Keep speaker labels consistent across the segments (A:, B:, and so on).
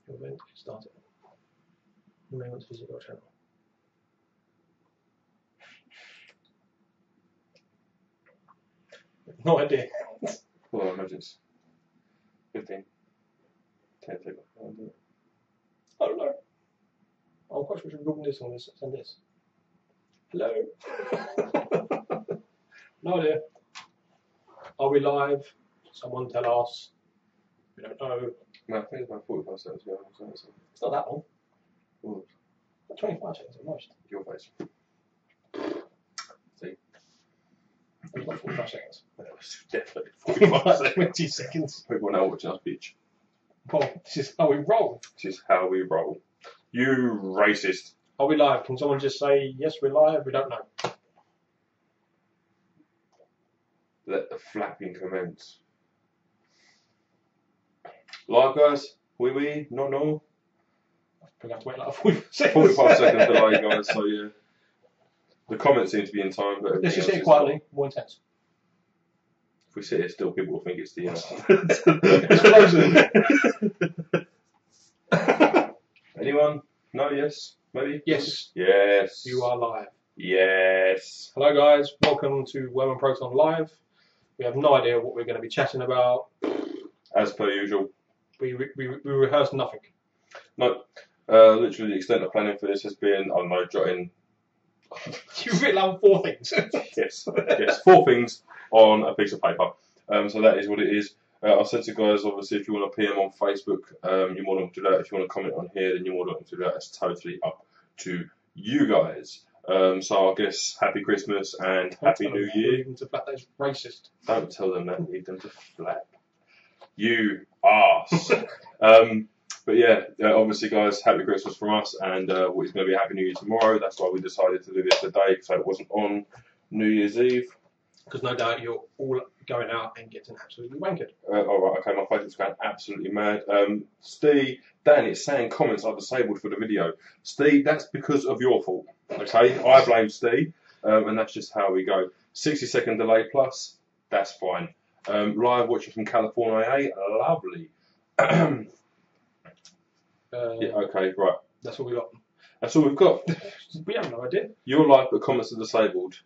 A: Event started. You may want to visit your channel. No idea.
B: Well, I imagine it's 15. 10 seconds.
A: I don't know. I'm quite sure we should record this and send this. Hello. No idea. Are we live? Someone tell us. We don't know.
B: No, I think it's about 45 seconds ago.
A: It's not that long.
B: Ooh.
A: 25 seconds at most.
B: Your face. See?
A: It's not 45 seconds.
B: That was definitely 45 seconds.
A: 20 seconds.
B: People now watching us, bitch.
A: Well, this is how we roll.
B: This is how we roll. You racist.
A: Are we live? Can someone just say, yes, we're live? We don't know.
B: Let the flapping commence. Live, guys? We? No.
A: We're going to have to wait like 45 seconds.
B: 45 seconds delay, guys, so yeah. The comments seem to be in time, but
A: let's just sit quietly, more intense.
B: If we sit here still, people will think it's the
A: It's frozen.
B: Anyone? No? Yes? Maybe?
A: Yes.
B: Yes.
A: You are live.
B: Yes.
A: Hello guys, welcome to Worm and Proton Live. We have no idea what we're going to be chatting about.
B: As per usual.
A: We rehearsed nothing.
B: No. Literally the extent of planning for this has been, I don't know, jotting...
A: You've written down 4 things.
B: Yes, 4 things on a piece of paper. So that is what it is. I said to guys, obviously, if you want to PM on Facebook, you're more than welcome to do that. If you want to comment on here, then you're more than welcome to do that. It's totally up to you guys. So I guess happy Christmas and happy New Year.
A: Leave them to flap, that's racist.
B: Don't tell them that. Leave them to flap. You arse. But yeah, obviously, guys, happy Christmas from us, and what is going to be a happy New Year tomorrow. That's why we decided to do this today, so it wasn't on New Year's Eve.
A: Because no doubt you're all going out and getting absolutely wankered.
B: Alright, okay, my Facebook's going absolutely mad. Steve, Dan, it's saying comments are disabled for the video. Steve, that's because of your fault. Okay, I blame Steve, and that's just how we go. 60-second delay plus, that's fine. Live watching from California, lovely. Yeah, okay, right.
A: That's what we got.
B: That's all we've got.
A: We have no idea.
B: You're live, but comments are disabled.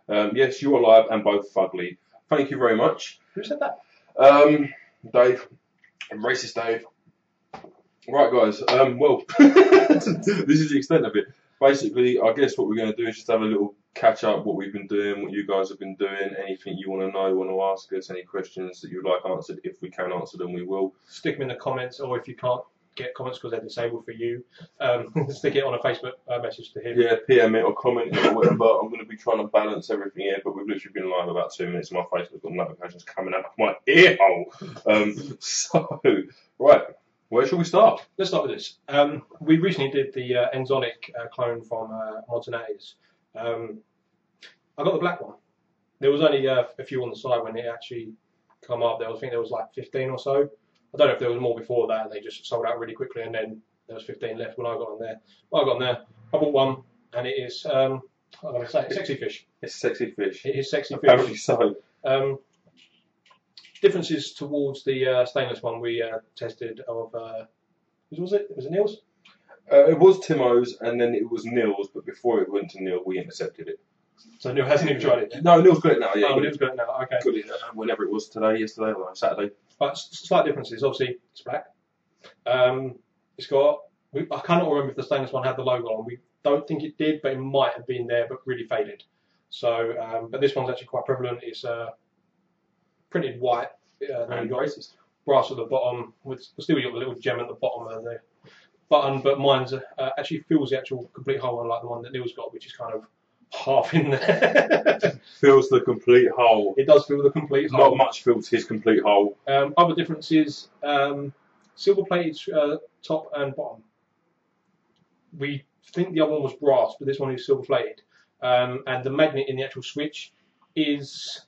B: Yes, you are live and both fugly. Thank you very much.
A: Who said that?
B: Dave. Racist Dave. Right, guys. Well, this is the extent of it. Basically, I guess what we're going to do is just have a little catch up, what we've been doing, what you guys have been doing, anything you want to know, want to ask us, any questions that you'd like answered. If we can answer them, we will.
A: Stick them in the comments, or if you can't get comments because they're disabled for you, stick it on a Facebook message to him. Yeah,
B: PM it or comment it or whatever. I'm going to be trying to balance everything here, but we've literally been live about 2 minutes and my Facebook's got notifications coming out of my ear hole. So, right, where shall we start?
A: Let's start with this. We recently did the Enzonic clone from Mods and A's. I got the black one. There was only a few on the side when it actually come up. I think there was like 15 or so. I don't know if there was more before that. They just sold out really quickly, and then there was 15 left when I got on there. Well, I got on there. I bought one, and it is, I'm going to say, sexy fish.
B: It's sexy fish.
A: It is sexy fish.
B: Apparently so.
A: Differences towards the stainless one we tested of, was it? Was it Neil's?
B: It was Timo's, and then it was Neil's, but before it went to Neil, we intercepted it.
A: So Neil hasn't even tried it?
B: No, Neil's got it now, yeah.
A: Oh, Neil's got it now, okay.
B: Got it whenever it was today, yesterday, or Saturday.
A: But slight differences. Obviously, it's black. It's got. I cannot remember if the stainless one had the logo on. We don't think it did, but it might have been there, but really faded. So, but this one's actually quite prevalent. It's printed white.
B: And racist.
A: Brass at the bottom. With still got the little gem at the bottom of the button, but mine's actually fills the actual complete hole, unlike the one that Neil's got, which is kind of half in there.
B: Fills the complete hole.
A: It does fill the complete hole.
B: Not much fills his complete hole.
A: Other differences, silver plated top and bottom. We think the other one was brass, but this one is silver plated. And the magnet in the actual switch is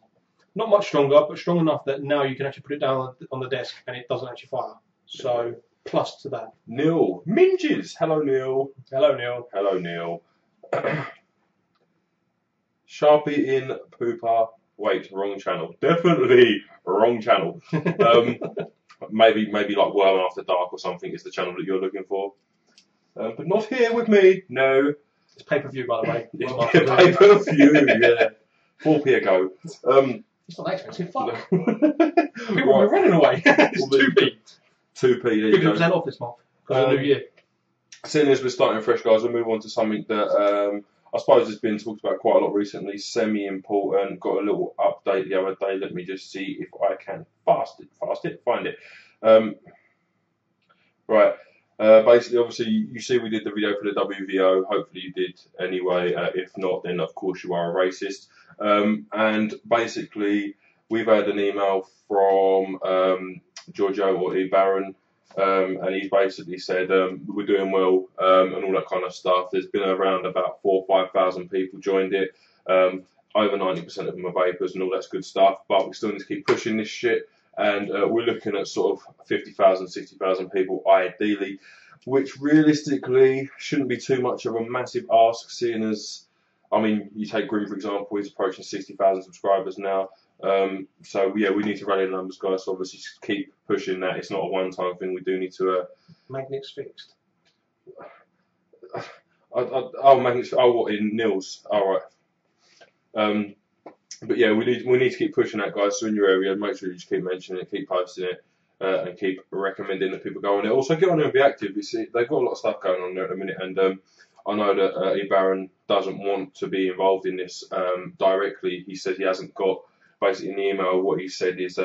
A: not much stronger, but strong enough that now you can actually put it down on the desk and it doesn't actually fire. So, plus to that.
B: Neil. Minges. Hello, Neil.
A: Hello, Neil.
B: Hello, Neil. Sharpie in pooper. Wait, wrong channel. Definitely wrong channel. maybe like Worm After Dark or something is the channel that you're looking for. But not here with me. No.
A: It's pay-per-view, by the way.
B: Pay-per-view, yeah. 4p a go.
A: It's not that expensive. Fuck. People are running away. It's 2p.
B: 2p. There you go.
A: 50% off this month because of the new year.
B: Seeing as we're starting fresh, guys, we'll move on to something that I suppose has been talked about quite a lot recently. Semi-important. Got a little update the other day. Let me just see if I can find it. Right. Basically, obviously, you see we did the video for the WVO. Hopefully you did anyway. If not, then of course you are a racist. And basically, we've had an email from Giorgio or E. Baron, and he's basically said we're doing well and all that kind of stuff. There's been around about 4,000 or 5,000 people joined it. Over 90% of them are vapors and all that's good stuff. But we still need to keep pushing this shit. And we're looking at sort of 50,000, 60,000 people ideally, which realistically shouldn't be too much of a massive ask, seeing as, I mean, you take Grim, for example, he's approaching 60,000 subscribers now. So, yeah, we need to rally the numbers, guys. So obviously, just keep pushing that. It's not a one-time thing. We do need to...
A: Magnets fixed.
B: Magnets... Oh, what, in Nils? All right. But yeah, we need to keep pushing that, guys. So in your area, make sure you just keep mentioning it, keep posting it, and keep recommending that people go on there. Also, get on there and be active. You see, they've got a lot of stuff going on there at the minute, and I know that E. Baron doesn't want to be involved in this directly. He said he hasn't got, basically in the email, what he said is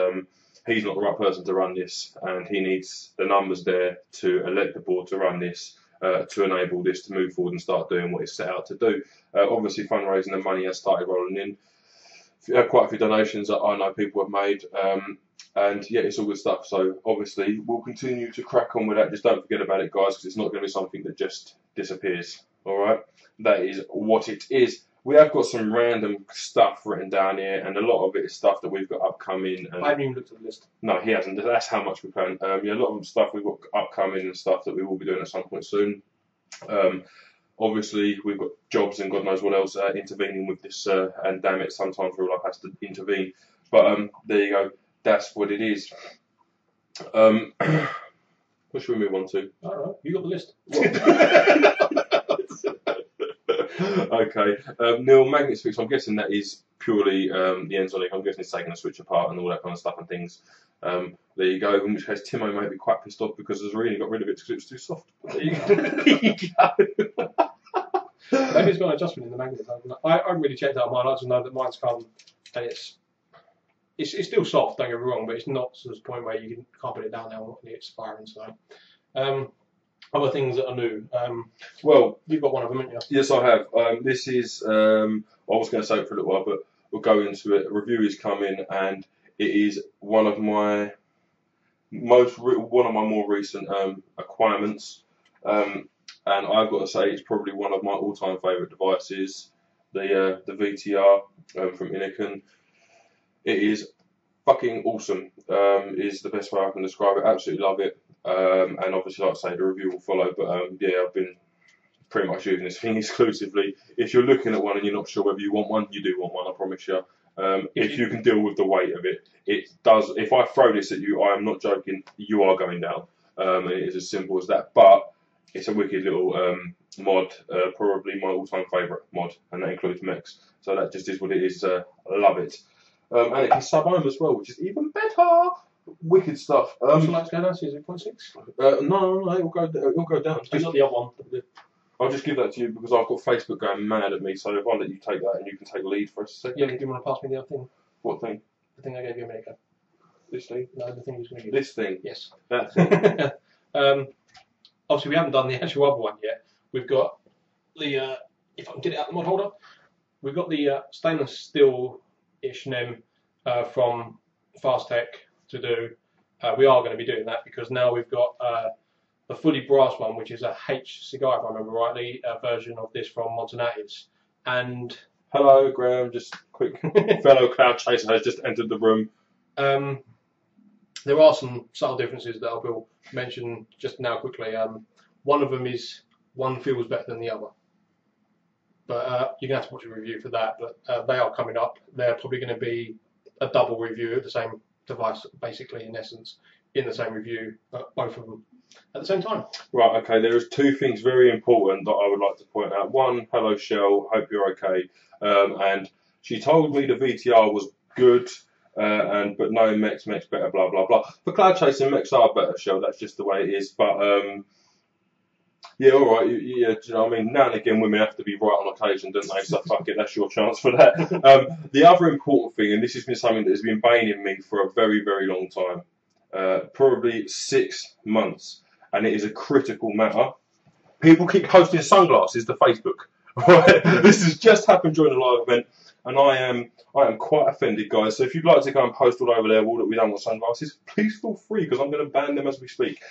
B: he's not the right person to run this, and he needs the numbers there to elect the board to run this, to enable this to move forward and start doing what it's set out to do. Obviously, fundraising and money has started rolling in. Quite a few donations that I know people have made, and yeah, it's all good stuff. So obviously we'll continue to crack on with that. Just don't forget about it, guys, because it's not going to be something that just disappears. All right, that is what it is. We have got some random stuff written down here, and a lot of it is stuff that we've got upcoming. And
A: I haven't even looked at the list.
B: No, he hasn't. That's how much we plan. Yeah, a lot of stuff we've got upcoming and stuff that we will be doing at some point soon. Obviously, we've got jobs and God knows what else intervening with this, and damn it, sometimes real life has to intervene. But there you go, that's what it is. What should we move on to?
A: I don't know, you got the list.
B: Okay, Neil, magnet switch, I'm guessing that is purely the Enzonic. I'm guessing it's taking a switch apart and all that kind of stuff and things. There you go, in which case Timo may be quite pissed off because Zarina got rid of it because it was too soft. But there you go.
A: Maybe it's got an adjustment in the magnet. I haven't really checked out mine. I just know that mine's come and it's still soft, don't get me wrong, but it's not to the point where you can't put it down now and it's firing. So, other things that are new. Well, you've got one of them, haven't you?
B: Yes, I have. This is, I was going to say it for a little while, but we'll go into it. A review is coming, and it is one of my more recent acquirements. And I've got to say it's probably one of my all-time favourite devices, the VTR from Innokin. It is fucking awesome, is the best way I can describe it. Absolutely love it. And obviously, like I say, the review will follow. But yeah, I've been pretty much using this thing exclusively. If you're looking at one and you're not sure whether you want one, you do want one, I promise you. If you can deal with the weight of it, it does. If I throw this at you, I am not joking, you are going down. And it is as simple as that. But it's a wicked little mod, probably my all-time favourite mod, and that includes mechs. So that just is what it is. I love it. And it can sub-ohm as well, which is even better. Wicked stuff.
A: Would you like to go down to 0.6?
B: No, it'll go down.
A: Just the other one.
B: I'll just give that to you because I've got Facebook going mad at me, so if I let you take that and you can take the lead for a second.
A: Yeah, do you want to pass me the other thing?
B: What thing?
A: The thing I gave you a minute ago.
B: This thing?
A: No, the thing you was going to give.
B: This thing?
A: Yes.
B: That thing.
A: Obviously, we haven't done the actual other one yet. We've got the, if I can get it out the mod holder, we've got the stainless steel-ish NEM from Fast Tech to do. We are going to be doing that because now we've got the fully brass one, which is a e-cig, if I remember rightly, a version of this from Montanatives. And
B: hello, Graham. Just quick, fellow cloud chaser has just entered the room.
A: There are some subtle differences that I will mention just now quickly. One of them is one feels better than the other. But you're going to have to watch a review for that. But they are coming up. They're probably going to be a double review of the same device, basically, in essence. in the same review, both of them at the same time.
B: Right, okay, there is two things very important that I would like to point out. One, hello Shell, hope you're okay. And she told me the VTR was good, but no mechs better, blah blah blah. For cloud chasing, mechs are better, Shell. That's just the way it is. But yeah, all right, yeah. Do you know what I mean? Now and again, women have to be right on occasion, don't they? So fuck it, that's your chance for that. The other important thing, and this has been something that has been baining me for a very very long time, probably 6 months. And it is a critical matter. People keep posting sunglasses to Facebook. Right? This has just happened during the live event, and I am quite offended, guys. So if you'd like to go and post all over there all that we don't want sunglasses, please feel free, because I'm going to ban them as we speak.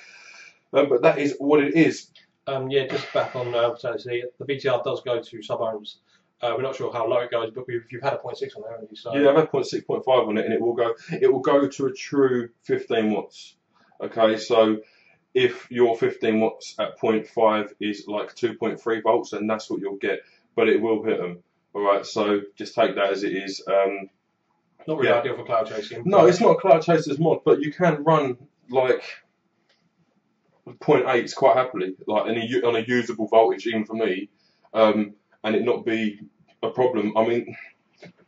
B: But that is what it is.
A: Yeah, just back on the VTR does go to sub-ohms. We're not sure how low it goes, but you've had a 0.6 on there, haven't you? So
B: yeah, I've had 0.6, 0.5 on it, and it will go to a true 15 watts. Okay, so if your 15 watts at 0.5 is like 2.3 volts, then that's what you'll get, but it will hit them. All right, so just take that as it is.
A: Not really ideal for cloud chasing.
B: No, it's not a cloud chaser's mod, but you can run like 0.8s quite happily, like on a usable voltage, even for me, and it not be a problem. I mean,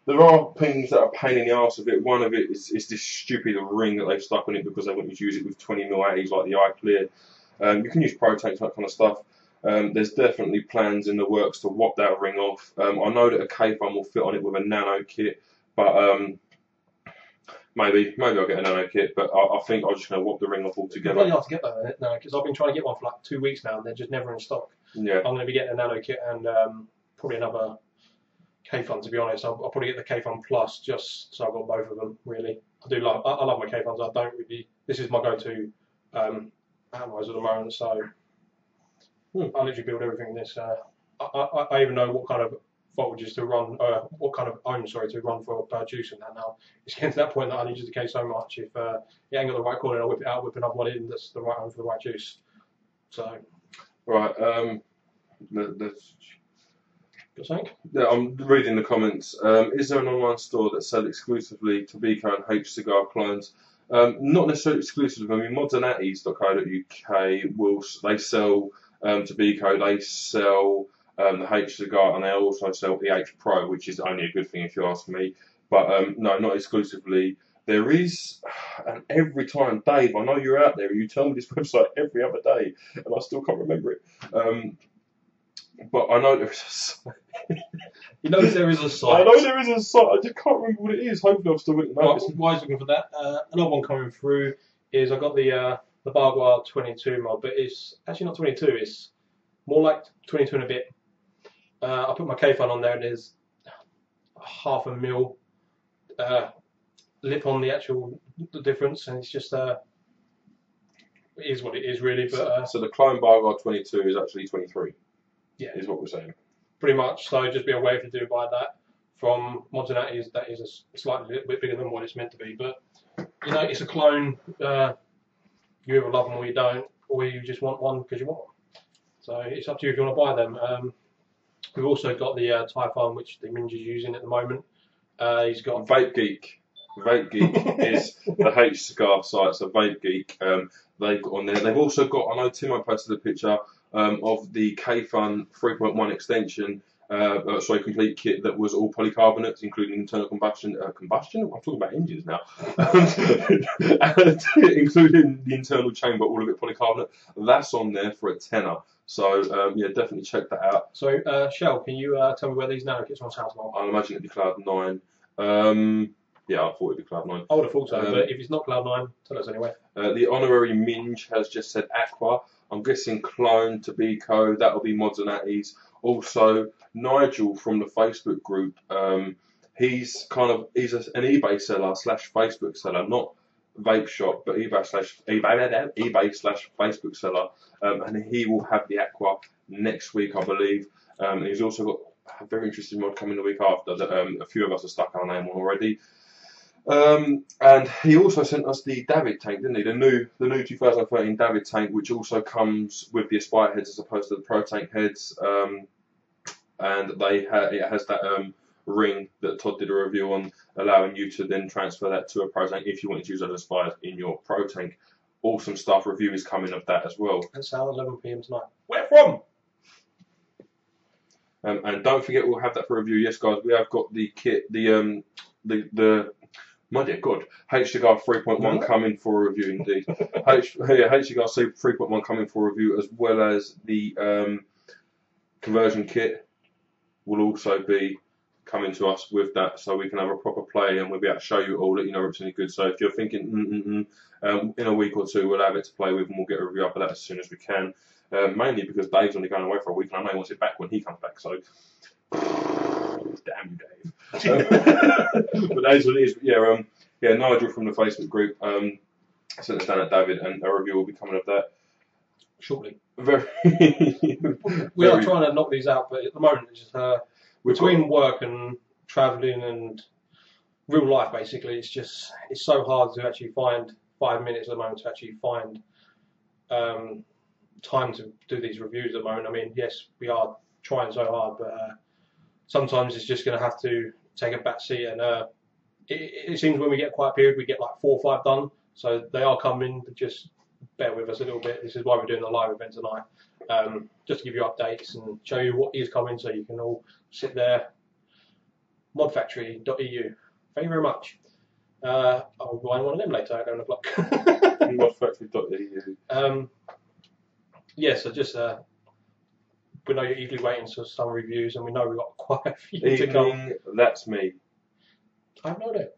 B: there are things that are a pain in the arse of it. One of it is this stupid ring that they've stuck on it because they want you to use it with 20mm 80s like the iClear. You can use Proton, that kind of stuff. There's definitely plans in the works to whop that ring off. I know that a K-Fun will fit on it with a nano kit, but maybe I'll get a nano kit, but I think I'm just going to whop the ring off altogether.
A: It's really hard to get that now, because I've been trying to get one for like 2 weeks now, and they're just never in stock.
B: Yeah.
A: I'm going to be getting a nano kit and probably another K-Fun, to be honest. I'll probably get the K-Fun Plus just so I've got both of them, really. I love my K-Funs. I don't really, this is my go-to analyzer at the moment, so I literally build everything in this. I even know what kind of voltages to run, what kind of ohms, sorry, to run for juice and that now. It's getting to that point that I need to decay so much. If you ain't got the right cord, I'll whip it out, whip another one in that's the right ohm for the right juice. So.
B: Right,
A: Got something?
B: yeah, I'm reading the comments. Is there an online store that sells exclusively tobacco and H-cigar clones? Not necessarily exclusive. I mean, modernatties.co.uk they sell tobacco, they sell the H-cigar, and they also sell the H Pro, which is only a good thing if you ask me. But no, not exclusively. There is, and every time, Dave, I know you're out there, you tell me this website every other day, and I still can't remember it. But I know there is a site.
A: You know there is a site.
B: I know there is a site, I just can't remember what it is. Hopefully I've still got it.
A: While I was looking for that, another one coming through is I got the Barguard 22 mod, but it's actually not 22, it's more like 22 and a bit. I put my K-Fun on there and there's 0.5 mil lip on the difference, and it's just it is what it is really. But
B: so the clone Barguard 22 is actually 23.
A: Yeah,
B: is what we're saying.
A: Pretty much. So just be aware if you do buy that from Mods and that is a slightly bit bigger than what it's meant to be. But you know, it's a clone. You either love them or you don't, or you just want one because you want one. So it's up to you if you want to buy them. We've also got the Typhon, which the Minja's using at the moment. He's got
B: Vape Geek. Vape Geek is the H cigar site, so Vape Geek. They've got on there. They've also got, I know Timo posted a picture of the K-Fun 3.1 extension, complete kit that was all polycarbonates, including internal combustion. Combustion? I'm talking about engines now. Including the internal chamber, all of it polycarbonate. That's on there for a tenner. So yeah, definitely check that out.
A: So Shell, can you tell me where these nano kits are on sales now?
B: I imagine it'd be Cloud9. Yeah, I thought it'd be Cloud9.
A: I would have thought so, but if it's not Cloud9, tell us anyway.
B: The honorary Minge has just said Aqua. I'm guessing Clone, Tobacco, that'll be Mods and Atties. Also, Nigel from the Facebook group, he's an eBay seller / Facebook seller, not vape shop, but eBay / Facebook seller, and he will have the Aqua next week, I believe. He's also got a very interesting mod coming the week after that a few of us have stuck our name on already. And he also sent us the David tank, didn't he? The new 2013 David tank, which also comes with the Aspire heads as opposed to the Pro Tank heads. And it has that ring that Todd did a review on, allowing you to then transfer that to a Pro Tank if you want to use those Aspires in your Pro Tank awesome stuff. Review is coming of that as well.
A: That's how 11 PM tonight. Where from?
B: And don't forget, we'll have that for review. Yes, guys, we have got the kit, the my dear God, HCigar 3.1 coming for a review indeed. HCigar 3.1 coming for review, as well as the conversion kit will also be coming to us with that, so we can have a proper play and we'll be able to show you all, let you know if it's any good. So if you're thinking, in a week or two we'll have it to play with and we'll get a review up of that as soon as we can. Mainly because Dave's only going away for a week and I know he wants it back when he comes back, so damn you, Dave. But that is what it is. Yeah, Nigel from the Facebook group sent us down at David, and a review will be coming of that
A: shortly.
B: Very.
A: We are trying to knock these out, but at the moment it's just between work and travelling and real life, basically, it's so hard to actually find 5 minutes at the moment to actually find time to do these reviews at the moment. I mean, yes, we are trying so hard, but sometimes it's just going to have to take a back seat. And it seems when we get a quiet period, we get like 4 or 5 done. So they are coming, but just bear with us a little bit. This is why we're doing the live event tonight, just to give you updates and show you what is coming, so you can all sit there. Modfactory.eu. Thank you very much. I'll buy one of them later at 11 o'clock.
B: Modfactory.eu.
A: Yeah, so just we know you're eagerly waiting for some reviews, and we know we've got quite a few to come.
B: That's me.
A: I have no idea.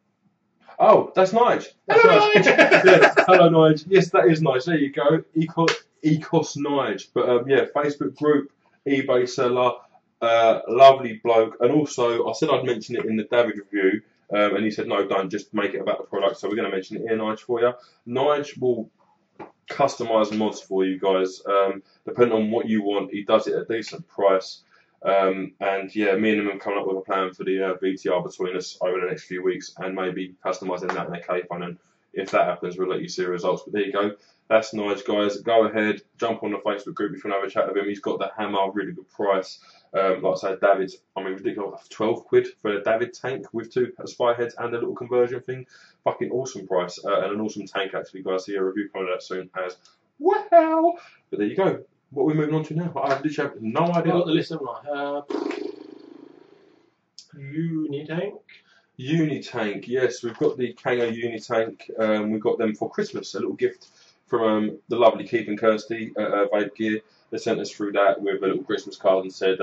B: Oh, that's Nige.
A: Hello, Nige.
B: Yeah, hello, Nige. Yes, that is Nige. There you go. Ecos Nige. But yeah, Facebook group, eBay seller, lovely bloke. And also, I said I'd mention it in the David review, and he said, no, don't, just make it about the product. So we're going to mention it here, Nige, for you. Nige will customise mods for you guys, depending on what you want. He does it at a decent price. And yeah, me and him are coming up with a plan for the VTR between us over the next few weeks, and maybe customising that in a K-Phone. And if that happens, we'll let you see the results. But there you go. That's Nige, guys. Go ahead, jump on the Facebook group if you want to have a chat with him. He's got the hammer, really good price. Like I said, David's, I mean, ridiculous, 12 quid for a David tank with 2 spy heads and a little conversion thing. Fucking awesome price, and an awesome tank, actually, guys. See a review coming out soon as wow. But there you go. What are we moving on to now? I literally have no idea.
A: I've got the list, haven't I?
B: Unitank, yes, we've got the Kango Unitank. We got them for Christmas, a little gift from the lovely Keith and Kirsty at Vape Gear. They sent us through that with a little Christmas card and said,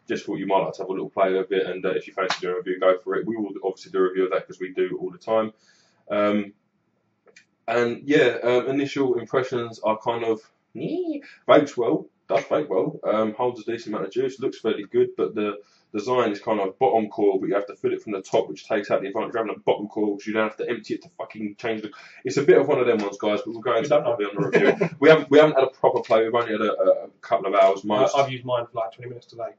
B: just thought you might like to have a little play with it, and if you fancy doing a review, go for it. We will obviously do a review of that because we do all the time. And yeah, initial impressions are kind of, vapes well, does vape well, holds a decent amount of juice, looks fairly good, but the design is kind of bottom core, but you have to fill it from the top, which takes out the advantage of having a bottom core, because you don't have to empty it to fucking change the. It's a bit of one of them ones, guys, but we'll go into that probably on the review. we haven't had a proper play. We've only had a couple of hours.
A: I've used mine for like 20 minutes today,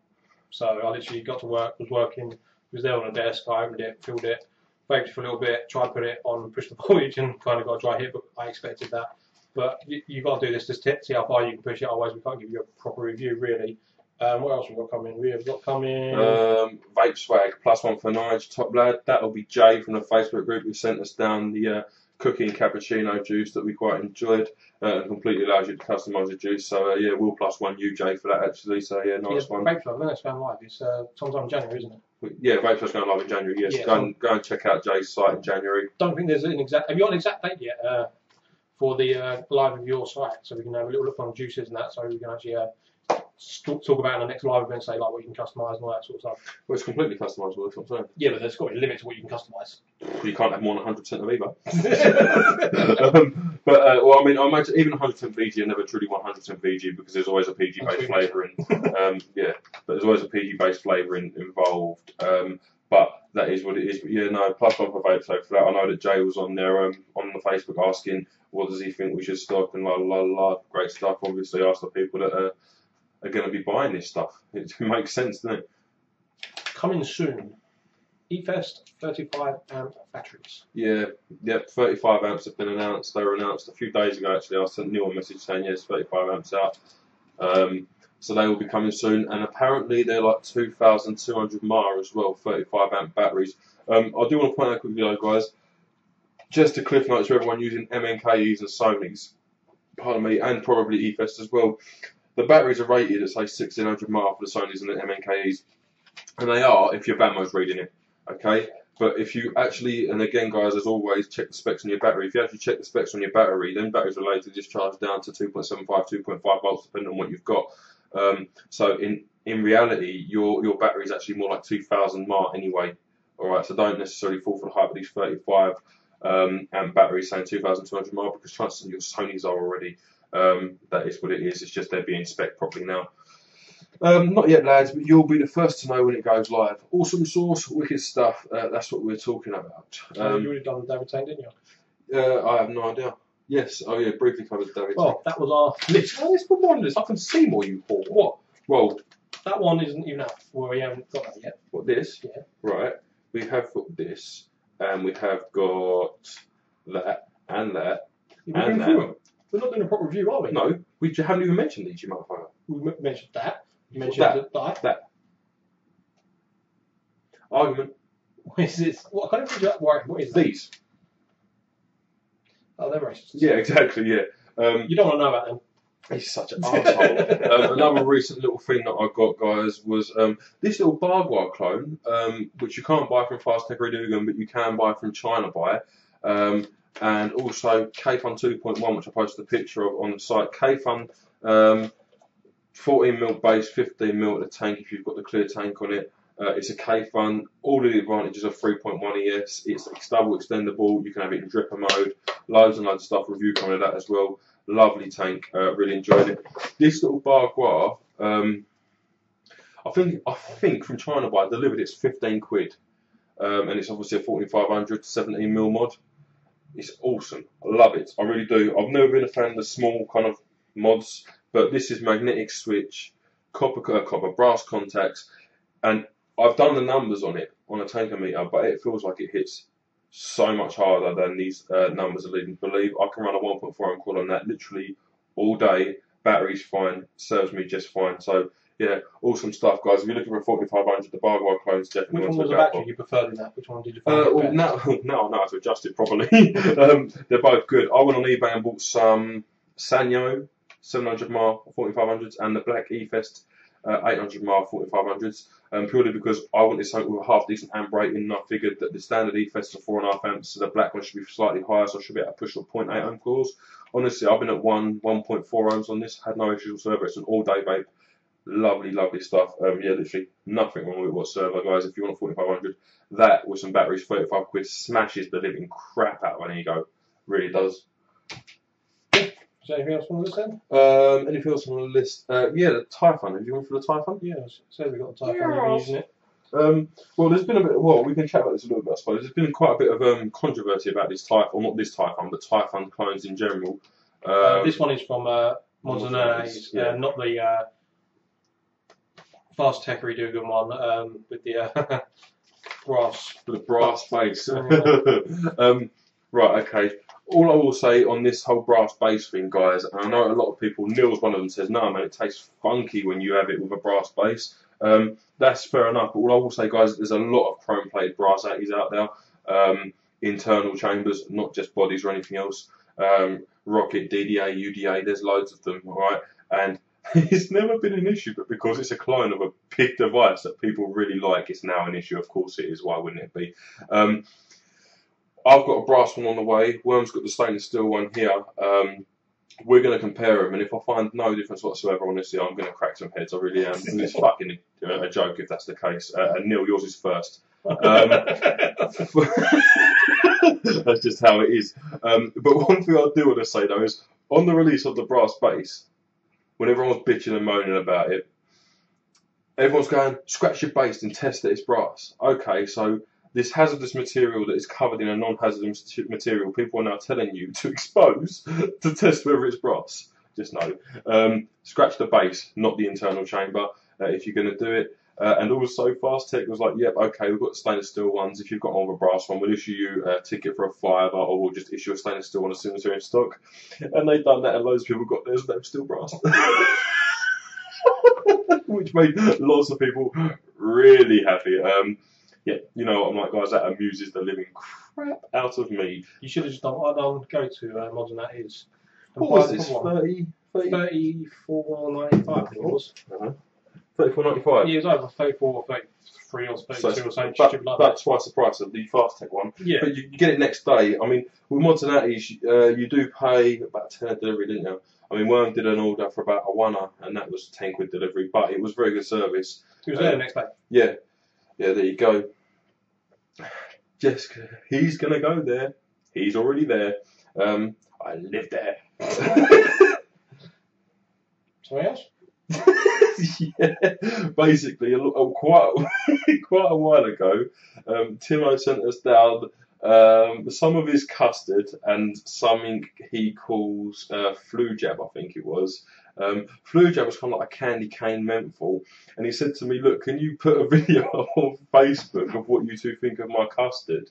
A: so I literally got to work, was working, was there on a desk, I opened it, filled it, vaped for a little bit, tried to put it on, push the voltage, and kind of got a dry hit, but I expected that. But you've got to do this to see how far you can push it, otherwise we can't give you a proper review, really. What else have we got coming? We have got coming...
B: Vape swag, +1 for Nige, top lad. That'll be Jay from the Facebook group who sent us down the cooking cappuccino juice that we quite enjoyed, and completely allows you to customise the juice. So yeah, we'll +1 you, Jay, for that, actually. So yeah, nice one.
A: Vape swag, that's going live. It's sometime in January, isn't it?
B: Yeah, Vape swag's going live in January, yes. Yeah, go and check out Jay's site in January.
A: Don't think there's an exact... Have you got an exact date yet for the live of your site? So we can have a little look on juices and that, so we can actually... talk about in the next live event, say like what you can customise and all that sort of stuff.
B: Well, it's completely customisable, that's what I'm saying.
A: Yeah, but there's got to be a limit to what you can customise.
B: You can't have more than 100% of either. Well, I mean, I imagine even 100% VG are never truly 100% VG because there's always a PG based flavouring. Yeah, but there's always a PG based flavouring involved. But that is what it is. But yeah, no, +1 for vape so for that. I know that Jay was on there on the Facebook asking what does he think we should stock and great stuff. Obviously, ask the people that are going to be buying this stuff. It makes sense, doesn't it?
A: Coming soon. eFest 35 amp batteries.
B: Yeah, 35 amps have been announced. They were announced a few days ago, actually. I sent Neil a message saying, yes, 35 amps out. So they will be coming soon. And apparently they're like 2,200 mAh as well, 35 amp batteries. I do want to point out quickly, though, guys, just a cliff note to everyone using MNKEs and Sonys. pardon me, and probably e-fest as well. The batteries are rated at say 1600 mAh for the Sonys and the MNKEs, and they are if your Vanmo's reading it. Okay, but if you actually, and again guys, as always, check the specs on your battery. If you actually check the specs on your battery, then batteries are rated to discharge down to 2.75, 2.5 volts, depending on what you've got. So in reality, your battery is actually more like 2000 mAh anyway. All right, so don't necessarily fall for the hype of these 35 amp batteries saying 2200 mAh, because chances are your Sonys are already. That is what it is. It's just they're being spec'd properly now. Not yet, lads, but you'll be the first to know when it goes live. Awesome sauce, wicked stuff. That's what we're talking about.
A: You already done David Tang, didn't you?
B: I have no idea. Yes, oh yeah, briefly covered David Tang.
A: Well, that was our list.
B: Oh, let's put more on this. I can see more, you whore.
A: What?
B: Well,
A: that one isn't even up. Well, we haven't got that yet.
B: What, this?
A: Yeah.
B: Right. We have got this, and we have got that, and that, and that.
A: We're not doing a proper review, are we?
B: No, we haven't even mentioned these, you motherfucker.
A: We mentioned that. You mentioned that.
B: Argument.
A: What is this? What kind of things are worrying? What is
B: these?
A: Oh, they're racist.
B: Yeah, exactly, yeah.
A: You don't want to know about them.
B: He's such an arsehole. Another recent little thing that I got, guys, was this little Bargwire clone, which you can't buy from Fast Tech Redugan, but you can buy from China Buy. And also K-Fun 2.1, which I posted a picture of on the site. K-Fun 14mm base, 15mm at the tank if you've got the clear tank on it. It's a K-Fun, all of the advantages of 3.1 ES. It's double extendable, you can have it in dripper mode, loads and loads of stuff, review coming of that as well. Lovely tank, really enjoyed it. This little Bargwire, I think from China Buy delivered it's 15 quid. And it's obviously a 4500 17mm mod. It's awesome. I love it. I really do. I've never been a fan of the small kind of mods, but this is magnetic switch, copper brass contacts, and I've done the numbers on it on a tanker meter, but it feels like it hits so much harder than these numbers are leading to believe. I can run a 1.4 amp coil on that literally all day. Battery's fine, serves me just fine. So yeah, awesome stuff, guys. If you're looking for a 4500, the Bargwire clone's definitely.
A: Which one was the battery you preferred in that? Which one did you find?
B: Well, now I know how to adjust it properly. They're both good. I went on eBay and bought some Sanyo 700 mAh 4500s and the Black e-fest 800 mAh 4500s. Purely because I wanted something with a half decent amp rating, and I figured that the standard e-fest are 4.5 amps, so the black one should be slightly higher, so I should be able to push up 0.8 amp coils. Honestly, I've been at 1.4 ohms on this, had no issues whatsoever. It's an all-day vape. Lovely, lovely stuff. Yeah, literally nothing wrong with it whatsoever, guys. If you want a 4500, that with some batteries, 35 quid, smashes the living crap out of an ego. Really does.
A: Is there anything else on the list then?
B: Anything else on the list? Yeah, the Typhon. Have you gone for the Typhon?
A: Yeah, so we've got the Typhon. We've been using it.
B: Well, there's been a bit. Well, we can chat about this a little bit, I suppose. There's been quite a bit of controversy about this Typhon, or not this Typhon, but Typhon clones in general.
A: This one is from Mozzanelli's, not the Fast Tech Redugan one with the brass.
B: The brass base. Right, okay. All I will say on this whole brass base thing, guys, and I know a lot of people, Neil's one of them, says, no, man, it tastes funky when you have it with a brass base. That's fair enough, but all I will say, guys, there's a lot of chrome-plated brass 80s out there, internal chambers, not just bodies or anything else. Rocket, DDA, UDA, there's loads of them, alright? And it's never been an issue, but because it's a clone of a big device that people really like, it's now an issue. Of course it is, why wouldn't it be? I've got a brass one on the way. Worm's got the stainless steel one here. We're going to compare them, and if I find no difference whatsoever, honestly, I'm going to crack some heads. I really am. It's fucking a joke if that's the case. And Neil, yours is first. That's just how it is. But one thing I do want to say, though, is on the release of the brass base, when everyone's bitching and moaning about it, everyone's going, scratch your base and test that it's brass. Okay, so this hazardous material that is covered in a non-hazardous material, people are now telling you to expose to test whether it's brass. Just know. Scratch the base, not the internal chamber, if you're going to do it. And also, Fast Tech was like, yep, okay, we've got stainless steel ones. If you've got one with a brass one, we'll issue you a ticket for a $5, or we'll just issue a stainless steel one as soon as they're in stock. And they've done that, and loads of people got theirs, and they were still brass. Which made lots of people really happy. Yeah, you know what I'm like, guys, that amuses the living crap out of me.
A: You should have just done what I done, go to Mods and that is. And
B: What was
A: buy the
B: this?
A: proper one. 34.95, I think it was.
B: 34.95.
A: Yeah, it was either 34 or 33 or 32 or something stupid like that.
B: That's twice the price of the Fast Tech one.
A: Yeah.
B: But you get it next day. I mean, with Mods and Natties, you do pay about 10 a delivery, didn't you? I mean, Worm did an order for about a £1, and that was 10 quid delivery, but it was very good service.
A: It was there the next day.
B: Yeah. Yeah, there you go. Jessica, he's going to go there. He's already there. I live there.
A: Something else?
B: Yeah, basically, quite a while ago, Timo sent us down some of his custard and something he calls flu jab, I think it was. Flu jab was kind of like a candy cane menthol, and he said to me, "Look, can you put a video on Facebook of what you two think of my custard,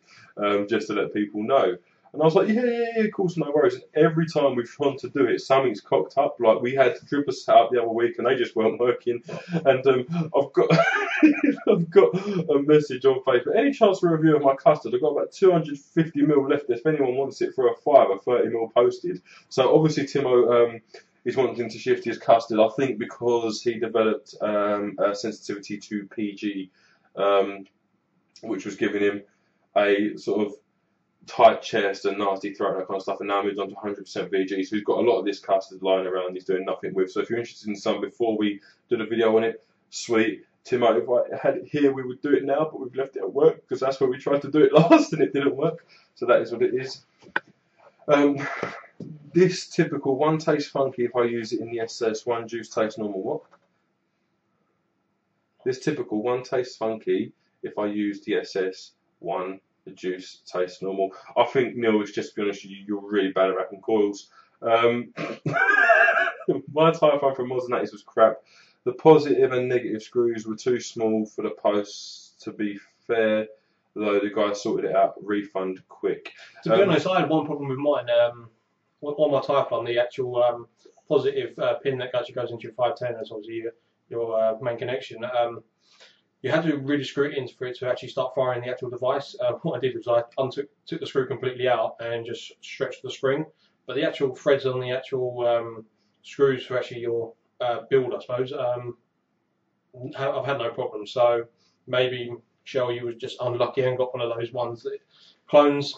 B: just to let people know?" And I was like, yeah, of course, no worries. And every time we've gone to do it, something's cocked up. Like, we had drippers set up the other week and they just weren't working. And I've got I've got a message on Facebook. Any chance for a review of my custard? I've got about 250ml left. If anyone wants it for a £5 or 30ml posted. So obviously Timo is wanting to shift his custard, I think because he developed a sensitivity to PG, which was giving him a sort of tight chest and nasty throat and that kind of stuff, and now moved on to 100% VG. So he's got a lot of this custard lying around he's doing nothing with. So if you're interested in some before we did a video on it, sweet. Timo, if I had it here, we would do it now, but we've left it at work because that's where we tried to do it last and it didn't work. So that is what it is. This typical one tastes funky if I use it in the SS, one juice tastes normal. What? This typical one tastes funky if I use the SS, one the juice tastes normal. I think, Neil, just to be honest with you, you're really bad at wrapping coils. My Typhon from Mods and Natties was crap. The positive and negative screws were too small for the posts, to be fair, though the guy sorted it out, refund quick.
A: To be honest, I had one problem with mine. On my Typhon, the actual positive pin that actually goes into your 510, that's obviously your main connection. You had to really screw it in for it to actually start firing the actual device. What I did was I took the screw completely out and just stretched the spring. But the actual threads on the actual screws for actually your build, I suppose, I've had no problem. So maybe, Shell, you was just unlucky and got one of those ones that clones.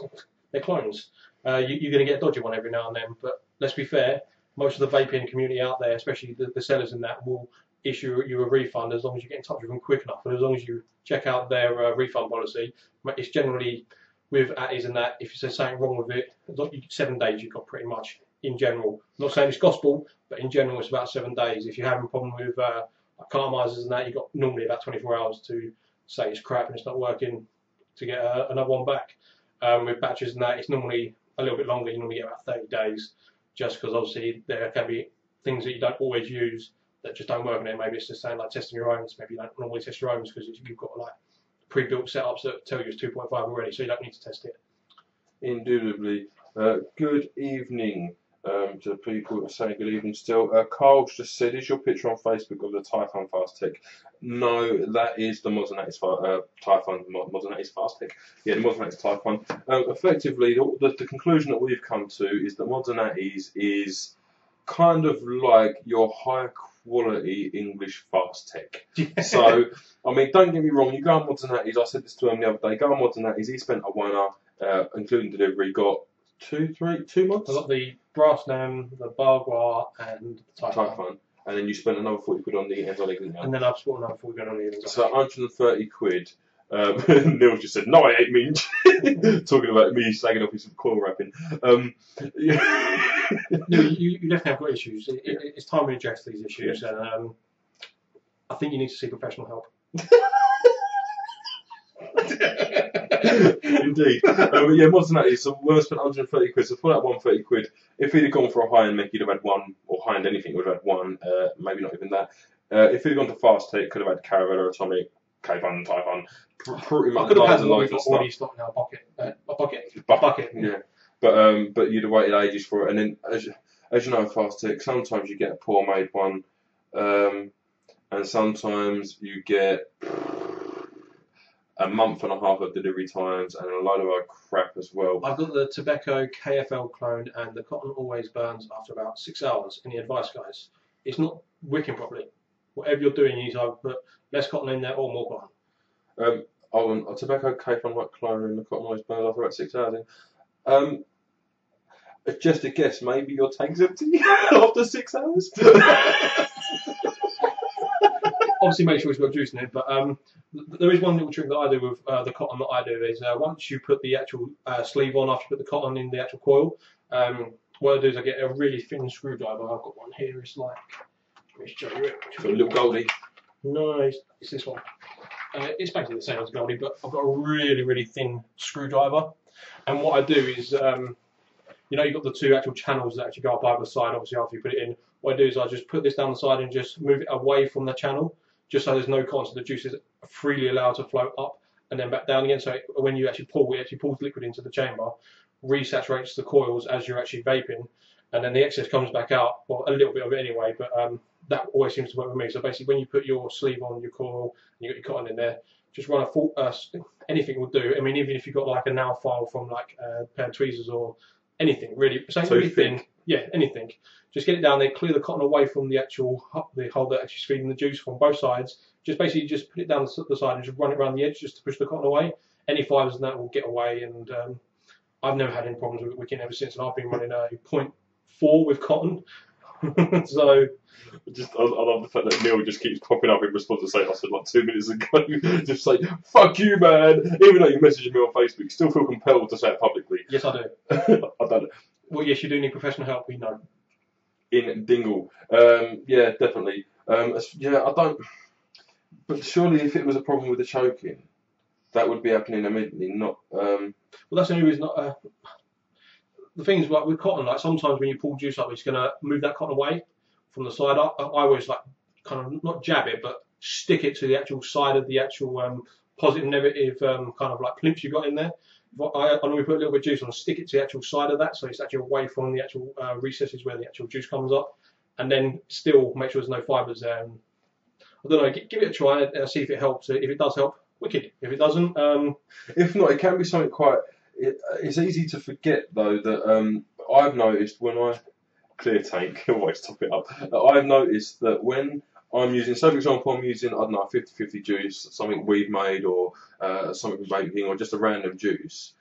A: They're clones. You're going to get a dodgy one every now and then. But let's be fair, most of the vaping community out there, especially the sellers in that, will issue you a refund as long as you get in touch with them quick enough, and as long as you check out their refund policy. It's generally with Atties and that, if there's something wrong with it, 7 days you've got pretty much in general. I'm not saying it's gospel, but in general it's about 7 days. If you're having a problem with cartomizers and that, you've got normally about 24 hours to say it's crap and it's not working to get another one back. With batteries and that, it's normally a little bit longer. You normally get about 30 days, just because obviously there can be things that you don't always use that just don't work on it. Maybe it's just saying like testing your own. Maybe you don't normally test your own because you've got like pre-built setups that tell you it's 2.5 already, so you don't need to test it.
B: Indubitably. Good evening to people who are saying good evening still. Carl's just said, is your picture on Facebook of the Typhon Fast Tech? No, that is the Mods and Natties Typhon, Mods and Natties Fast Tech. Yeah, the Mods and Natties Typhon. Effectively, the conclusion that we've come to is that Mods and Natties is kind of like your high quality English fast tech. So, I mean, don't get me wrong, you go on Mods and Natties, I said this to him the other day, go on Mods and Natties, he spent a £1, including delivery, got 2 mods?
A: I got the Brass Nam, the Bargua, and the Typhon.
B: And then you spent another 40 quid on the Enzonic, didn't you?
A: And then I've spent another 40 quid on the Enzonic.
B: So 130 quid. Neil just said, no, I ain't mean. Talking about me slagging off his coil wrapping.
A: No, you definitely have got issues. It's time we address these issues.
B: Yeah.
A: And I think you need to seek professional help.
B: Indeed. But yeah, Mods and Natties, so we spent 130 quid, so for that 130 quid, if he'd have gone for a high-end mech, he'd have had one, or high-end anything, he would have had one, maybe not even that. If he'd have gone to Fast Tech, could have had Caravella, Atomic, K-Fun, Typhon, pretty much.
A: I could have had what we've got already stocked in our bucket.
B: Yeah. But you'd have waited ages for it, and then, as you know, Fast Tech, sometimes you get a poor-made one, and sometimes you get a month and a half of delivery times, and a load of other crap as well.
A: I've got the Tobacco KFL clone, and the cotton always burns after about 6 hours. Any advice, guys? It's not wicking properly. Whatever you're doing, you need to either put less cotton in there or more cotton.
B: A tobacco KFL like clone, and the cotton always burns after about 6 hours. It's just a guess. Maybe your tank's empty after 6 hours.
A: Obviously, make sure it's got juice in it, but there is one little trick that I do with the cotton that I do is once you put the actual sleeve on, after you put the cotton in the actual coil, what I do is I get a really thin screwdriver. I've got one here. It's like, let me show you it.
B: So a little Goldie.
A: No, it's this one. It's basically the same as Goldie, but I've got a really, really thin screwdriver. And what I do is, you know, you've got the two actual channels that actually go up either side, obviously, after you put it in. What I do is I just put this down the side and just move it away from the channel, just so there's no cotton, so the juice is freely allowed to flow up and then back down again. So when you actually pull, it actually pulls liquid into the chamber, resaturates the coils as you're actually vaping, and then the excess comes back out, well, a little bit of it anyway, but that always seems to work with me. So basically, when you put your sleeve on your coil and you got your cotton in there, just run a full, anything will do. I mean, even if you've got like a nail file from like a pair of tweezers or anything, really, something really thin, yeah, anything. Just get it down there, clear the cotton away from the actual the hole that actually is feeding the juice from both sides. Just basically just put it down the side and just run it around the edge just to push the cotton away. Any fibres in that will get away, and I've never had any problems with it wicking ever since, and I've been running a 0.4 with cotton. So
B: I love the fact that Neil just keeps popping up in response to something I said like 2 minutes ago. Just say, fuck you, man. Even though you messaged me on Facebook, you still feel compelled to say it publicly.
A: yes, I do.
B: I've done it.
A: Well, yes, you do need professional help, we know.
B: In Dingle. Yeah, definitely. Yeah, I don't. But surely if it was a problem with the choking, that would be happening immediately, not.
A: Well, that's the only reason. The thing is, like with cotton, like sometimes when you pull juice up, it's going to move that cotton away from the side. I always like kind of not jab it, but stick it to the actual side of the actual positive and negative kind of like plimps you got in there. I normally put a little bit of juice on and stick it to the actual side of that, so it's actually away from the actual recesses where the actual juice comes up, and then still make sure there's no fibres there. And I don't know, give it a try and see if it helps. If it does help, wicked. If it doesn't,
B: if not, it can be something quite. It's easy to forget though that I've noticed when I clear tank, always top it up. I've noticed that when I'm using, so for example, I'm using, I don't know, 50-50 juice, something we've made, or something from vaping, or just a random juice.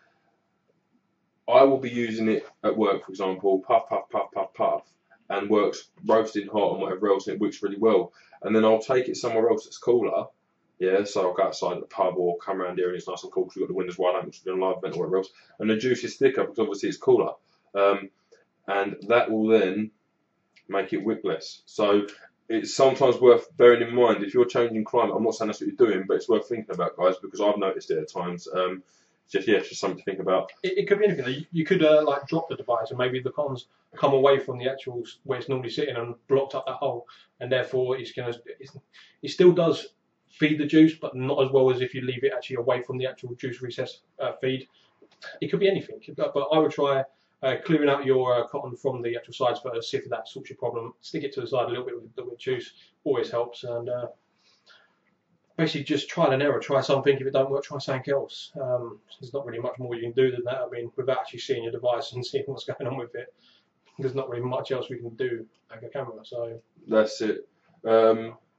B: I will be using it at work, for example, puff, puff, puff, puff, puff, and works roasting hot and whatever else, and it works really well. And then I'll take it somewhere else that's cooler. Yeah, so I'll go outside at the pub or come around here and it's nice and cool because we've got the windows wide open, which is on live vent or whatever else, and the juice is thicker because obviously it's cooler. And that will then make it wick less. So it's sometimes worth bearing in mind if you're changing climate. I'm not saying that's what you're doing, but it's worth thinking about, guys, because I've noticed it at times. It's just something to think about.
A: It could be anything. You could like drop the device and maybe the cotton's come away from the actual where it's normally sitting and blocked up that hole, and therefore it still does feed the juice, but not as well as if you leave it actually away from the actual juice recess feed. It could be anything, but I would try clearing out your cotton from the actual sides first, see if that sorts your problem. Stick it to the side a little bit with juice, always helps, and basically just trial and error. Try something. If it don't work, try something else. There's not really much more you can do than that. I mean, without actually seeing your device and seeing what's going on with it, there's not really much else we can do like a camera. So
B: that's it.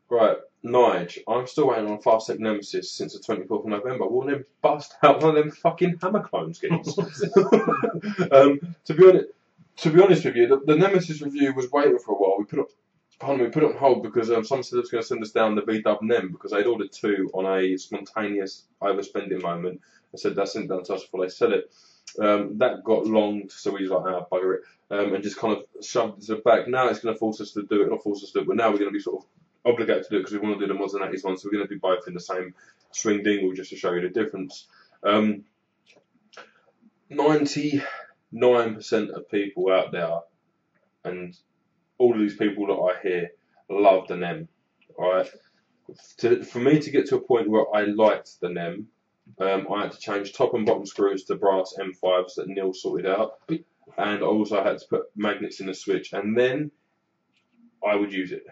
B: Right, Nige, I'm still waiting on Fast Tech Nemesis since the 24th of November. Will them bust out one of them fucking hammer clone skins? To be honest with you, the Nemesis review was waiting for a while. We put it on hold because someone said they was going to send us down the VW NEM because they'd ordered two on a spontaneous overspending moment and said they'll send it down to us before they sell it. That got longed, so we was like, bugger it, and just kind of shoved it back. Now it's going to force us to do it, not force us to do it, but now we're going to be sort of obligated to do it because we want to do the mods and 80s one, so we're going to do both in the same swing dingle just to show you the difference. 99% of people out there, and all of these people that I hear, love the NEM. Right? For me to get to a point where I liked the NEM, I had to change top and bottom screws to brass M5s that Neil sorted out, and I also had to put magnets in the switch, and then I would use it.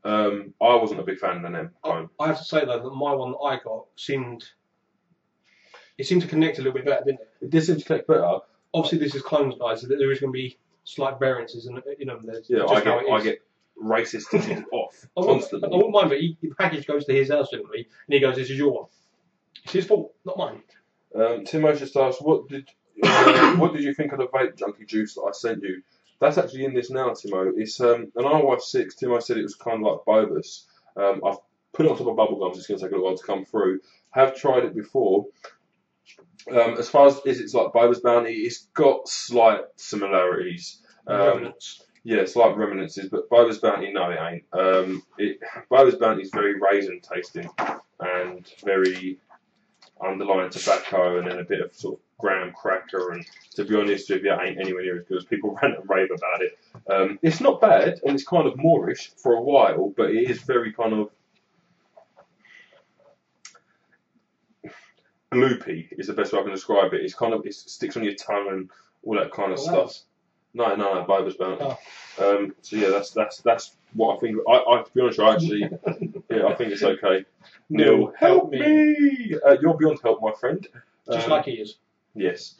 B: I wasn't a big fan of the NEM.
A: I have to say though that my one that I got seemed it seemed to connect a little bit better, didn't it?
B: It did seem to connect better.
A: Obviously, this is clones, guys, so there is going to be slight variances, and there's
B: Yeah,
A: just how it is.
B: I get racist off
A: I
B: constantly.
A: wouldn't mind, but the package goes to his house, didn't he? And he goes, "This is your one." It's his fault, not mine.
B: Timo just asked, what did you think of the vape junkie juice that I sent you? That's actually in this now, Timo. It's an RY6. Timo said it was kind of like Bobus. I've put it on top of bubble gums. It's going to take a little while to come through. Have tried it before. As far as it's like Bobus Bounty, it's got slight similarities.
A: Remnants.
B: Yeah, slight reminiscences, but Bobus Bounty, no, it ain't. Bobus Bounty is very raisin tasting and very underlying tobacco, and then a bit of sort of graham cracker. And to be honest with you, it ain't anywhere near as good as people rant and rave about it. It's not bad, and it's kind of moreish for a while, but it is very kind of gloopy is the best way I can describe it. It's kind of, it sticks on your tongue and all that kind of stuff. No, Bobus Bounty.
A: Oh.
B: So yeah, that's what I think. I to be honest, I actually, yeah, I think it's okay. Neil, help me! You're beyond help, my friend.
A: Just like he is.
B: Yes.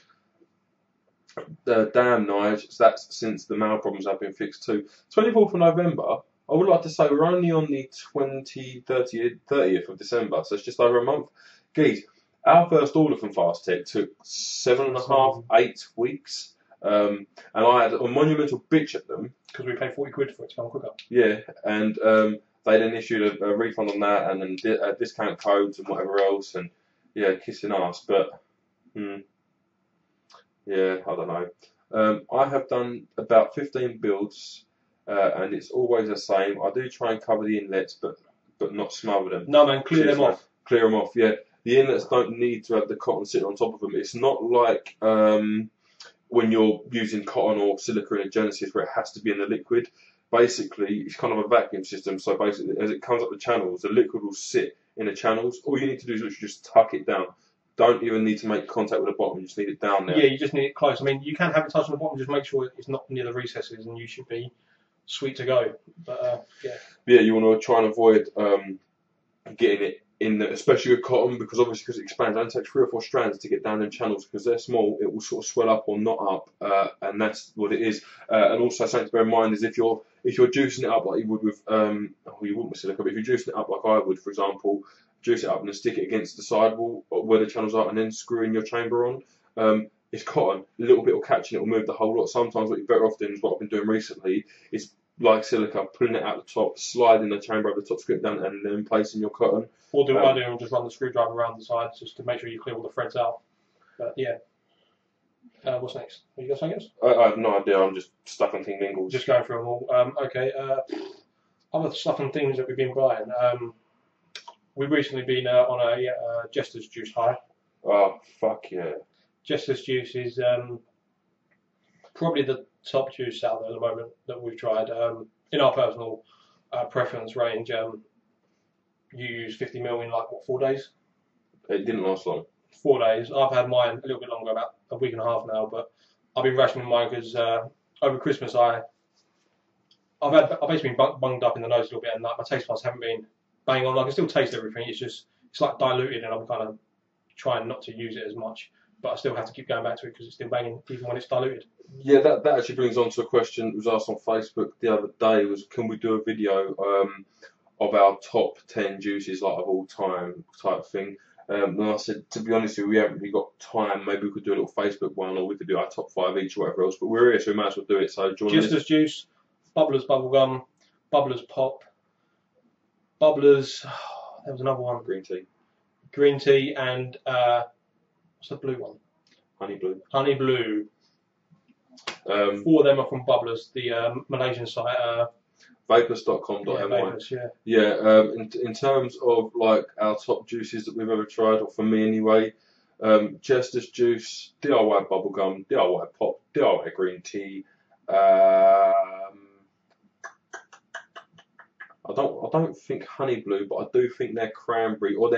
B: Damn, Nige, that's since the mail problems have been fixed too. 24th of November, I would like to say we're only on the 30th of December, so it's just over a month. Geez, our first order from Fast Tech took 7.5, 8 weeks. And I had a monumental bitch at them.
A: Because we paid 40 quid for it to come quicker.
B: Yeah, and they then issued a refund on that, and then discount codes and whatever else, and yeah, kissing ass. But yeah, I don't know. I have done about 15 builds, and it's always the same. I do try and cover the inlets, but not smother them.
A: No, man, clear them off.
B: Clear them off. Yeah, the inlets don't need to have the cotton sitting on top of them. It's not like when you're using cotton or silica in a Genesis where it has to be in the liquid. Basically, it's kind of a vacuum system. So basically, as it comes up the channels, the liquid will sit in the channels. All you need to do is literally just tuck it down. Don't even need to make contact with the bottom. You just need it down there.
A: Yeah, you just need it close. I mean, you can have it touch on the bottom. Just make sure it's not near the recesses, and you should be sweet to go. But yeah.
B: Yeah, you want to try and avoid getting it in there, especially with cotton, because obviously because it expands, it only takes 3 or 4 strands to get down them channels because they're small. It will sort of swell up or knot up, and that's what it is. And also something to bear in mind is if you're juicing it up like you would with you wouldn't with silica, but if you're juicing it up like I would, for example, juice it up and then stick it against the sidewall where the channels are, and then screw in your chamber on. It's cotton, a little bit will catch and it will move the whole lot. Sometimes what you're better off doing is what I've been doing recently is like silica, pulling it out the top, sliding the chamber over the top, screw it down, and then placing your cotton.
A: Or do what I do and just run the screwdriver around the sides just to make sure you clear all the threads out. But yeah. What's next? Have you got something else?
B: I have no idea. I'm just stuck on thing mingles.
A: Just going through them all. Okay. Other stuff and things that we've been buying. We've recently been on a Jester's Juice high.
B: Oh, fuck yeah.
A: Jester's Juice is probably the top juice out there at the moment that we've tried. In our personal preference range, you use 50ml in like, what, 4 days?
B: It didn't last long.
A: 4 days. I've had mine a little bit longer, about a week and a half now, but I've been rationing mine because over Christmas I've basically been bunged up in the nose a little bit, and like, my taste buds haven't been bang on. I can still taste everything. It's like diluted, and I'm kind of trying not to use it as much, but I still have to keep going back to it because it's still banging even when it's diluted.
B: Yeah, that actually brings on to a question that was asked on Facebook the other day, was can we do a video of our top 10 juices like of all time type thing. And I said, to be honest with you, we haven't really got time. Maybe we could do a little Facebook one, or we could do our top 5 each or whatever else. But we're here, so we might as well do it. So
A: Jester's Juice, Bubblers Bubblegum, Bubblers Pop, Bubblers. There was another one. Green tea, and what's the blue one?
B: Honey Blue.
A: Honey Blue. 4 of them are from Bubblers, the Malaysian site.
B: Vapors.com.my.
A: Yeah, Vapors, yeah.
B: Yeah, in terms of like our top juices that we've ever tried, or for me anyway, Jester's Juice, DIY Bubblegum, DIY Pop, DIY Green Tea. I don't think Honey Blue, but I do think their cranberry or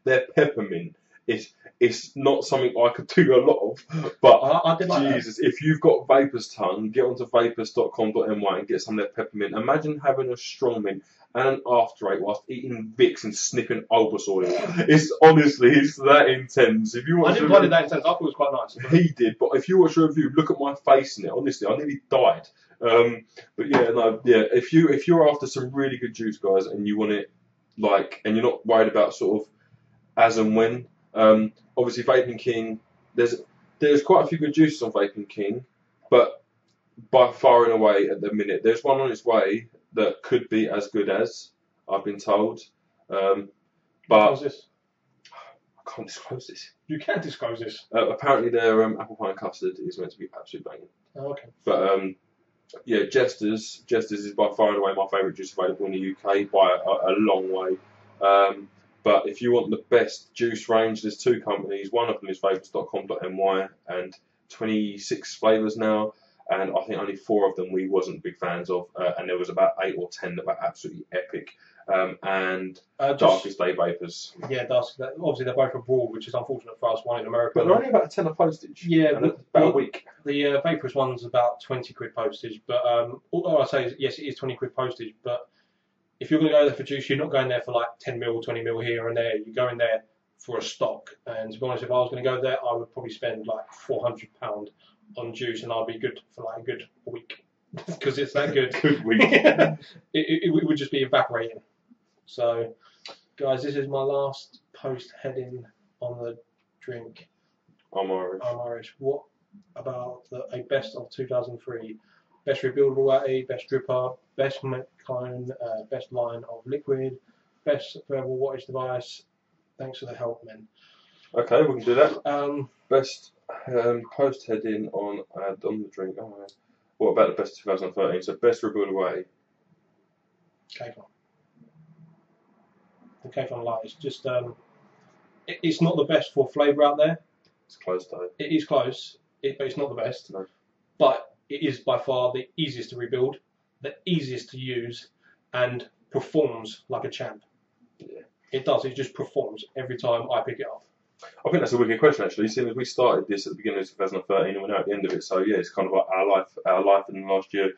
B: their peppermint it's not something I could do a lot of, but
A: I did like
B: Jesus, if you've got Vapor's tongue, get onto vapors.com.my and get some of their peppermint. Imagine having a strong mint and an after eight whilst eating Vicks and sniffing Albus oil. It's that intense. If you
A: I
B: watch
A: didn't find it that intense. I thought it was quite nice.
B: he did, but if you watch a review, look at my face in it. Honestly, I nearly died. But yeah, no, yeah. If you're after some really good juice, guys, and you want it and you're not worried about sort of as and when. Obviously, Vaping King, there's quite a few good juices on Vaping King, but by far and away at the minute, there's one on its way that could be as good as, I've been told. But
A: How's this?
B: I can't disclose this.
A: You can disclose this.
B: Apparently, their apple pie and custard is meant to be absolutely banging.
A: Oh, okay.
B: But yeah, Jester's is by far and away my favourite juice available in the UK by a long way. But if you want the best juice range, there's two companies. One of them is vapors.com.my and 26 flavours now. And I think only 4 of them we wasn't big fans of. And there was about 8 or 10 that were absolutely epic. And Darkest Day Vapors.
A: Yeah, obviously they're both abroad, which is unfortunate for us. One in America.
B: But they're only about a tenner postage.
A: Yeah,
B: about a week.
A: The Vaporous one's about 20 quid postage. But all I say is, yes, it is 20 quid postage. But if you're going to go there for juice, you're not going there for like 10 mil, 20 mil here and there. You're going there for a stock. And to be honest, if I was going to go there, I would probably spend like £400 on juice, and I'd be good for like a good week because it's that good.
B: Good week.
A: it would just be evaporating. So, guys, this is my last post heading on the drink.
B: I'm Irish.
A: What about a best of 2003? Best rebuildable AE, best dripper, best clone, best line of liquid, best variable wattage device. Thanks for the help, men.
B: Okay, we can do that. Best post heading on the drink. Oh, man. What about the best 2013? So best rebuildable AE.
A: Kayfon. The Kayfon Light is just it's not the best for flavour out there.
B: It's close though.
A: It is close, but it's not the best.
B: No.
A: But it is by far the easiest to rebuild, the easiest to use, and performs like a champ.
B: Yeah.
A: It does. It just performs every time I pick it up.
B: I think that's a wicked question actually. Seeing as we started this at the beginning of 2013 and we're now at the end of it, so yeah, it's kind of like our life in the last year.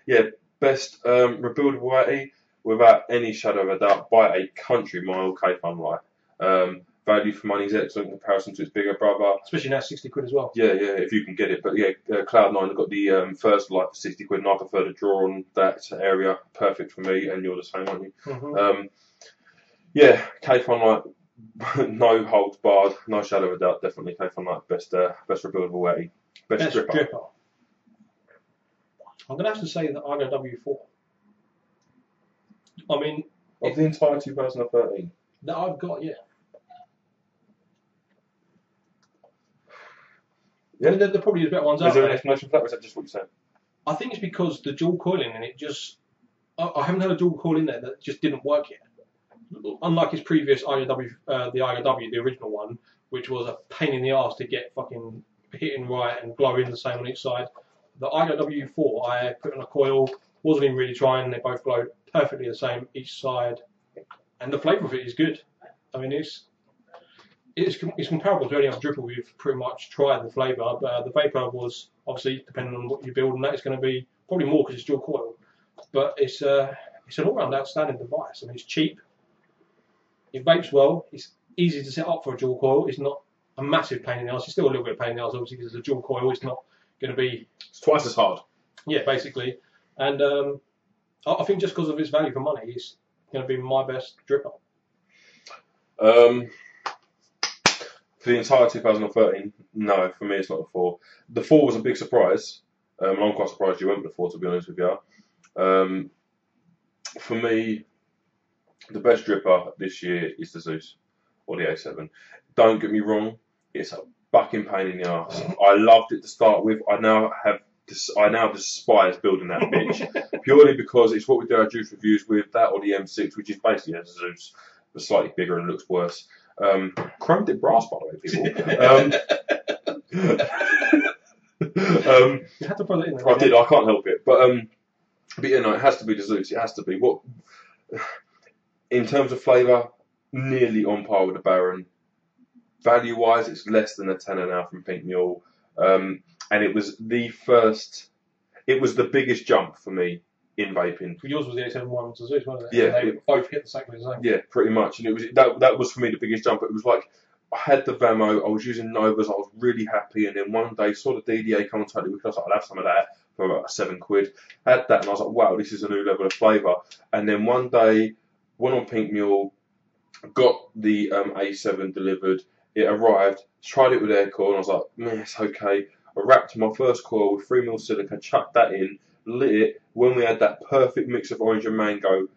B: Yeah, best rebuildable AE without any shadow of a doubt by a country mile. Kayfon Light. Value for money is excellent in comparison to its bigger brother.
A: Especially now 60 quid as well.
B: Yeah, if you can get it. But yeah, Cloud9 have got the first light for 60 quid, and I prefer to draw on that area. Perfect for me, and you're the same, aren't you?
A: Mm-hmm.
B: Yeah, Kayfon Light, no holds barred, no shadow of a doubt, definitely Kayfon Light, best rebuildable AE. Best dripper.
A: I'm going to have to say that I go W4. I mean...
B: Of the entire 2013?
A: That I've got, yeah.
B: Yeah.
A: I mean, there probably is better ones out
B: there. Is there
A: there.
B: an explanation for that, or is that just what you're saying?
A: I think it's because the dual coiling in it just... I haven't had a dual coil in there that just didn't work yet. Unlike his previous IOW, the original one, which was a pain in the arse to get fucking hitting right and glowing the same on each side. The IOW4, I put on a coil, wasn't even really trying, they both glowed perfectly the same each side. And the flavour of it is good. I mean, it's comparable to any other dripper we've pretty much tried the flavour, but the Vapor was, obviously, depending on what you build, and that is going to be probably more because it's dual coil. But it's an all-round outstanding device. I mean, it's cheap. It vapes well. It's easy to set up for a dual coil. It's not a massive pain in the arse. It's still a little bit of pain in the arse, obviously, because it's a dual coil. It's not going to be...
B: It's twice as hard.
A: Yeah, basically. And I think just because of its value for money, it's going to be my best dripper.
B: For the entire 2013, no, for me it's not the 4. The 4 was a big surprise. And I'm quite surprised you went with the 4, to be honest with you. For me, the best dripper this year is the Zeus or the A7. Don't get me wrong, it's a fucking pain in the arse. I loved it to start with. I now despise building that bitch purely because it's what we do our juice reviews with, that or the M6, which is basically a Zeus, but slightly bigger and looks worse. Chromed it brass, by the way, people.
A: You had to put it in there.
B: I did. I can't help it, but yeah, no, it has to be the Zeus. It has to be. What in terms of flavour, nearly on par with the Baron. value-wise, it's less than a tenner now from Pink Mule, and it was the biggest jump for me in vaping.
A: Yours was the 871 as well, wasn't it?
B: Yeah,
A: and they both hit the same with the same.
B: Yeah, pretty much, and it was that was for me the biggest jump. It was like I had the Vamo, I was using Novas, I was really happy, and then one day saw the DDA come on totally wicked. I was like, I'll have some of that for about £7. Had that, and I was like, wow, this is a new level of flavour. And then one day, went on Pink Mule, got the A7 delivered. It arrived, tried it with air coil, and I was like, man, it's okay. I wrapped my first coil with 3mm silica, chucked that in, lit it. When we had that perfect mix of orange and mango,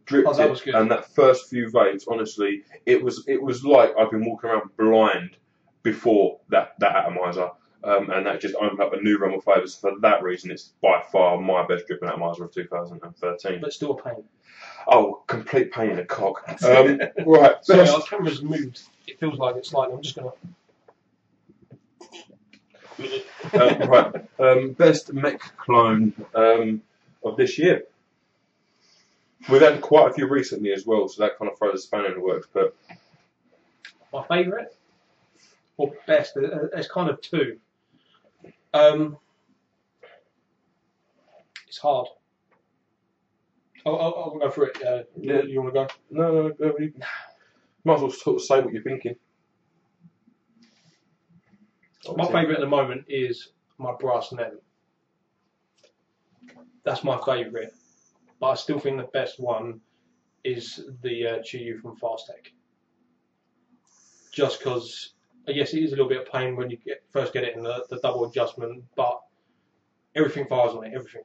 B: dripped
A: that was
B: it,
A: good.
B: and that first few vapes, honestly, it was like I've been walking around blind before that atomizer, and that just opened up a new realm of flavours. For that reason, it's by far my best dripping atomizer of 2013.
A: But still a pain.
B: Oh, complete pain in the cock. Right,
A: Sorry, our camera's moved. It feels like it's slightly. I'm just going to...
B: right. Best mech clone of this year. We've had quite a few recently as well, so that kind of throws a spanner in the works. But
A: my favourite or best? There's kind of two. It's hard. I'll go through it.
B: Yeah.
A: You want to go?
B: No. Might as well sort of say what you're thinking.
A: My favourite at the moment is my brass NEM. That's my favourite. But I still think the best one is the Chiyu from Fastech. Just because, yes, it is a little bit of pain when you first get it in the double adjustment, but everything fires on it, everything.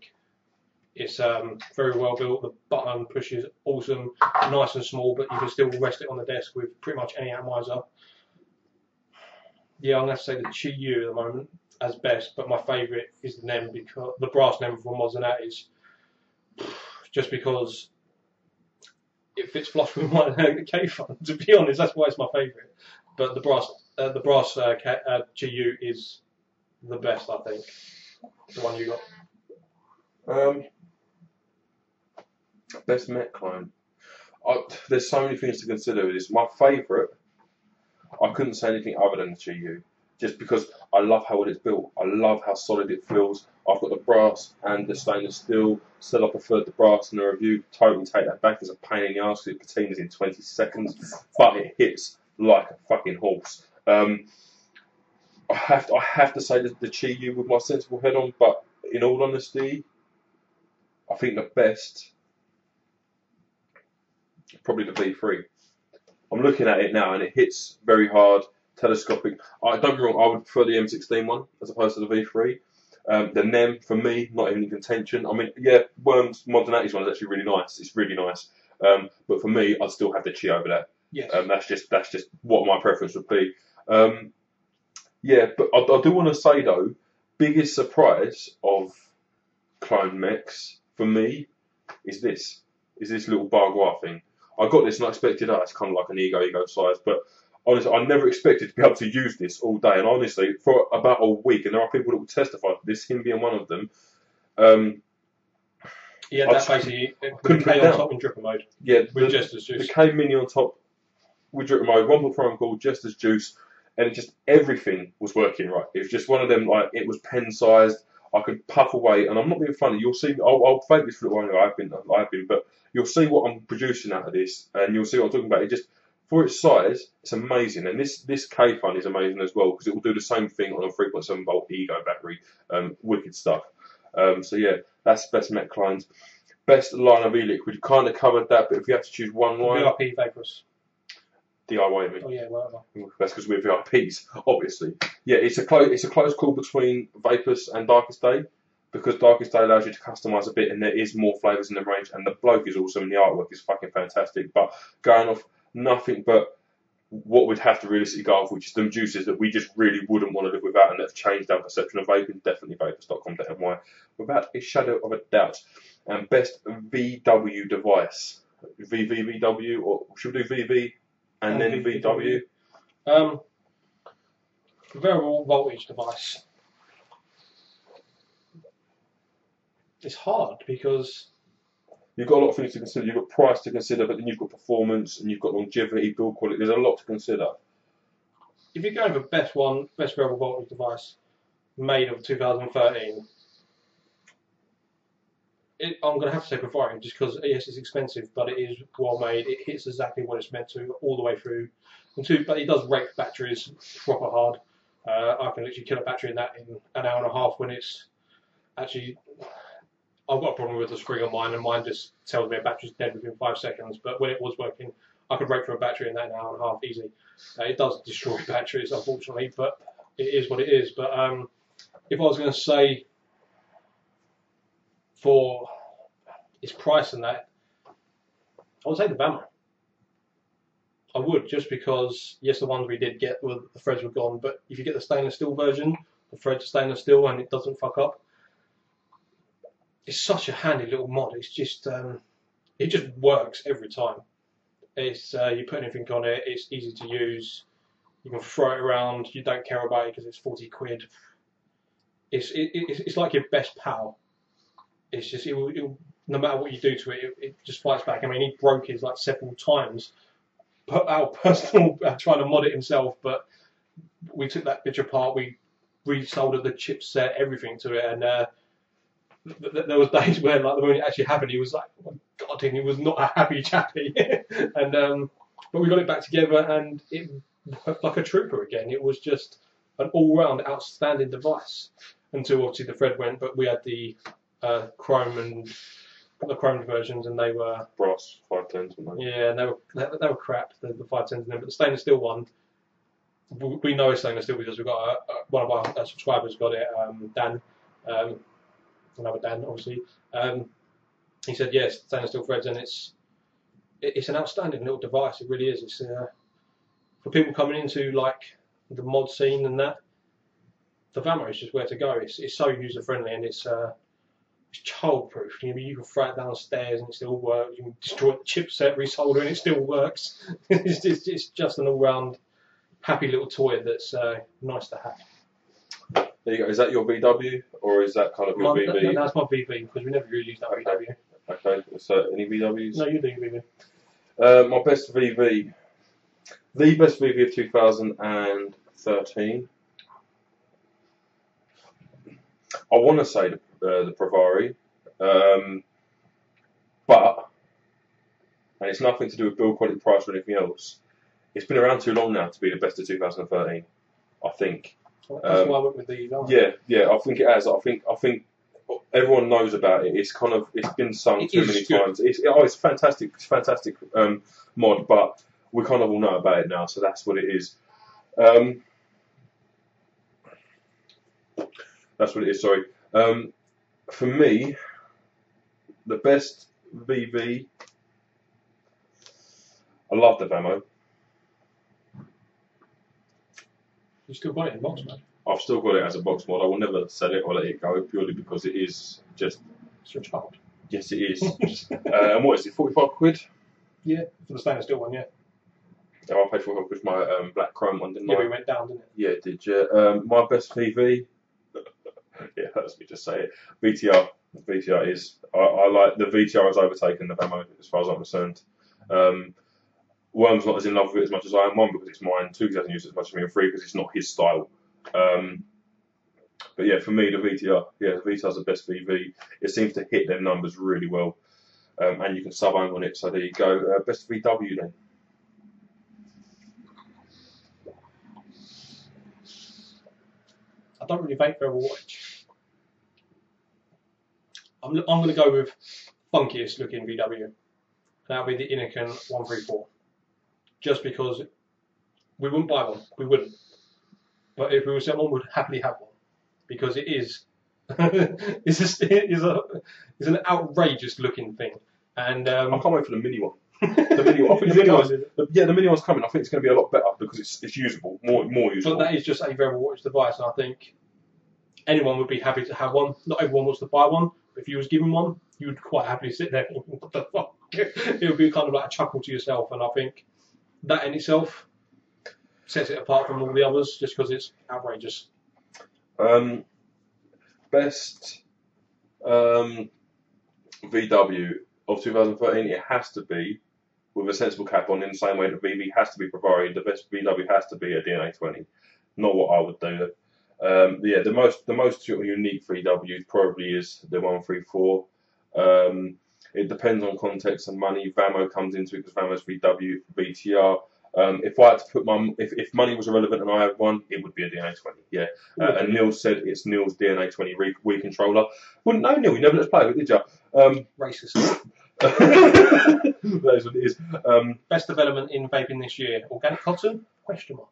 A: It's very well built, the button push is awesome, nice and small, but you can still rest it on the desk with pretty much any atomizer. Yeah, I'm going to say the Chiyu at the moment as best, but my favourite is the NEM, because the brass NEM from Mods and Atties. Just because it fits flush with my K-Fun, to be honest, that's why it's my favourite. But the brass Chiyu is the best, I think. The one you got.
B: Best mech clone. There's so many things to consider with this. My favourite, I couldn't say anything other than the Chiyu, just because I love how well it's built. I love how solid it feels. I've got the brass and the stainless steel. Still, I preferred the brass in the review. Totally take that back. It's a pain in the arse because it patinas in 20 seconds, but it hits like a fucking horse. I have to say that the Chiyu with my sensible head on, but in all honesty, I think the best, probably the V3. I'm looking at it now and it hits very hard, telescopic. Don't get me wrong, I would prefer the M16 one as opposed to the V3. The NEM, for me, not even in contention. I mean, yeah, Worms Mods and Atties one is actually really nice. It's really nice. But for me, I'd still have the Chi over that.
A: Yes.
B: That's just what my preference would be. Yeah, but I do want to say though, biggest surprise of clone mechs for me is this little Bargois thing. I got this and I expected, it's kind of like an ego size, but honestly, I never expected to be able to use this all day. And honestly, for about a week, and there are people that will testify to this, him being one of them.
A: Yeah, that's basically
B: couldn't
A: K on top in dripper mode.
B: Yeah,
A: with Jester's Juice.
B: The K Mini on top with dripper mode, 1.4 called Jester's Juice, and it just everything was working right. It was just one of them, like it was pen sized. I could puff away, and I'm not being funny. You'll see. I'll fake this for a while. I've been, but you'll see what I'm producing out of this, and you'll see what I'm talking about. It just, for its size, it's amazing, and this K-Fun is amazing as well because it will do the same thing on a 3.7 volt Ego battery. Wicked stuff. So yeah, that's best mech clones. Best line of e-liquid. You kind of covered that, but if you have to choose one line,
A: VIP Vaporous.
B: DIY, I mean.
A: Oh yeah, whatever.
B: That's because we're VIPs, obviously. Yeah, it's a close call between Vaporous and Darkest Day, because Darkest Day allows you to customise a bit, and there is more flavours in the range, and the bloke is awesome, and the artwork is fucking fantastic. But going off nothing but what we'd have to realistically go off, which is them juices that we just really wouldn't want to live without, and that's changed our perception of vaping. Definitely vapors.com.my, without a shadow of a doubt. And best VW device, VVVW, or should we do VV? And then VW.
A: Variable voltage device. It's hard because
B: you've got a lot of things to consider. You've got price to consider, but then you've got performance and you've got longevity, build quality. There's a lot to consider.
A: if you're going for best variable voltage device made of 2013, I'm going to have to say Proton, just because yes, it's expensive, but it is well made. It hits exactly what it's meant to all the way through. But it does rake batteries proper hard. I can literally kill a battery in that in an hour and a half when it's actually. I've got a problem with the screen on mine, and mine just tells me a battery's dead within 5 seconds. But when it was working, I could rake through a battery in that in an hour and a half easy. It does destroy batteries, unfortunately, but it is what it is. But if I was going to say for its price and that, I would say the Vamo. I would, just because, yes, the ones we did get, the threads were gone, but if you get the stainless steel version, the threads are stainless steel and it doesn't fuck up, it's such a handy little mod. It's just, it just works every time. It's you put anything on it, it's easy to use, you can throw it around, you don't care about it because it's 40 quid. It's like your best pal. It's just, no matter what you do to it, it just fights back. I mean, he broke his like several times, put out personal trying to mod it himself, but we took that bitch apart, we resoldered the chipset, everything to it, and there was days where, like, when it actually happened, he was like, oh my God, he was not a happy chappy. And but we got it back together, and it worked like a trooper again. It was just an all-round outstanding device until obviously the thread went. But we had the chrome and the chromed versions, and they were
B: brass 510s.
A: Yeah, and they were crap. The 510s, and then, but the stainless steel one, we know it's stainless steel because we've got one of our subscribers got it, Dan. Another Dan, obviously. He said yes, stainless steel threads, and it's an outstanding little device. It really is. It's for people coming into like the mod scene and that. The Vamo is just where to go. It's so user friendly, and it's child proof. You can throw it downstairs and it still works. You can destroy the chipset, resolder, and it still works. It's just an all round happy little toy that's nice to have.
B: There you go. Is that your VW, or is that kind of your VV?
A: No, that's my VV, because we never really used that VW.
B: Okay, so any VWs?
A: No, you do your VV.
B: My best VV. The best VV of 2013. I want to say the Provari, but, and it's nothing to do with build quality, price, or anything else. It's been around too long now to be the best of 2013, I think.
A: That's why I went with the Vamo.
B: Yeah, I think it has. I think everyone knows about it. It's been sung too many times. It's fantastic. It's fantastic mod, but we kind of all know about it now, so that's what it is. That's what it is. Sorry. For me, the best VV. I love the Vamo.
A: You still got it in box mod?
B: I've still got it as a box mod. I will never sell it or let it go purely because it is just.
A: It's your child.
B: Yes, it is. And what is it? 45 quid?
A: Yeah, for the stainless steel one, yeah.
B: I paid 45 quid for my black chrome one, didn't I?
A: Yeah, we went down, didn't it?
B: Yeah, it did. Yeah. My best VV. Yeah, hurts me to say it. VTR. VTR is. I like the VTR has overtaken the Vamo as far as I'm concerned. Worm's not as in love with it as much as I am. One, because it's mine. Two, because he hasn't used it as much as me. And three, because it's not his style. But yeah, for me, the VTR. Yeah, the VTR's the best VV. It seems to hit their numbers really well. And you can sub-own on it. So there you go. Best VW then.
A: I don't really vape variable wattage. I'm going to go with funkiest looking VW. That'll be the Innokin 134. Just because we wouldn't buy one, we wouldn't. But if we were selling one, we'd happily have one, because it is it's an outrageous looking thing. And
B: I can't wait for the mini one. The mini one. I think the mini one's coming. I think it's going to be a lot better because it's usable, more usable.
A: But that is just a variable wattage device, and I think anyone would be happy to have one. Not everyone wants to buy one, but if you was given one, you would quite happily sit there thinking, what the fuck? It would be kind of like a chuckle to yourself, and I think that in itself sets it apart from all the others, just because it's outrageous.
B: Best VW of 2013, it has to be with a sensible cap on, in the same way that VV has to be provided, the best VW has to be a DNA 20. Not what I would do. Yeah, the most sort of unique VW probably is the 134. It depends on context and money. Vamo comes into it because Vamo's VW, VTR. If I had to put if money was irrelevant and I had one, it would be a DNA 20. Yeah. And Neil said it's Neil's DNA 20 Wii controller. Wouldn't know, Neil. You never let us play with it, did you?
A: Racist.
B: That is what it is.
A: Best development in vaping this year. Organic cotton? Question mark.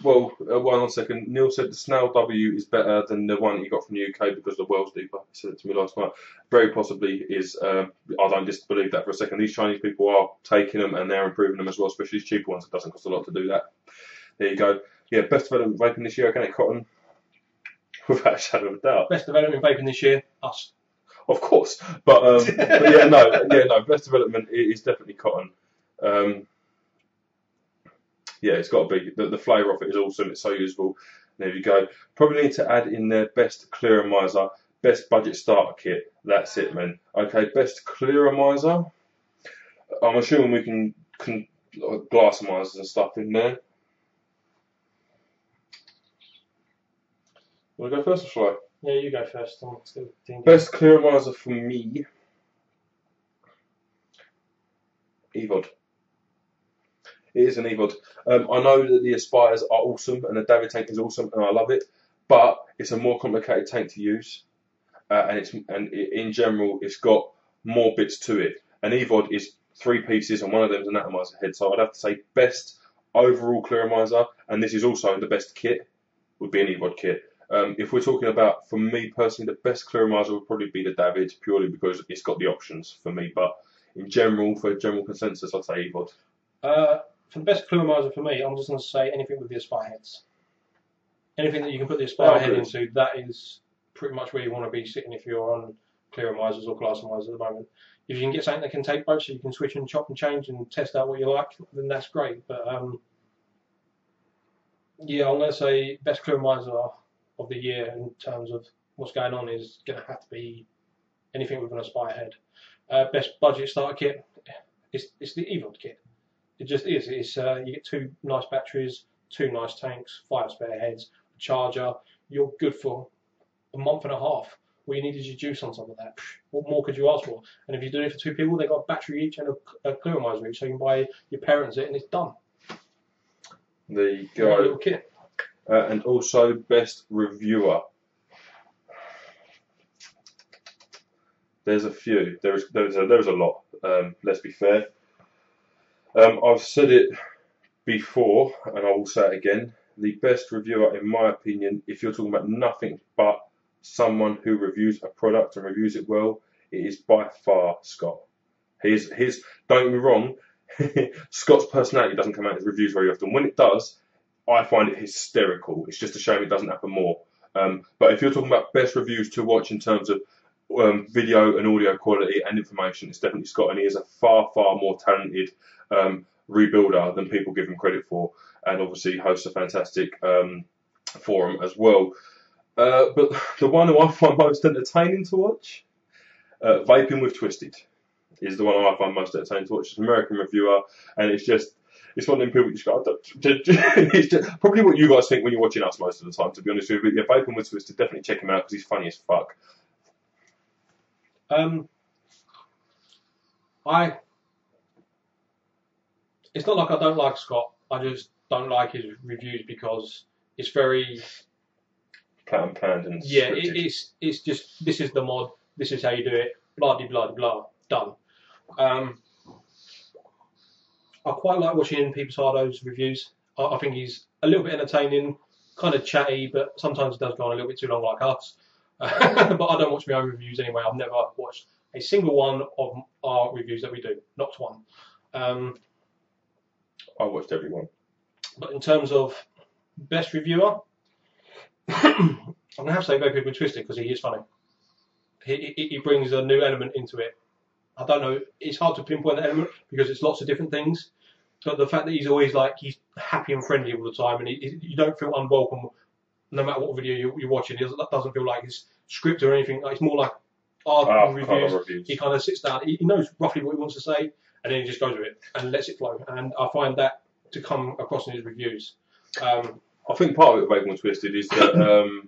B: Well, one second. Neil said the Snail W is better than the one he got from the UK because the well's deeper. He said it to me last night. Very possibly is. I don't disbelieve that for a second. These Chinese people are taking them and they're improving them as well, especially these cheaper ones. It doesn't cost a lot to do that. There you go. Yeah, best development vaping this year, organic cotton. Without a shadow of a doubt.
A: Best development vaping this year, us.
B: Of course. But yeah, no. Best development is definitely cotton. Yeah, it's got to be. The flavour of it is awesome. It's so usable. There you go. Probably need to add in their best clearomizer, best budget starter kit. That's it, man. Okay, best clearomizer. I'm assuming we can glassomizers and stuff in there. Want to go first or shall I?
A: Yeah, you go first. I'm still thinking.
B: Best clearomizer for me. EVOD. It is an EVOD. I know that the Aspires are awesome and the David tank is awesome and I love it, but it's a more complicated tank to use, in general it's got more bits to it. An EVOD is 3 pieces and one of them is an atomizer head, so I'd have to say best overall clearomizer, and this is also the best kit, would be an EVOD kit. If we're talking about, for me personally, the best clearomizer would probably be the David, purely because it's got the options for me, but in general, for a general consensus, I'd say EVOD.
A: For the best clearomizer for me, I'm just going to say anything with the Aspire heads. Anything that you can put the Aspire head into, that is pretty much where you want to be sitting if you're on clearomizers or glassomizers at the moment. If you can get something that can take both, so you can switch and chop and change and test out what you like, then that's great. But yeah, I'm going to say best clearomizer of the year in terms of what's going on is going to have to be anything with an Aspire head. Best budget starter kit, it's the EVOD kit. It just is. It's you get 2 nice batteries, 2 nice tanks, 5 spare heads, a charger. You're good for a month and a half. All you need is your juice on top of that. What more could you ask for? And if you do it for 2 people, they've got a battery each and a clearomizer each, so you can buy your parents it and it's done.
B: There you go.
A: Little kit.
B: And also best reviewer. There's a few. There's a lot. Let's be fair. I've said it before, and I will say it again. The best reviewer, in my opinion, if you're talking about nothing but someone who reviews a product and reviews it well, it is by far Scott. Don't get me wrong, Scott's personality doesn't come out in his reviews very often. When it does, I find it hysterical. It's just a shame it doesn't happen more. But if you're talking about best reviews to watch in terms of video and audio quality and information, it's definitely Scott, and he is a far more talented rebuilder than people give him credit for, and obviously hosts a fantastic forum as well. But the one who I find most entertaining to watch, Vaping with Twisted, is the one I find most entertaining to watch. It's an American reviewer, and it's one of them people just go, it's just probably what you guys think when you're watching us most of the time, to be honest with you. But yeah, Vaping with Twisted, definitely check him out because he's funny as fuck.
A: It's not like I don't like Scott. I just don't like his reviews because it's very
B: planned and
A: yeah. It's just, this is the mod. This is how you do it. Blah de blah de blah. Done. I quite like watching Pete Sardo's reviews. I think he's a little bit entertaining, kind of chatty, but sometimes he does go on a little bit too long, like us. But I don't watch my own reviews anyway. I've never watched a single one of our reviews that we do. Not one.
B: I watched every one.
A: But in terms of best reviewer, I'm going to have to say Vaping with Twisted because he is funny. He brings a new element into it. I don't know, it's hard to pinpoint that element because it's lots of different things. But the fact that he's always he's happy and friendly all the time, and you don't feel unwelcome no matter what video you're watching. It doesn't feel like it's scripted or anything. It's more like reviews. He kind of sits down. He knows roughly what he wants to say, and then he just goes with it and lets it flow. And I find that to come across in his reviews.
B: I think part of it, Vaping and Twisted, is that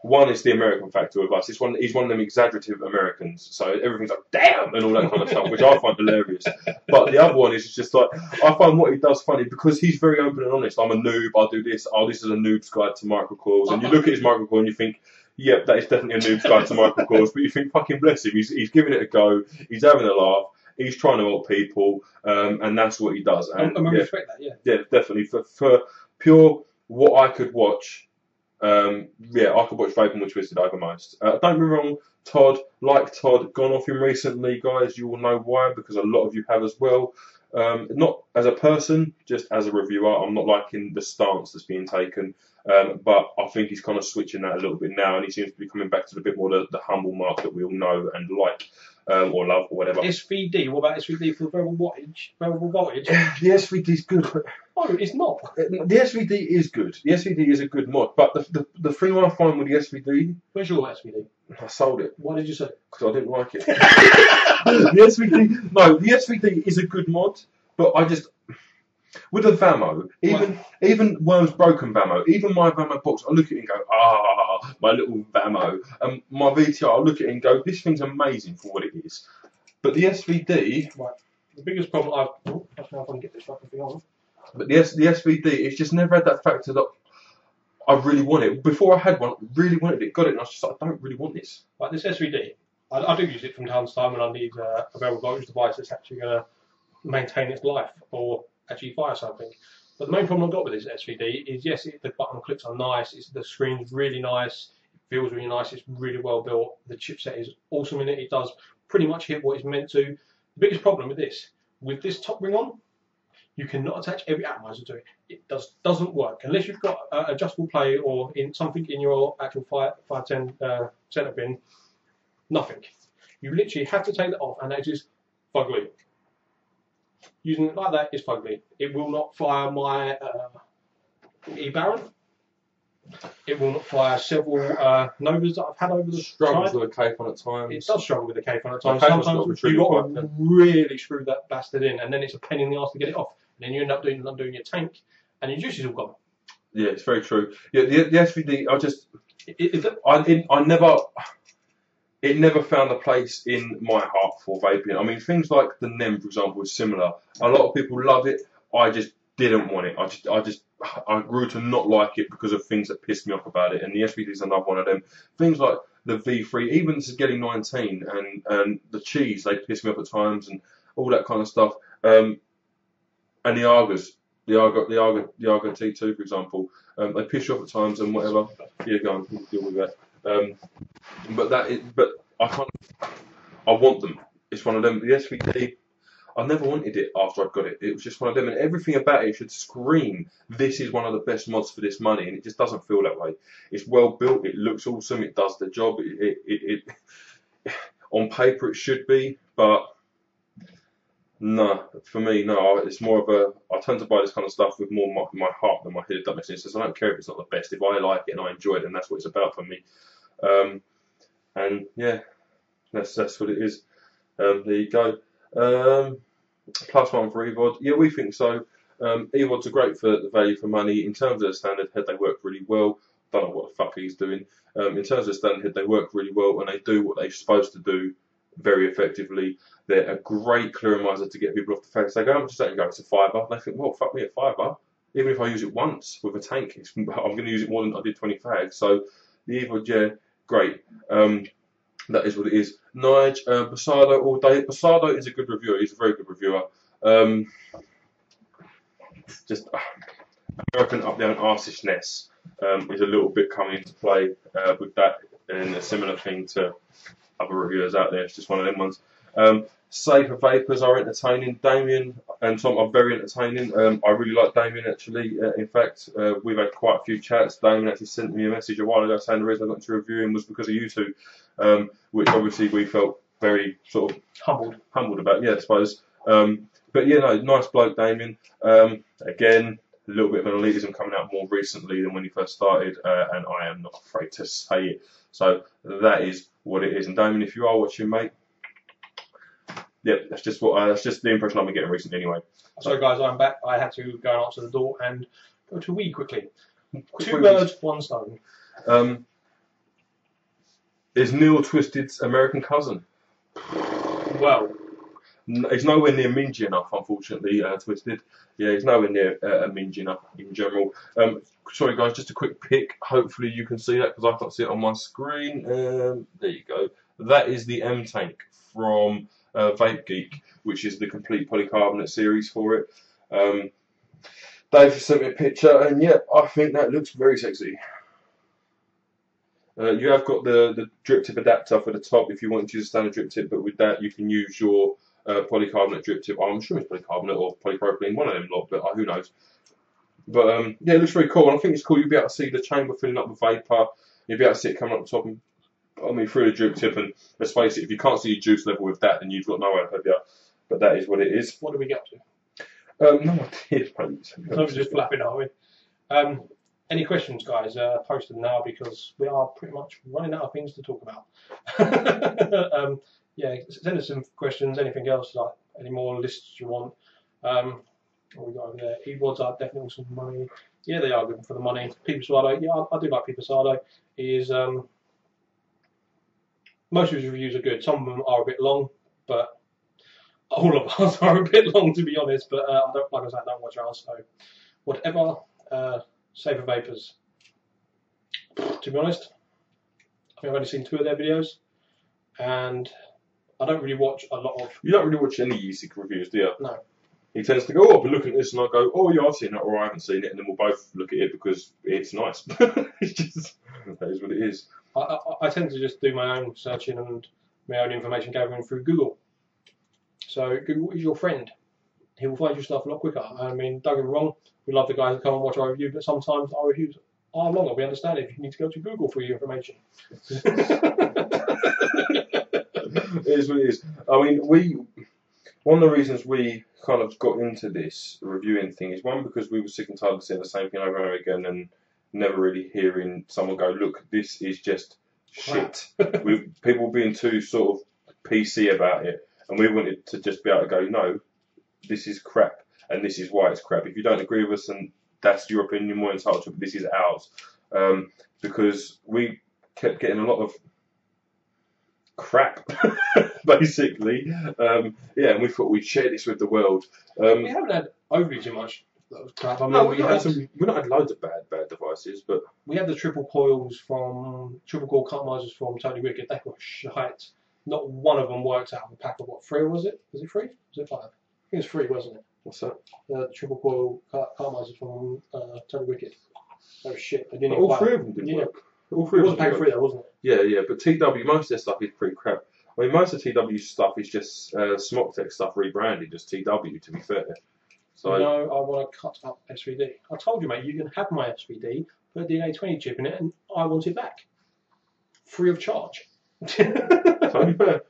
B: one is the American factor of us. He's one of them exaggerative Americans, so everything's like damn and all that kind of stuff, which I find hilarious. But the other one is just like, I find what he does funny because he's very open and honest. I'm a noob. I do this. Oh, this is a noob's guide to microcoils, and you look at his microcoil and you think, yep, that is definitely a noob's guide to microcoils. But you think, fucking bless him. He's giving it a go. He's having a laugh. He's trying to help people, and that's what he does. And
A: I respect that.
B: Yeah, definitely for pure what I could watch. I could watch Vaping with Twisted over most. Don't get me wrong, Todd, gone off him recently, guys. You will know why, because a lot of you have as well. Not as a person, just as a reviewer. I'm not liking the stance that's being taken, but I think he's kind of switching that a little bit now, and he seems to be coming back to a bit more the humble mark that we all know and like. Or love, or whatever.
A: SVD, what about SVD for variable voltage?
B: The SVD is good.
A: Oh, it's not.
B: The SVD is good. The SVD is a good mod, but the thing I find with the SVD...
A: Where's your SVD?
B: I sold it.
A: Why did you sell it?
B: Because I didn't like it. The SVD is a good mod, but I just... With the Vamo, even Worm's broken Vamo, even my Vamo box, I look at it and go, my little Vamo. And my VTR, I look at it and go, this thing's amazing for what it is. But the SVD...
A: Right. The biggest problem I don't know if I can get this fucking thing on.
B: But the SVD, it's just never had that factor that I really want it. Before I had one, I really wanted it, got it, and I was just like, I don't really want this.
A: Like this SVD, I do use it from time to time when I need a variable voltage device that's actually going to maintain its life or actually fire something. But the main problem I've got with this SVD is, yes, the button clicks are nice, the screen's really nice, it feels really nice, it's really well built, the chipset is awesome in it, it does pretty much hit what it's meant to. The biggest problem with this top ring on, you cannot attach every atomizer to it. It doesn't work unless you've got adjustable play or in something in your actual 510 center pin. Nothing. You literally have to take that off, and that is fugly. Using it like that is fugly. It will not fire my e-Baron. It will not fire several Novas that I've had over the
B: Struggles with a K-Phone at times.
A: It does struggle with the K-Phone at times. Sometimes you've got to really screw that bastard in, and then it's a pain in the arse to get it off. And then you end up doing your tank, and your juice is all gone.
B: Yeah, it's very true. Yeah, the SVD, it never found a place in my heart for vaping. I mean, things like the NEM, for example, is similar. A lot of people love it. I just didn't want it. I grew to not like it because of things that pissed me off about it. And the SVD is another one of them. Things like the V3, even this is getting 19, and the cheese, they piss me off at times, and all that kind of stuff. And the Argas, the Arga T2, for example, they piss you off at times and whatever. Yeah, go on, deal with that. But I want them. It's one of them. The SVD, I never wanted it after I got it. It was just one of them, and everything about it should scream, this is one of the best mods for this money, and it just doesn't feel that way. It's well built, it looks awesome, it does the job, it on paper it should be, but no, for me, no, it's more of I tend to buy this kind of stuff with more my heart than my head, if that makes sense. I don't care if it's not the best. If I like it and I enjoy it, then that's what it's about for me. And yeah, that's what it is. There you go. +1 for EVOD. Yeah, we think so. EVODs are great for the value for money. In terms of the standard head, they work really well. Don't know what the fuck he's doing. In terms of the standard head, they work really well, and they do what they're supposed to do very effectively. They're a great clearimizer to get people off the fence. They go, how much is that? You go, it's a fiver. And they think, well, fuck me, a fiver. Even if I use it once with a tank, I'm going to use it more than I did 20 fags. So the EVOD, yeah, great. That is what it is. Nige, Basado all day. Basado is a good reviewer. He's a very good reviewer. Just American up there on arsishness is a little bit coming into play with that, and a similar thing to other reviewers out there. It's just one of them ones. Safer Vapors are entertaining. Damien and Tom are very entertaining. I really like Damien, actually. In fact, we've had quite a few chats. Damien actually sent me a message a while ago saying the reason I got into review him was because of you two, which obviously we felt very sort of humbled about, yeah, I suppose. But yeah, no, nice bloke, Damien. Again, a little bit of an elitism coming out more recently than when he first started, and I am not afraid to say it. So that is what it is. And Damien, if you are watching, mate, yeah, that's just the impression I've been getting recently anyway.
A: So guys, I'm back. I had to go and answer the door and go to wee quickly. Two
B: Quick
A: birds, one stone.
B: Is Neil Twisted's American cousin?
A: Well,
B: He's nowhere near mingy enough, unfortunately, Twisted. Yeah, he's nowhere near mingy enough in general. Sorry, guys, just a quick pic. Hopefully you can see that because I can't see it on my screen. There you go. That is the M Tank from Vape Geek, which is the complete polycarbonate series for it. Dave sent me a picture, and yeah, I think that looks very sexy. You have got the drip tip adapter for the top if you want to use a standard drip tip, but with that you can use your polycarbonate drip tip. I'm sure it's polycarbonate or polypropylene, one of them lot, but who knows. But yeah, it looks very cool, and I think it's cool. You'll be able to see the chamber filling up with vapour. You'll be able to see it coming up the top and through the drip tip. And let's face it, if you can't see your juice level with that, then you've got no idea. Have you? But that is what it is.
A: what do we get to?
B: No idea, mate.
A: So we're just flapping, are we? Any questions, guys? Post them now because we are pretty much running out of things to talk about. Yeah, send us some questions. Anything else, like any more lists you want? What we got over there? E-wads are definitely some money. Yeah, they are good for the money. Peter Sado, yeah, I do like Peter Sado. He is most of his reviews are good. Some of them are a bit long, but all of us are a bit long, to be honest. But I don't, like I said, I don't watch ours, so whatever. Safer Vapors. To be honest, I think I've only seen 2 of their videos, and I don't really watch a lot of.
B: You don't really watch any e-cig reviews, do you?
A: No.
B: He tends to go, oh, I'll be looking at this, and I'll go, oh, yeah, I've seen that, or I haven't seen it, and then we'll both look at it because it's nice. It's just, that is what it is.
A: I tend to just do my own searching and my own information gathering through Google. So Google is your friend. He will find your stuff a lot quicker. I mean, don't get me wrong, we love the guys that come and watch our review, but sometimes our reviews are longer. We understand it if you need to go to Google for your information.
B: It is what it is. I mean, one of the reasons we kind of got into this reviewing thing is one, because we were sick and tired of seeing the same thing over and over again and never really hearing someone go, look, this is just shit. With people being too sort of PC about it, and we wanted to just be able to go, no, this is crap, and this is why it's crap. If you don't agree with us, and that's your opinion, more entitled to it, but this is ours. Because we kept getting a lot of crap, basically. Yeah, and we thought we'd share this with the world.
A: We haven't had overly too much crap. I mean,
B: No, we've not had loads of bad devices, but
A: we had the triple coil customizers from Tony Wicked. They were shite. Not one of them worked out of a pack of what, 3 was it? Was it 3? Was it 5? I think it was 3, wasn't it?
B: what's that?
A: The triple coil customizers from Tony Wicked. They were shit. They didn't
B: All
A: even
B: 3 of them didn't work. All
A: It
B: 3 of
A: was
B: them
A: pack
B: didn't
A: 3
B: work.
A: though, wasn't it?
B: Yeah, but TW, most of their stuff is pretty crap. I mean, most of TW's stuff is just Smoktech stuff rebranded, just TW, to be fair. So,
A: No, I want to cut up SVD. I told you, mate, you can have my SVD, put a DNA20 chip in it, and I want it back. Free of charge.
B: totally fair.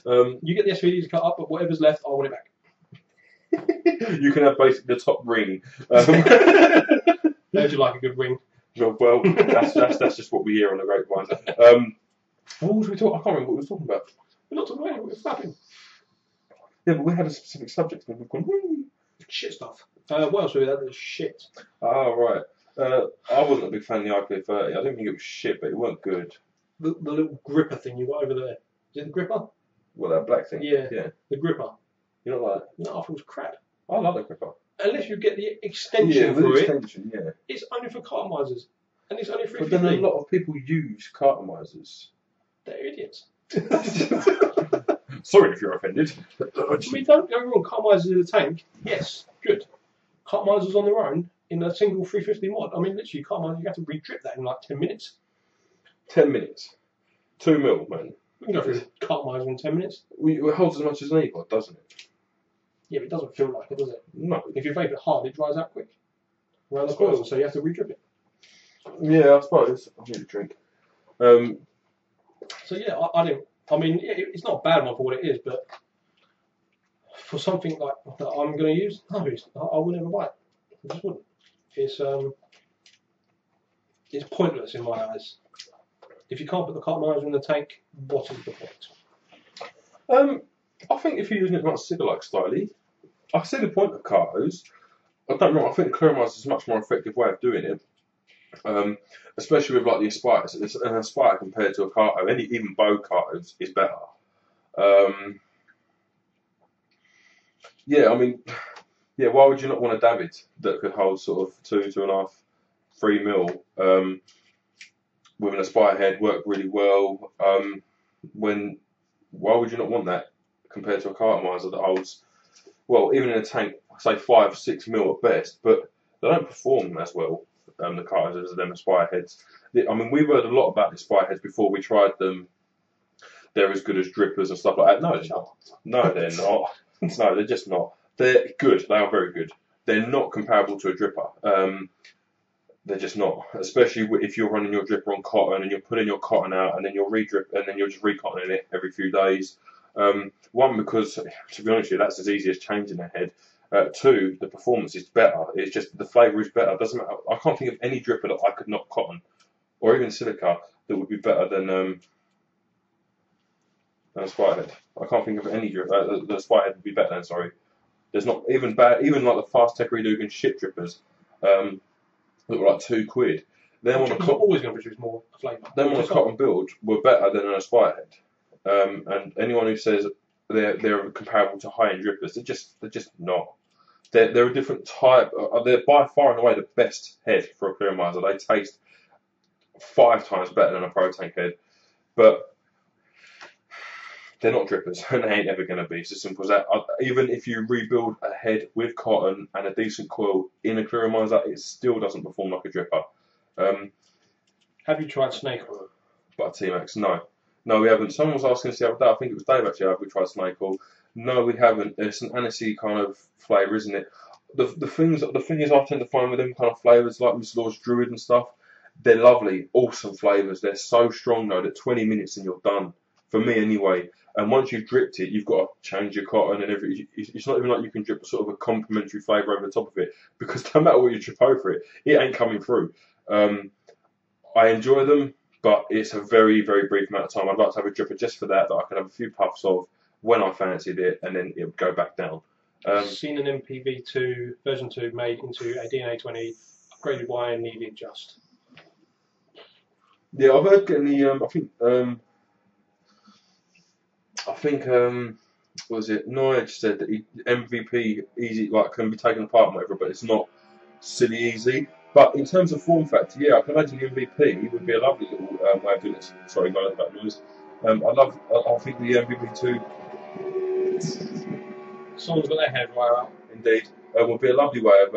A: You get the SVD to cut up, but whatever's left, I want it back.
B: You can have basically the top ring.
A: How'd you like a good ring?
B: Well, that's just what we hear on the grapevine. What was we talking? I can't remember what we were talking about.
A: We're not talking about it, we're flapping.
B: Yeah, but we had a specific subject and we've gone, woo.
A: Shit stuff. What else we had? Shit.
B: Oh, right. I wasn't a big fan of the IPA30. I didn't think it was shit, but it weren't good.
A: The little gripper thing you got over there. Is it the gripper?
B: Well, that black thing?
A: Yeah.
B: Yeah.
A: The gripper.
B: You know like that?
A: No, I thought it was crap.
B: I like that gripper.
A: Unless you get the extension
B: the
A: for
B: extension, yeah.
A: it's only for cartomizers. And it's only
B: But then
A: $3.50.
B: a lot of people use cartomizers.
A: They're idiots.
B: Sorry if you're offended.
A: I mean, don't go wrong. Cartomizers in a tank, yes, good. Cartomizers on their own in a single 350 mod. I mean, literally, cartomizers, you have to re-drip that in like 10 minutes.
B: 10 minutes. 2 mil, man.
A: We can go through cartomizer in 10 minutes.
B: It holds as much as an e-pod, doesn't it?
A: Yeah, but it doesn't feel like it, does it?
B: No.
A: If you vape it hard, it dries out quick around the coil, so you have to re-drip it.
B: Yeah, I suppose. I need a drink.
A: So yeah, I don't. I mean, it's not a bad one for what it is, but for something like that I'm going to use, no, I would never buy it. I just wouldn't. It's pointless in my eyes. If you can't put the cartomizer in the tank, what is the point?
B: I think if you're using it like cigar-like styly, I see the point of cartos. I don't know. I think the clearomizer is a much more effective way of doing it. Especially with like the Aspire. An Aspire compared to a carto, even bow cartos is better. Yeah, I mean, yeah. Why would you not want a David that could hold sort of 2.5, 3 mil with an Aspire head, work really well? Why would you not want that compared to a cartomizer that holds, well, even in a tank, say 5, 6 mil at best, but they don't perform as well. The cartos as them Aspire heads. I mean, we've heard a lot about the Aspire heads before we tried them. They're as good as drippers and stuff like that. No, they're not. No, they're not. No, they're just not. They're good. They are very good. They're not comparable to a dripper. They're just not. Especially if you're running your dripper on cotton and you're putting your cotton out and then you're re-drip and then you're just re-cottoning it every few days. One, because to be honest with you, that's as easy as changing a head. Two, the performance is better. It's just the flavour is better. It doesn't matter. I can't think of any dripper that I could knock cotton or even silica that would be better than a Spiderhead. I can't think of any dripper. The Spiderhead would be better than. Sorry, there's not even bad. Even like the fast Techery Lugan shit drippers that were like £2. Them on a
A: always going to produce more flavour.
B: Them on a cotton build were better than an Spiderhead. And anyone who says they're comparable to high-end drippers, they're just not. They're a different type. They're by far and away the best head for a clearomizer. They taste 5 times better than a Proton head, but they're not drippers, and they ain't ever going to be. It's as simple as that. Even if you rebuild a head with cotton and a decent coil in a clearomizer, it still doesn't perform like a dripper.
A: Have you tried snake oil?
B: But T-Max, no. No, we haven't. Someone was asking us the other day, I think it was Dave actually, have we tried snake oil? No, we haven't. It's an aniseed kind of flavour, isn't it? The thing is, I tend to find with them kind of flavours, like Miss Law's Druid and stuff, they're lovely, awesome flavours. They're so strong though that 20 minutes and you're done. For me anyway. And once you've dripped it, you've got to change your cotton and everything. It's not even like you can drip sort of a complementary flavour over the top of it, because no matter what you drip over it, it ain't coming through. I enjoy them, but it's a very, very brief amount of time. I'd like to have a dripper just for that I can have a few puffs of when I fancied it, and then it would go back down.
A: Seen an MPV2 version 2 made into a DNA 20 upgraded wire needed just.
B: Yeah, I've heard getting the I think what was it? Nige said that MVP easy, like can be taken apart and whatever, but it's not silly easy. But in terms of form factor, yeah, I can imagine the MVP would be a lovely little way of doing it. Sorry, guys, about noise. I think the MVP2.
A: Someone's got their head wire out.
B: Indeed, would be a lovely way of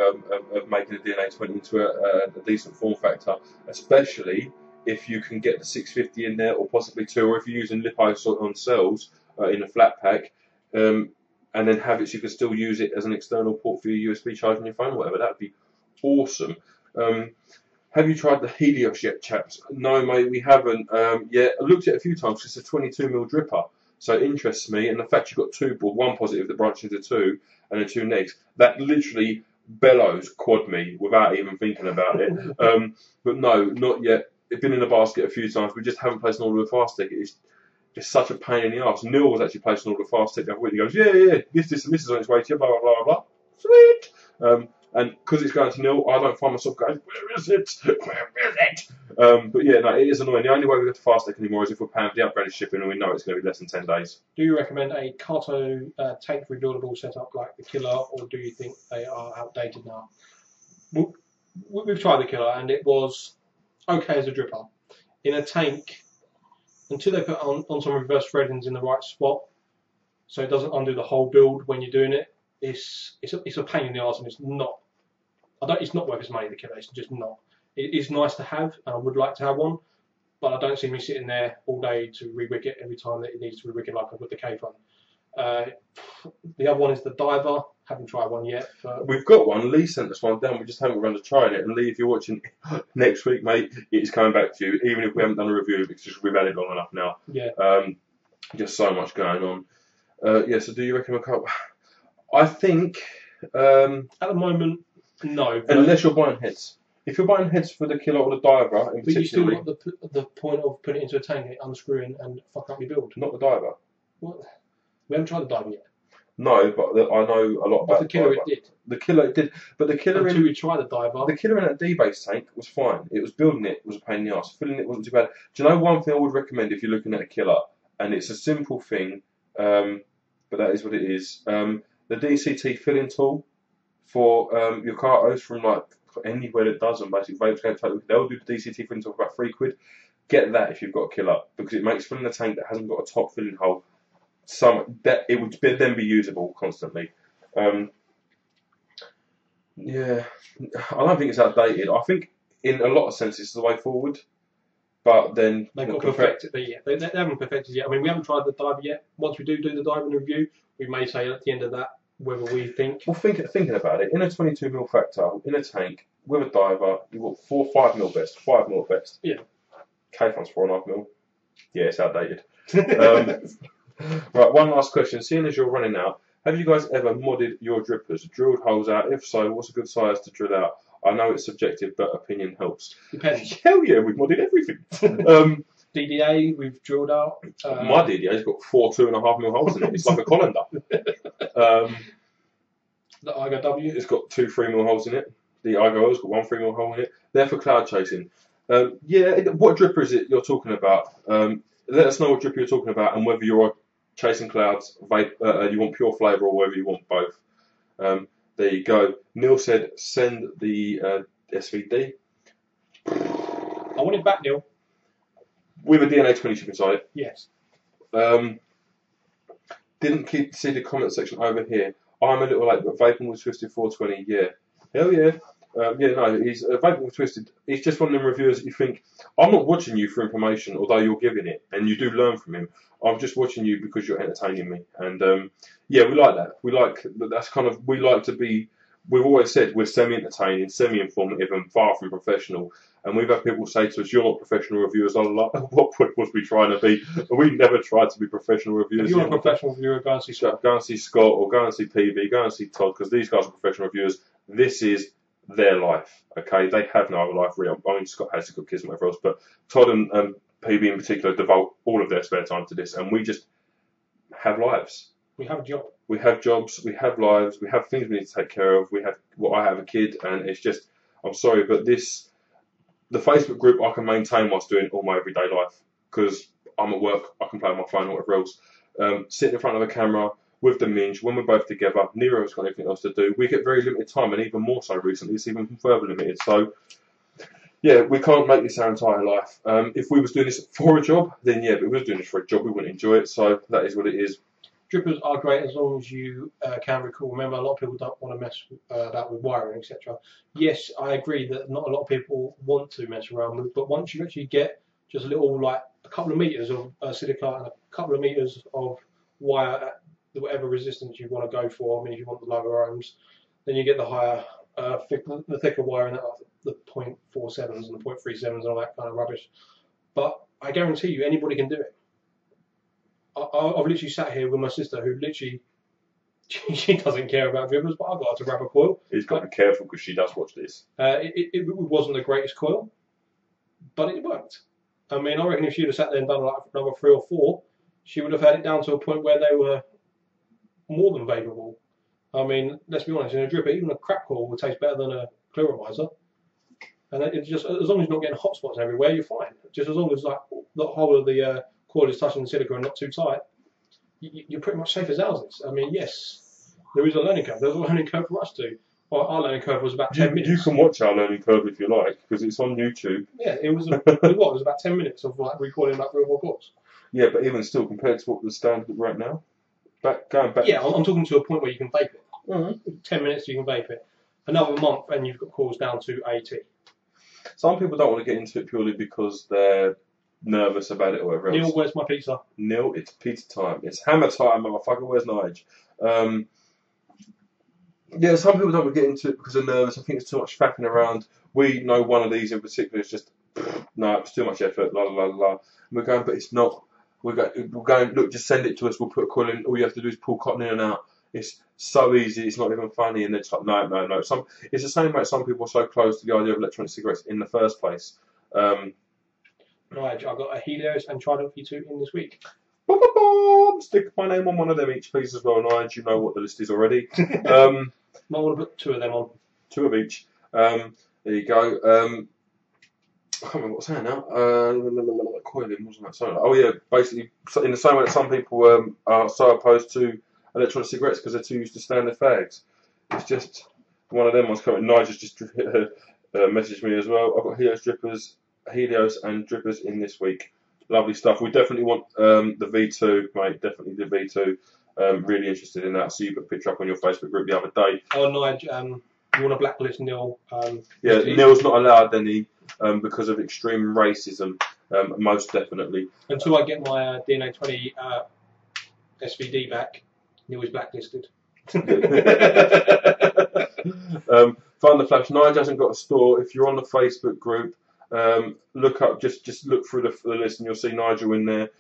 B: making a DNA 20 into a decent form factor, especially if you can get the 650 in there, or possibly 2, or if you're using lipo on cells in a flat pack, and then have it so you can still use it as an external port for your USB charging your phone or whatever. That would be awesome. Have you tried the Helios yet, chaps? No, mate, we haven't. Yeah, I looked at it a few times. It's a 22mm dripper, so it interests me. And the fact you've got 2 board, 1 positive that branches into 2, and then 2 negs, that literally bellows quad me without even thinking about it. But no, not yet. It's been in the basket a few times. We just haven't placed an order with fast ticket. It's such a pain in the arse. Neil was actually placing an order with fast ticket the other week. He goes, yeah, this is on its way to you, blah, blah, blah, blah. Sweet. And because it's going to Neil, I don't find myself going, where is it? But yeah, no, it is annoying. The only way we go to fast ticket anymore is if we're paying for the upgraded shipping and we know it's going to be less than 10 days.
A: Do you recommend a Carto tank rebuildable setup like the Killer, or do you think they are outdated now? We've tried the Killer and it was okay as a dripper. In a tank, until they put on some reverse threadings in the right spot, so it doesn't undo the whole build when you're doing it, it's a pain in the arse, and it's not worth its money, the Killer. It's just not. It is nice to have, and I would like to have one, but I don't see me sitting there all day to re-rig it every time that it needs to be re-rigging, like I with the K-Fun. The other one is the Diver. Haven't tried one yet.
B: We've got one. Lee sent us one down. We just haven't got around to trying it. And Lee, if you're watching next week, mate, it's coming back to you. Even if we haven't done a review, because we've had it long enough now.
A: Yeah.
B: Just so much going on. Yeah. So, do you reckon I think
A: at the moment, No,
B: unless you're buying heads. If you're buying heads for the killer or the diver, in
A: but you still
B: particular,
A: got the point of putting it into a tank and unscrewing and fuck up your build.
B: not the diver.
A: What? We haven't tried the diver yet.
B: No, but I know a lot about
A: the killer.
B: diver.
A: It did.
B: The killer it did, but the killer
A: Until we tried the diver.
B: The killer in that D-base tank was fine. It was building it was a pain in the ass. Filling it wasn't too bad. Do you know one thing I would recommend if you're looking at a killer, and it's a simple thing, but that is what it is. The DCT filling tool for your cartos from like anywhere that does them, basically they'll do the DCT filling tool for about £3. Get that if you've got a killer, because it makes filling a tank that hasn't got a top filling hole it would then be usable constantly. Yeah, I don't think it's outdated. I think in a lot of senses it's the way forward, but then
A: they've got to perfect it. They haven't perfected it yet. I mean, we haven't tried the diver yet. Once we do the diving review, we may say at the end of that whether we think.
B: Well, thinking about it, in a 22mm factor in a tank with a diver, you've got 4-5mm best, 5mm best.
A: Yeah.
B: K-Fun's 4.5mm. Yeah, it's outdated. Right, one last question. Seeing as you're running out, have you guys ever modded your drippers? Drilled holes out? If so, what's a good size to drill out? I know it's subjective, but opinion helps.
A: Depends.
B: Hell yeah, we've modded everything.
A: DDA, we've drilled out.
B: My DDA's got 4 2.5mm holes in it. It's like a colander.
A: The IGW?
B: It's got 2 3mm holes in it. The IGO's got 1 3mm hole in it. They're for cloud chasing. Yeah, what dripper is it you're talking about? Let us know what dripper you're talking about and whether you're chasing clouds, you want pure flavour, or whether you want both. There you go. Neil said send the SVD.
A: I want it back, Neil.
B: With a DNA 20 chip inside it.
A: Yes.
B: Didn't see the comment section over here. I'm a little late, but vaping was twisted 420. Yeah. Hell yeah. He's vaping with twisted. He's just one of them reviewers that you think, I'm not watching you for information, although you're giving it, and you do learn from him. I'm just watching you because you're entertaining me, and yeah, we like that. We like to be. We've always said we're semi-entertaining, semi-informative, and far from professional. And we've had people say to us, "You're not professional reviewers." I'm like, what point was we trying to be? We never tried to be professional reviewers.
A: If you're a professional reviewer, go and see Scott.
B: Go and see Scott, or go and see PB, go and see Todd, because these guys are professional reviewers. This is their life, okay? They have no other life, really. I mean, Scott has got kids and whatever else, but Todd and PB in particular devote all of their spare time to this, and we just have lives.
A: We have a job.
B: We have jobs, we have lives, we have things we need to take care of. I have a kid, and it's just, I'm sorry, but the Facebook group I can maintain whilst doing all my everyday life, because I'm at work, I can play on my phone or whatever else. Sitting in front of a camera with the Minge, when we're both together, neither of us got anything else to do. We get very limited time, and even more so recently, it's even further limited. So, yeah, we can't make this our entire life. If we was doing this for a job, then yeah, but if we was doing this for a job, we wouldn't enjoy it. So that is what it is.
A: Drippers are great as long as you can recall. Remember, a lot of people don't want to mess about with wiring, etc. Yes, I agree that not a lot of people want to mess around with, but once you actually get just a little, like a couple of meters of silica and a couple of meters of wire at whatever resistance you want to go for, I mean, if you want the lower ohms, then you get the higher, the thicker wiring, the 0.47s and the 0.37s and all that kind of rubbish. But I guarantee you, anybody can do it. I've literally sat here with my sister, who literally she doesn't care about drivers, but I got her to grab a coil.
B: He's got to be careful because she does watch this.
A: It wasn't the greatest coil, but it worked. I mean, I reckon if she'd have sat there and done like another 3 or 4, she would have had it down to a point where they were more than valuable. I mean, let's be honest, in a dripper, even a crap coil will taste better than a chloromizer. And it's just, as long as you're not getting hot spots everywhere, you're fine. Just as long as like the whole of the coil is touching the silica and not too tight, you're pretty much safe as houses. I mean, yes, there is a learning curve. There's a learning curve for us too. Well, our learning curve was about 10 minutes.
B: You can watch our learning curve if you like, because it's on YouTube.
A: Yeah, it was about 10 minutes of like recording like real course.
B: Yeah, but even still, compared to what the standard right now, going back.
A: Yeah, I'm talking to a point where you can vape it.
B: Mm-hmm.
A: 10 minutes you can vape it. Another month and you've got calls down to 80.
B: Some people don't want to get into it purely because they're nervous about it or whatever else.
A: Neil, where's my pizza?
B: Neil, it's pizza time. It's hammer time, motherfucker. Where's Nige? Yeah, some people don't want to get into it because they're nervous. I think it's too much faffing around. We know one of these in particular is just, no, it's too much effort, la la la la. And we're going, but it's not. We're going, look, just send it to us. We'll put a coil in. All you have to do is pull cotton in and out. It's so easy. It's not even funny, and they're just like, no. It's the same way some people are so close to the idea of electronic cigarettes in the first place.
A: Right, I've got a Helios and Trident V2 in this week.
B: Stick my name on one of them each, please, as well, Nige. You know what the list is already.
A: Might want to put 2 of them on.
B: 2 of each. There you go. I can't remember what I was saying now. Coiling, wasn't that? So, oh yeah, basically in the same way that some people are so opposed to electronic cigarettes because they're too used to standard fags. It's just one of them ones coming. Nigel's just messaged me as well. I've got Helios and drippers in this week. Lovely stuff. We definitely want the V2, mate. Definitely the V2. Really interested in that. So you put a picture up on your Facebook group the other day.
A: Oh, Nigel, you want to blacklist Neil?
B: Yeah, Neil's not allowed any because of extreme racism. Most definitely.
A: Until I get my DNA 20 SVD back, Neil is blacklisted.
B: Find the Flash. Nigel hasn't got a store. If you're on the Facebook group, look up, just look through the list and you'll see Nigel in there.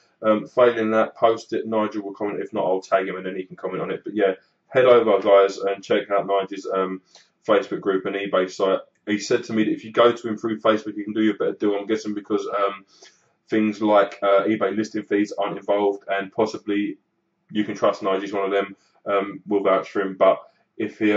B: Failing that, post it. Nigel will comment. If not, I'll tag him and then he can comment on it. But yeah, head over, guys, and check out Nigel's Facebook group and eBay site. He said to me that if you go to him through Facebook, you can do you a better deal. I'm guessing because things like eBay listing fees aren't involved, and possibly you can trust Nigel. He's one of them. We'll vouch for him. But if he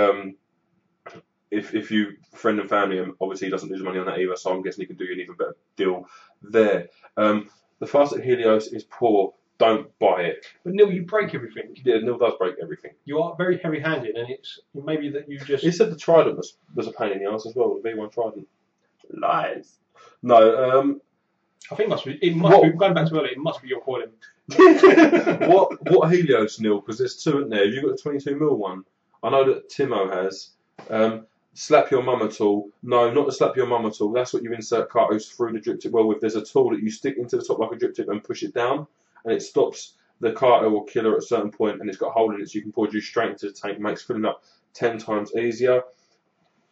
B: if you friend and family him, obviously he doesn't lose money on that either. So I'm guessing he can do you an even better deal there. The Fast Helios is poor. Don't buy it.
A: But Neil, you break everything.
B: Yeah, Neil does break everything.
A: You are very heavy-handed, and it's maybe that you just.
B: He said the Trident was a pain in the ass as well. The V1 Trident.
A: Lies.
B: No.
A: I think it must be. It must be going back to earlier. It must be your calling.
B: What Helios, Neil? Because there's 2 in there. Have you got the 22mm one? I know that Timo has. Slap your mama tool. No, not the slap your mama tool. That's what you insert cartridge through the drip tip well with. There's a tool that you stick into the top like a drip tip and push it down, and it stops the carter or killer at a certain point, and it's got a hole in it so you can pour juice straight into the tank. Makes filling up 10 times easier.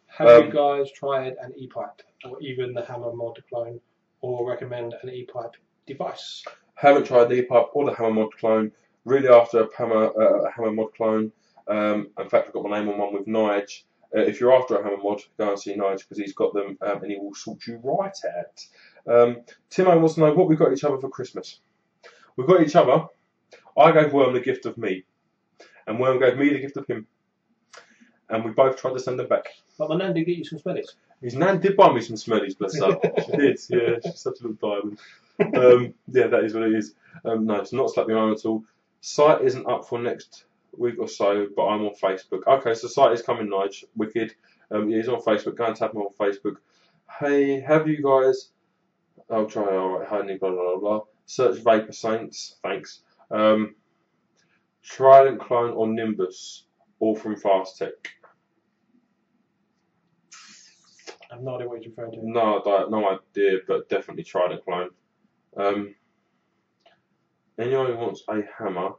A: Have you guys tried an e-pipe or even the Hammer mod clone, or recommend an e-pipe device?
B: Haven't tried the e-pipe or the Hammer mod clone. Really after a Hammer mod clone. In fact, I've got my name on one with Nige. If you're after a Hammer mod, go and see Nige because he's got them and he will sort you right out. Timo wants to know what we got each other for Christmas. We got each other. I gave Worm the gift of me, and Worm gave me the gift of him, and we both tried to send them back.
A: But my nan did get you some smellies.
B: His nan did buy me some smellies, bless her. She did, yeah. She's such a little diamond. Yeah, that is what it is. No, it's not Slap Your Mum at all. Site isn't up for next week or so, but I'm on Facebook. Okay, so site is coming, Nige. Wicked. Yeah, he's on Facebook. Go and tap him on Facebook. Hey, have you guys? I'll try. Alright, honey, blah blah blah. Search Vapor Saints. Thanks. Trident Clone or Nimbus, all from Fast Tech.
A: I have no idea what you're referring to.
B: No idea, but definitely Trident Clone. Anyone who wants a hammer,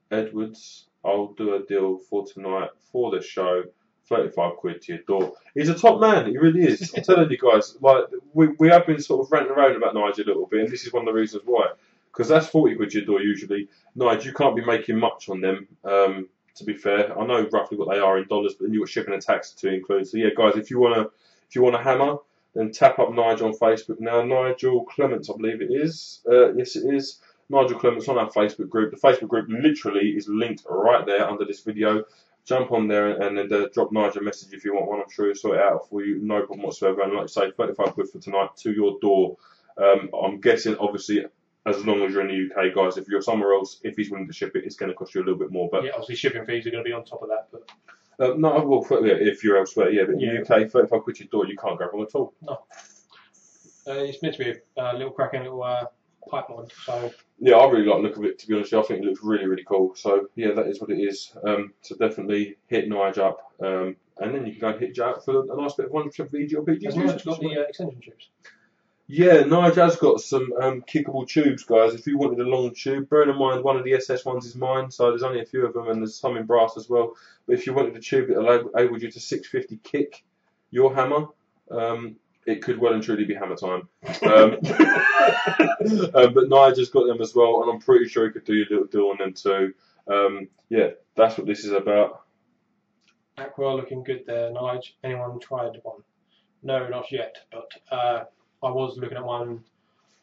B: Edwards, I'll do a deal for tonight for the show. 35 quid to your door. He's a top man, he really is. I'm telling you guys, like we have been sort of ranting around about Nigel a little bit, and this is one of the reasons why. Because that's 40 quid to your door usually. Nigel, you can't be making much on them, to be fair. I know roughly what they are in dollars, but then you've got shipping and tax to include. So yeah, guys, if you want a hammer, then tap up Nigel on Facebook now. Nigel Clements, I believe it is. Yes, it is. Nigel Clements on our Facebook group. The Facebook group literally is linked right there under this video. Jump on there and then drop Nigel a message if you want one. I'm sure he'll sort it out for you, no problem whatsoever. And like I say, 35 quid for tonight to your door. I'm guessing, obviously, as long as you're in the UK, guys. If you're somewhere else, if he's willing to ship it, it's going to cost you a little bit more. But
A: yeah, obviously shipping fees are going to be on top of that. But
B: no, well, if you're elsewhere, yeah. But in the UK, 35 quid to your door, you can't go wrong at all.
A: No. It's meant to be a little cracking little pipe mod. So
B: yeah, I really like the look of it. To be honest, I think it looks really, really cool. So yeah, that is what it is. So definitely hit Nige up, and then you can go and hit Jay up for a nice bit of 100% VG or PG.
A: Has Nige got the extension tubes?
B: Yeah, Nige has got some kickable tubes, guys. If you wanted a long tube, bear in mind one of the SS ones is mine, so there's only a few of them, and there's some in brass as well. But if you wanted a tube that enabled you to 650 kick your hammer, it could well and truly be hammer time. But Nige has got them as well, and I'm pretty sure he could do a little deal on them too. Yeah, that's what this is about.
A: Aqua looking good there. Nige, anyone tried one? No, not yet, but I was looking at one.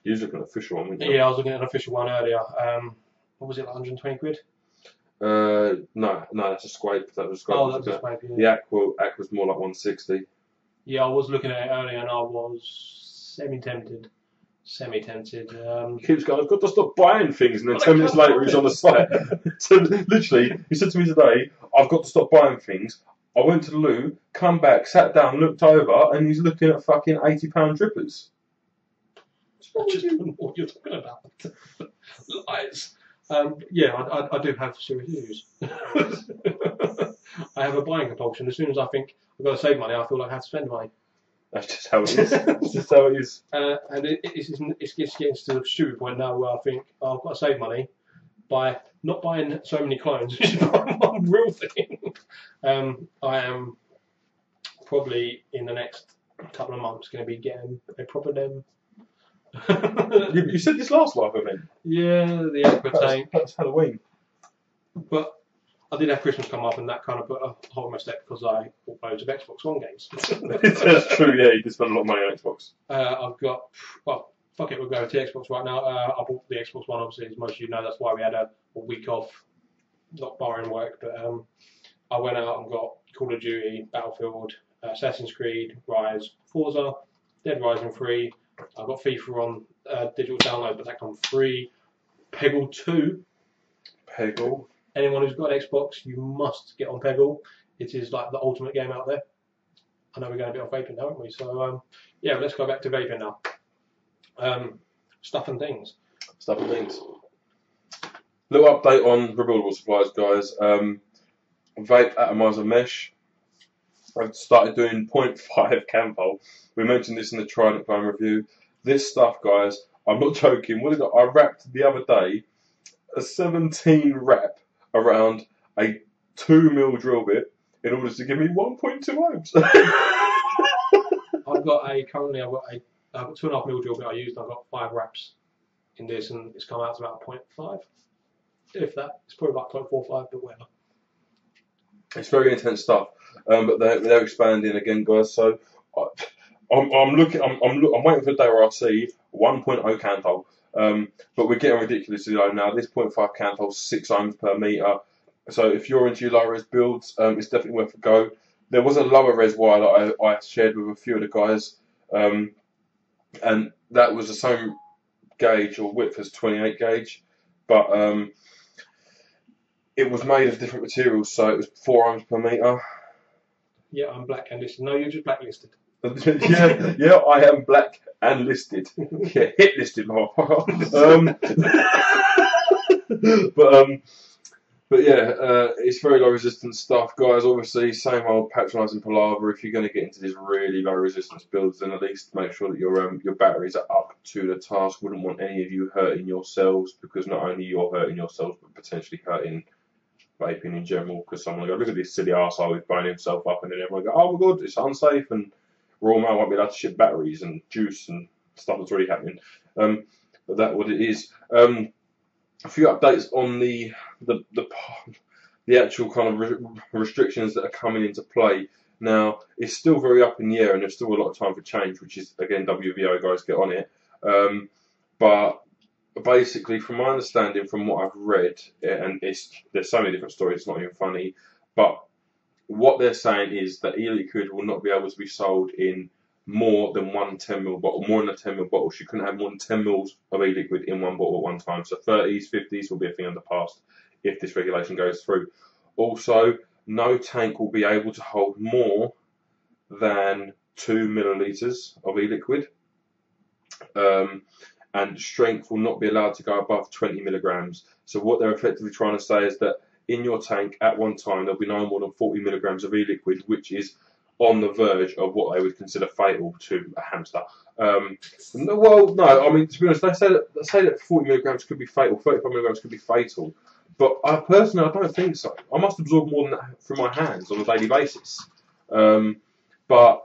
B: You was looking at an official one, weren't you?
A: Yeah, I was looking at an official one earlier. What was it, like 120 quid?
B: No, that's a scrape. That was a scrape.
A: Oh, that was a scrape, yeah.
B: The Aqua's more like 160.
A: Yeah, I was looking at it earlier and I was semi-tempted.
B: Keeps going, I've got to stop buying things, and then 10 minutes later he's on the site. So literally, he said to me today, I've got to stop buying things. I went to the loo, come back, sat down, looked over, and he's looking at fucking £80 drippers.
A: I just don't know what you're talking about. Lies. Yeah, I do have serious issues. I have a buying compulsion. As soon as I think I've got to save money, I feel like I have to spend money.
B: That's just how it is. That's just how it is.
A: And it's getting to the stupid point now where I think, oh, I've got to save money by not buying so many clones, just buying one real thing. I am probably in the next couple of months going to be getting a proper dem.
B: You said this last live event.
A: Yeah, the Aqua tank.
B: That's Halloween.
A: But I did have Christmas come up, and that kind of put a hole in my step because I bought loads of Xbox One games.
B: That's true, yeah, you did spend a lot of money on Xbox.
A: I've got, well, fuck it, we'll go to Xbox right now. I bought the Xbox One, obviously, as most of you know, that's why we had a week off, not barring work, but I went out and got Call of Duty, Battlefield, Assassin's Creed, Rise, Forza, Dead Rising 3. I got FIFA on digital download, but that comes free. Peggle 2.
B: Peggle.
A: Anyone who's got an Xbox, you must get on Peggle. It is like the ultimate game out there. I know we're going to be on vaping now, aren't we? So, yeah, let's go back to vaping now. Stuff and things.
B: Little update on rebuildable supplies, guys. Vape atomizer mesh. I've started doing 0.5 Campo. We mentioned this in the Trident Phone review. This stuff, guys, I'm not joking. I wrapped the other day a 17 wrap around a 2mm drill bit in order to give me 1.2 ohms.
A: I've got a 2.5mm drill bit I used. I've got 5 wraps in this, and it's come out to about 0.5. If that, it's probably about 0.45, but whatever.
B: It's very intense stuff, but they're expanding again, guys. So I'm waiting for the day where I see 1.0 Canto. But we're getting ridiculously low now. This 0.5 Canto, 6 ohms per meter. So if you're into your low res builds, it's definitely worth a go. There was a lower res wire that I shared with a few of the guys, and that was the same gauge or width as 28 gauge, but it was made of different materials, so it was 4 ohms per meter.
A: Yeah, I'm black and listed. No, you're just blacklisted.
B: yeah, I am black and listed. Yeah, hit listed, motherfucker. But yeah, it's very low resistance stuff, guys. Obviously, same old patronising palaver. If you're going to get into these really low resistance builds, then at least make sure that your batteries are up to the task. Wouldn't want any of you hurting yourselves, because not only you're hurting yourselves, but potentially hurting vaping in general. Because someone will go, look at this silly arsehole who's burning himself up, and then everyone will go, oh my god, it's unsafe, and Royal Mail won't be allowed to ship batteries and juice and stuff that's already happening. But that's what it is. A few updates on the actual kind of restrictions that are coming into play. Now, it's still very up in the air, and there's still a lot of time for change, which is, again, WVO guys, get on it. But basically, from my understanding, from what I've read, and there's so many different stories, it's not even funny, but what they're saying is that e-liquid will not be able to be sold in more than one 10ml bottle, more than a 10ml bottle. So you couldn't have more than 10 mils of e-liquid in one bottle at one time. So 30s, 50s will be a thing of the past if this regulation goes through. Also, no tank will be able to hold more than 2 millilitres of e-liquid. And strength will not be allowed to go above 20 milligrams. So what they're effectively trying to say is that in your tank at one time there'll be no more than 40 milligrams of e-liquid, which is on the verge of what they would consider fatal to a hamster. Well, no, I mean, to be honest, they say that 40 milligrams could be fatal, 35 milligrams could be fatal. But I don't think so. I must absorb more than that through my hands on a daily basis. But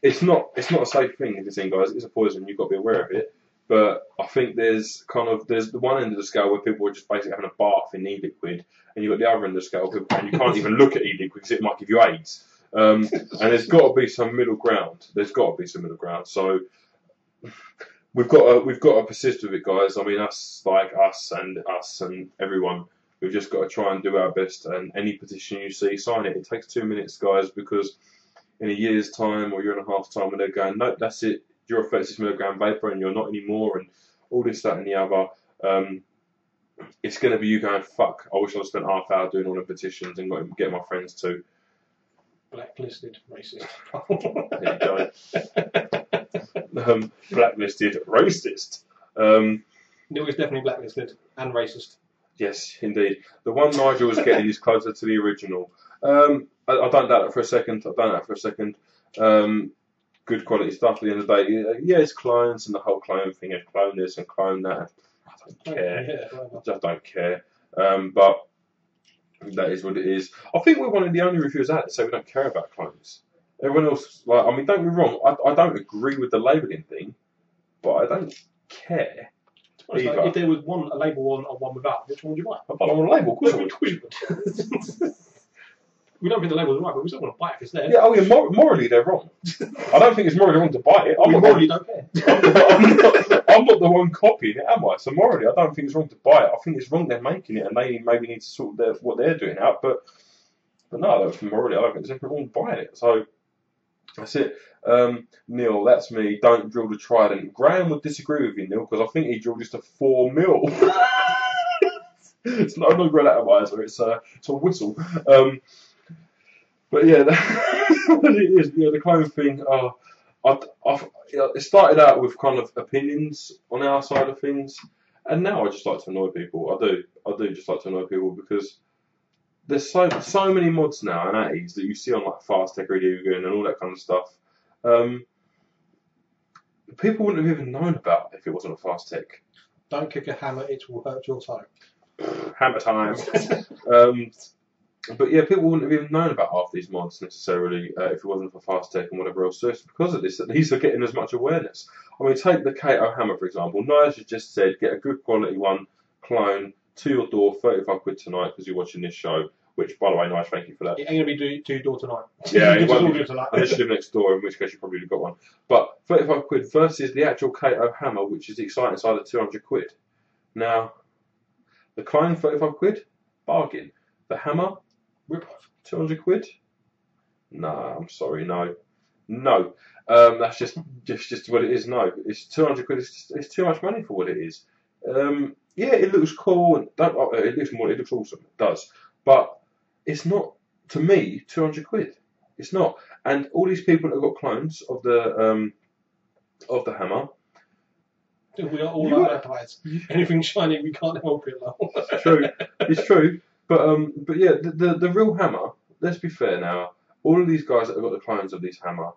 B: it's not a safe thing, if you're seeing, guys. It's a poison. You've got to be aware of it. But I think there's the one end of the scale where people are just basically having a bath in e-liquid, and you've got the other end of the scale, and you can't even look at e-liquid because it might give you AIDS. And there's got to be some middle ground. There's got to be some middle ground. So we've got to persist with it, guys. I mean, us and everyone. We've just got to try and do our best. And any petition you see, sign it. It takes 2 minutes, guys, because in a year's time or year and a half's time, when they're going, nope, that's it. You're a 36 milligram vapor, and you're not anymore, and all this, that, and the other. It's going to be you going, fuck. I wish I'd spent half hour doing all the petitions and get my friends to.
A: Blacklisted racist.
B: There you go. Blacklisted racist.
A: Neil is definitely blacklisted and racist.
B: Yes, indeed. The one Nigel was getting is closer to the original. I don't doubt that for a second. Good quality stuff at the end of the day. Yeah, it's clones and the whole clone thing. Clone this and clone that. I don't care.
A: Yeah,
B: I just don't care. But that is what it is. I think we're one of the only reviewers out there that say we don't care about clones. Everyone else, don't get me wrong, I don't agree with the labelling thing, but I don't care.
A: Like, if there was a label on and one without, which one would you buy?
B: I don't want a label, of course I would.
A: We don't think the label's right, but we still want to buy it if it's there.
B: Yeah, morally they're wrong. I don't think it's morally wrong to buy it.
A: We morally don't care.
B: I'm not the one copying it, am I? So morally, I don't think it's wrong to buy it. I think it's wrong they're making it, and they maybe need to sort what they're doing out. But no, I don't think morally, I don't think there's anything wrong buying it. So that's it. Neil, that's me. Don't drill the trident. Graham would disagree with you, Neil, because I think he drilled just a 4 mil. It's not a great atomizer. It's a whistle. But yeah, that's what it is. Yeah, the clone thing. It started out with kind of opinions on our side of things, and now I just like to annoy people. I do just like to annoy people because there's so many mods now and atties that you see on like Fast Tech Radio and all that kind of stuff. People wouldn't have even known about if it wasn't a Fast Tech.
A: Don't kick a hammer; it will hurt your toe.
B: Hammer time. But yeah, people wouldn't have even known about half these mods necessarily if it wasn't for Fast Tech and whatever else. So it's because of this that these are getting as much awareness. I mean, take the Kato hammer for example. Nigel just said get a good quality one, clone, to your door, 35 quid tonight because you're watching this show. Which, by the way, nice, thank you for that.
A: It ain't going to be to your door tonight.
B: Yeah, it won't be
A: tonight.
B: Unless you live next door, in which case you probably got one. But 35 quid versus the actual Kato hammer, which is the exciting side of 200 quid. Now, the clone, 35 quid, bargain. The hammer,
A: rip off.
B: 200 quid? No, I'm sorry, no. That's just what it is. No, it's 200 quid. It's too much money for what it is. Yeah, it looks cool and it looks awesome. It does, but it's not to me 200 quid. It's not. And all these people that have got clones of the hammer.
A: We are all advertised. Anything shiny, we can't help it.
B: It's true. It's true. But yeah, the real hammer. Let's be fair now. All of these guys that have got the clones of this hammer,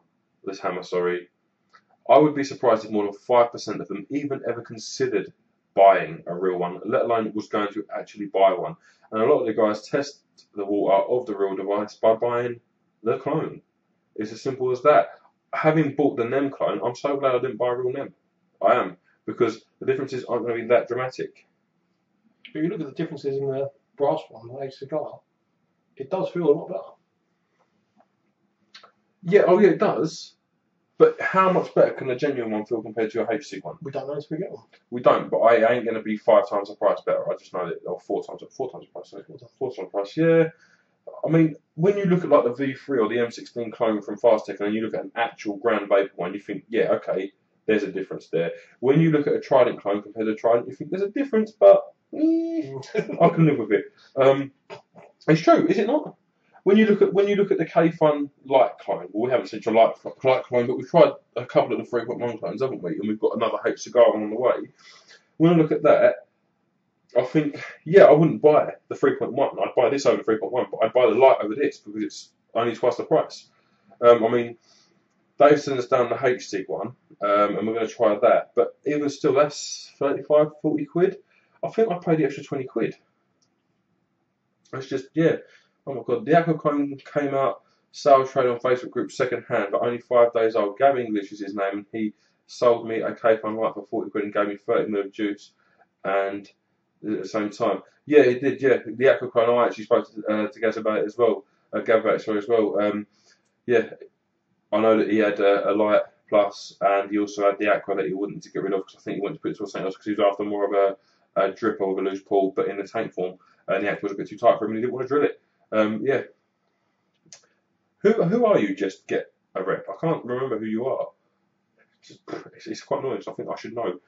B: I would be surprised if more than 5% of them even ever considered buying a real one, let alone was going to actually buy one. And a lot of the guys test the water of the real device by buying the clone. It's as simple as that. Having bought the NEM clone, I'm so glad I didn't buy a real NEM. I am, because the differences aren't going to be that dramatic.
A: But you look at the differences in the brass one, the e-cig, it does feel a lot better.
B: Yeah, it does. But how much better can a genuine one feel compared to a e-cig one?
A: We don't know until we get one.
B: We don't, but I ain't going to be 5 times the price better. I just know that, or 4 times the price. 4 times the price, yeah. I mean, when you look at like the V3 or the M16 clone from Fastech, and you look at an actual ground vapor one, you think, yeah, okay, there's a difference there. When you look at a Trident clone compared to a Trident, you think there's a difference, but I can live with it. It's true, is it not? When you look at the K-Fun light clone, well, we haven't seen your light clone, but we've tried a couple of the 3.1 clones, haven't we? And we've got another H-Cigar on the way. When I look at that, I think, yeah, I wouldn't buy the 3.1. I'd buy this over 3.1, but I'd buy the light over this because it's only twice the price. I mean, Dave sent us down the H-Cig one, and we're going to try that. But even still, that's 35, 40 quid. I think I paid the extra 20 quid. It's just, yeah. Oh my god, the Aqua clone came out, sales trade on Facebook group second hand, but only 5 days old. Gab English is his name, and he sold me a Capon Light for 40 quid and gave me 30 ml of juice, and at the same time. Yeah, it did. Yeah, the Aquacon. I actually spoke to Gaz about it as well. Gav about it as well. Yeah, I know that he had a Light Plus, and he also had the Aqua that he wanted to get rid of because I think he wanted to put it towards something else because he was after more of a drip or a loose pull, but in the tank form, and the Aqua was a bit too tight for him, and he didn't want to drill it. Yeah. Who are you? Just get a rep. I can't remember who you are. It's quite annoying, so I think I should know.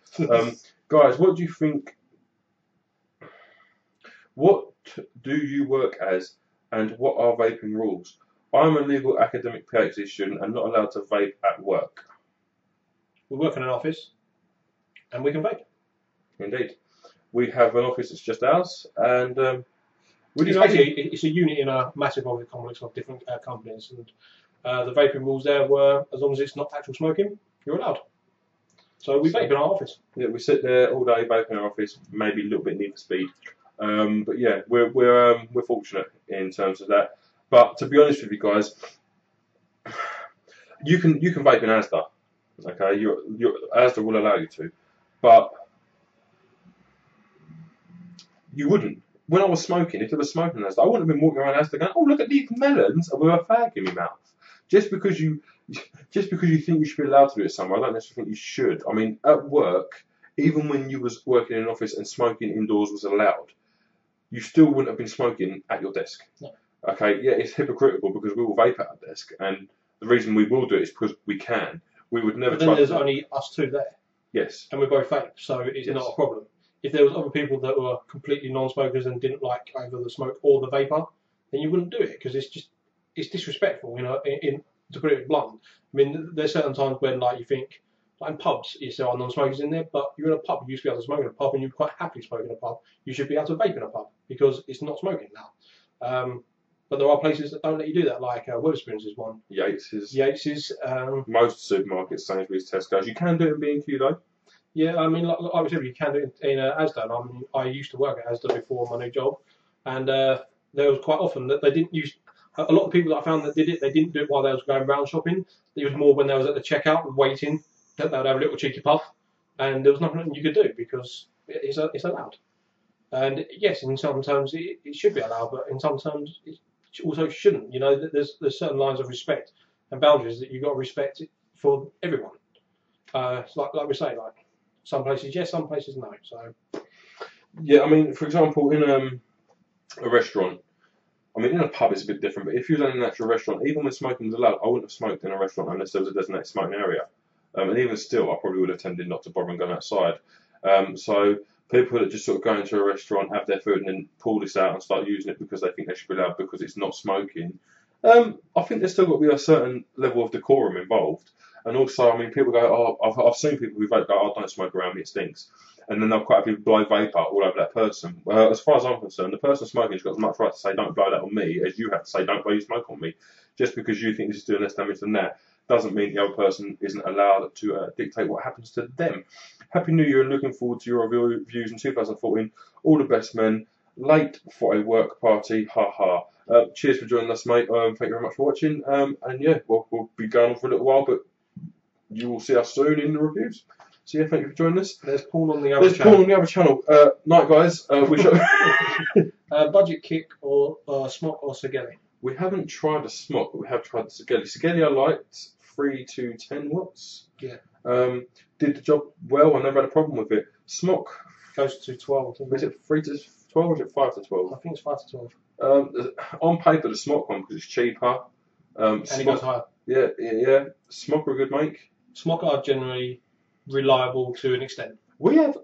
B: Guys, what do you think? What do you work as, and what are vaping rules? I'm a legal academic PhD student and not allowed to vape at work.
A: We work in an office, and we can vape.
B: Indeed. We have an office that's just ours, and
A: it's a unit in a massive office complex of different companies, and the vaping rules there were, as long as it's not actual smoking, you're allowed. So we vape in our office.
B: Yeah, we sit there all day, vape in our office, maybe a little bit need for speed. But yeah, we're fortunate in terms of that. But to be honest with you guys, you can vape in Asda, okay? Your Asda will allow you to, but you wouldn't. When I was smoking, if there was smoking in Asda, I wouldn't have been walking around Asda going, "Oh, look at these melons with a fag in my mouth." Just because you think you should be allowed to do it somewhere, I don't necessarily think you should. I mean, at work, even when you was working in an office and smoking indoors was allowed, you still wouldn't have been smoking at your desk.
A: No.
B: Okay, yeah, it's hypocritical because we will vape at our desk, and the reason we will do it is because we can. We would never.
A: But then there's only us two there.
B: Yes.
A: And we're both vape, so it's not a problem. If there was other people that were completely non-smokers and didn't like either the smoke or the vapor, then you wouldn't do it because it's disrespectful, you know. To put it blunt, I mean, there's certain times when like you think, like in pubs, there are non-smokers in there, but you're in a pub. You used to be able to smoke in a pub, and you quite happily smoke in a pub. You should be able to vape in a pub because it's not smoking now. But there are places that don't let you do that, like Wetherspoons is one.
B: Yates's. Most supermarkets, Sainsbury's, Tesco's. You can do it in B&Q though.
A: Yeah, I mean, like I was saying, you can do it in Asda. I mean, I used to work at Asda before my new job, and there was quite often that they didn't use. A lot of people that I found that did it, they didn't do it while they was going round shopping. It was more when they was at the checkout waiting that they would have a little cheeky puff, and there was nothing you could do because it's allowed. And yes, in some terms it should be allowed, but in some terms it also shouldn't. You know, there's certain lines of respect and boundaries that you've got to respect for everyone. It's like we say, like some places yes, some places no. So
B: yeah, I mean, for example, in a restaurant. I mean, in a pub it's a bit different, but if you was in an actual restaurant, even when smoking was allowed, I wouldn't have smoked in a restaurant unless there was a designated smoking area. And even still, I probably would have tended not to bother and go outside. So people that just sort of go into a restaurant, have their food, and then pull this out and start using it because they think they should be allowed because it's not smoking, I think there's still got to be a certain level of decorum involved. And also, I mean, people go, "Oh, I've seen people who vape go, oh, don't smoke around me, it stinks." And then they'll quite people blow vape up all over that person. Well, as far as I'm concerned, the person smoking has got as much right to say, "Don't blow that on me," as you have to say, "Don't blow your smoke on me." Just because you think this is doing less damage than that doesn't mean the other person isn't allowed to dictate what happens to them. Happy New Year and looking forward to your reviews in 2014. All the best, men. Late for a work party, ha ha. Cheers for joining us, mate. Thank you very much for watching. And yeah, we'll be going on for a little while, but you will see us soon in the reviews. So yeah, thank you for joining us.
A: There's Paul on the other channel.
B: Night, guys.
A: Budget kick or smock or Sigelli?
B: We haven't tried a smock, but we have tried the Sigelli. Sigelli I liked, 3 to 10 watts.
A: Yeah.
B: Did the job well. I never had a problem with it. Smock
A: goes to 12.
B: Is it 3 to 12 or is it 5 to 12?
A: I think it's 5 to 12.
B: On paper, the Smock one because it's cheaper.
A: And it goes higher.
B: Yeah. Smock are a good make.
A: Smock are generally reliable to an extent.
B: We have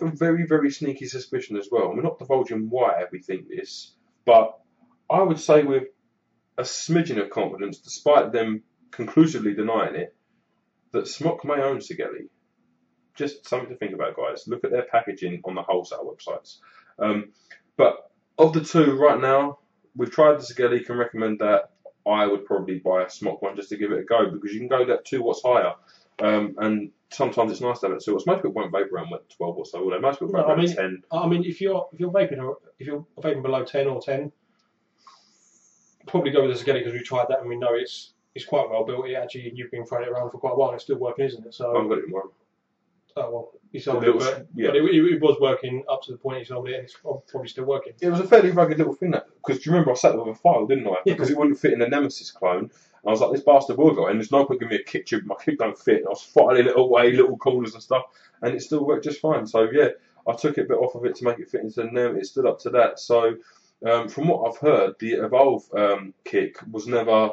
B: a very, very sneaky suspicion as well. We're not divulging why we think this, but I would say with a smidgen of confidence, despite them conclusively denying it, that Smock may own Sigelli. Just something to think about, guys. Look at their packaging on the wholesale websites. But of the two, right now, we've tried the Sigelli, can recommend that. I would probably buy a Smock one just to give it a go because you can go that 2 watts higher. And sometimes it's nice to have it 2 watts. Most people won't vape around 12 watts, although most people vape around 10.
A: I mean, if you're vaping below 10 or 10, probably go with the Sigelli because we tried that and we know it's it's quite well built. It actually, you've been throwing it around for quite a while and it's still working, isn't it? So,
B: I haven't got it tomorrow.
A: oh well, he sold it, but it was working up to the point he sold it, and it's probably still working.
B: It was a fairly rugged little thing, that, because do you remember I sat there with a file, didn't I? Because it wouldn't fit in the Nemesis clone. And I was like, this bastard will go, and there's no point giving me a kick tube, my kick don't fit, and I was fighting it away, little corners and stuff, and it still worked just fine. So yeah, I took a bit off of it to make it fit into the Nem, it stood up to that. So from what I've heard, the Evolve kick was never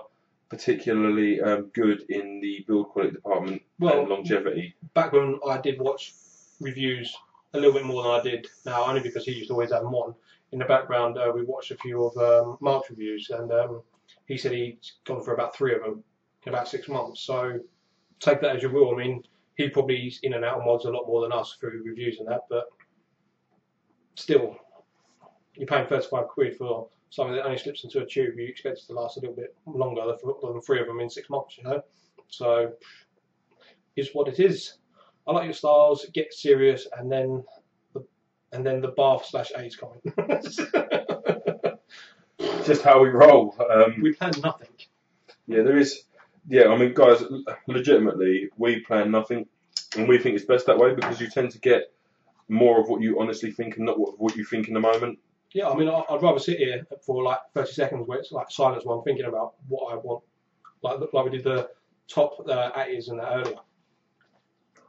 B: particularly good in the build quality department and longevity.
A: Back when I did watch reviews a little bit more than I did now, only because he used to always have them on. In the background, we watched a few of Mark's reviews, and he said he'd gone for about 3 of them in about 6 months. So take that as you will. I mean, he probably's in and out of mods a lot more than us through reviews and that, but still, you're paying 35 quid for something that only slips into a tube. You expect it to last a little bit longer than 3 of them in 6 months, you know? So, it's what it is. I like your styles, get serious, and then the bath/AIDS comment.
B: Just how we roll.
A: We plan nothing.
B: Yeah, there is. Yeah, I mean, guys, legitimately, we plan nothing, and we think it's best that way because you tend to get more of what you honestly think and not what you think in the moment.
A: Yeah, I mean, I'd rather sit here for like 30 seconds where it's like silence while I'm thinking about what I want. Like we did the top 80s and that earlier.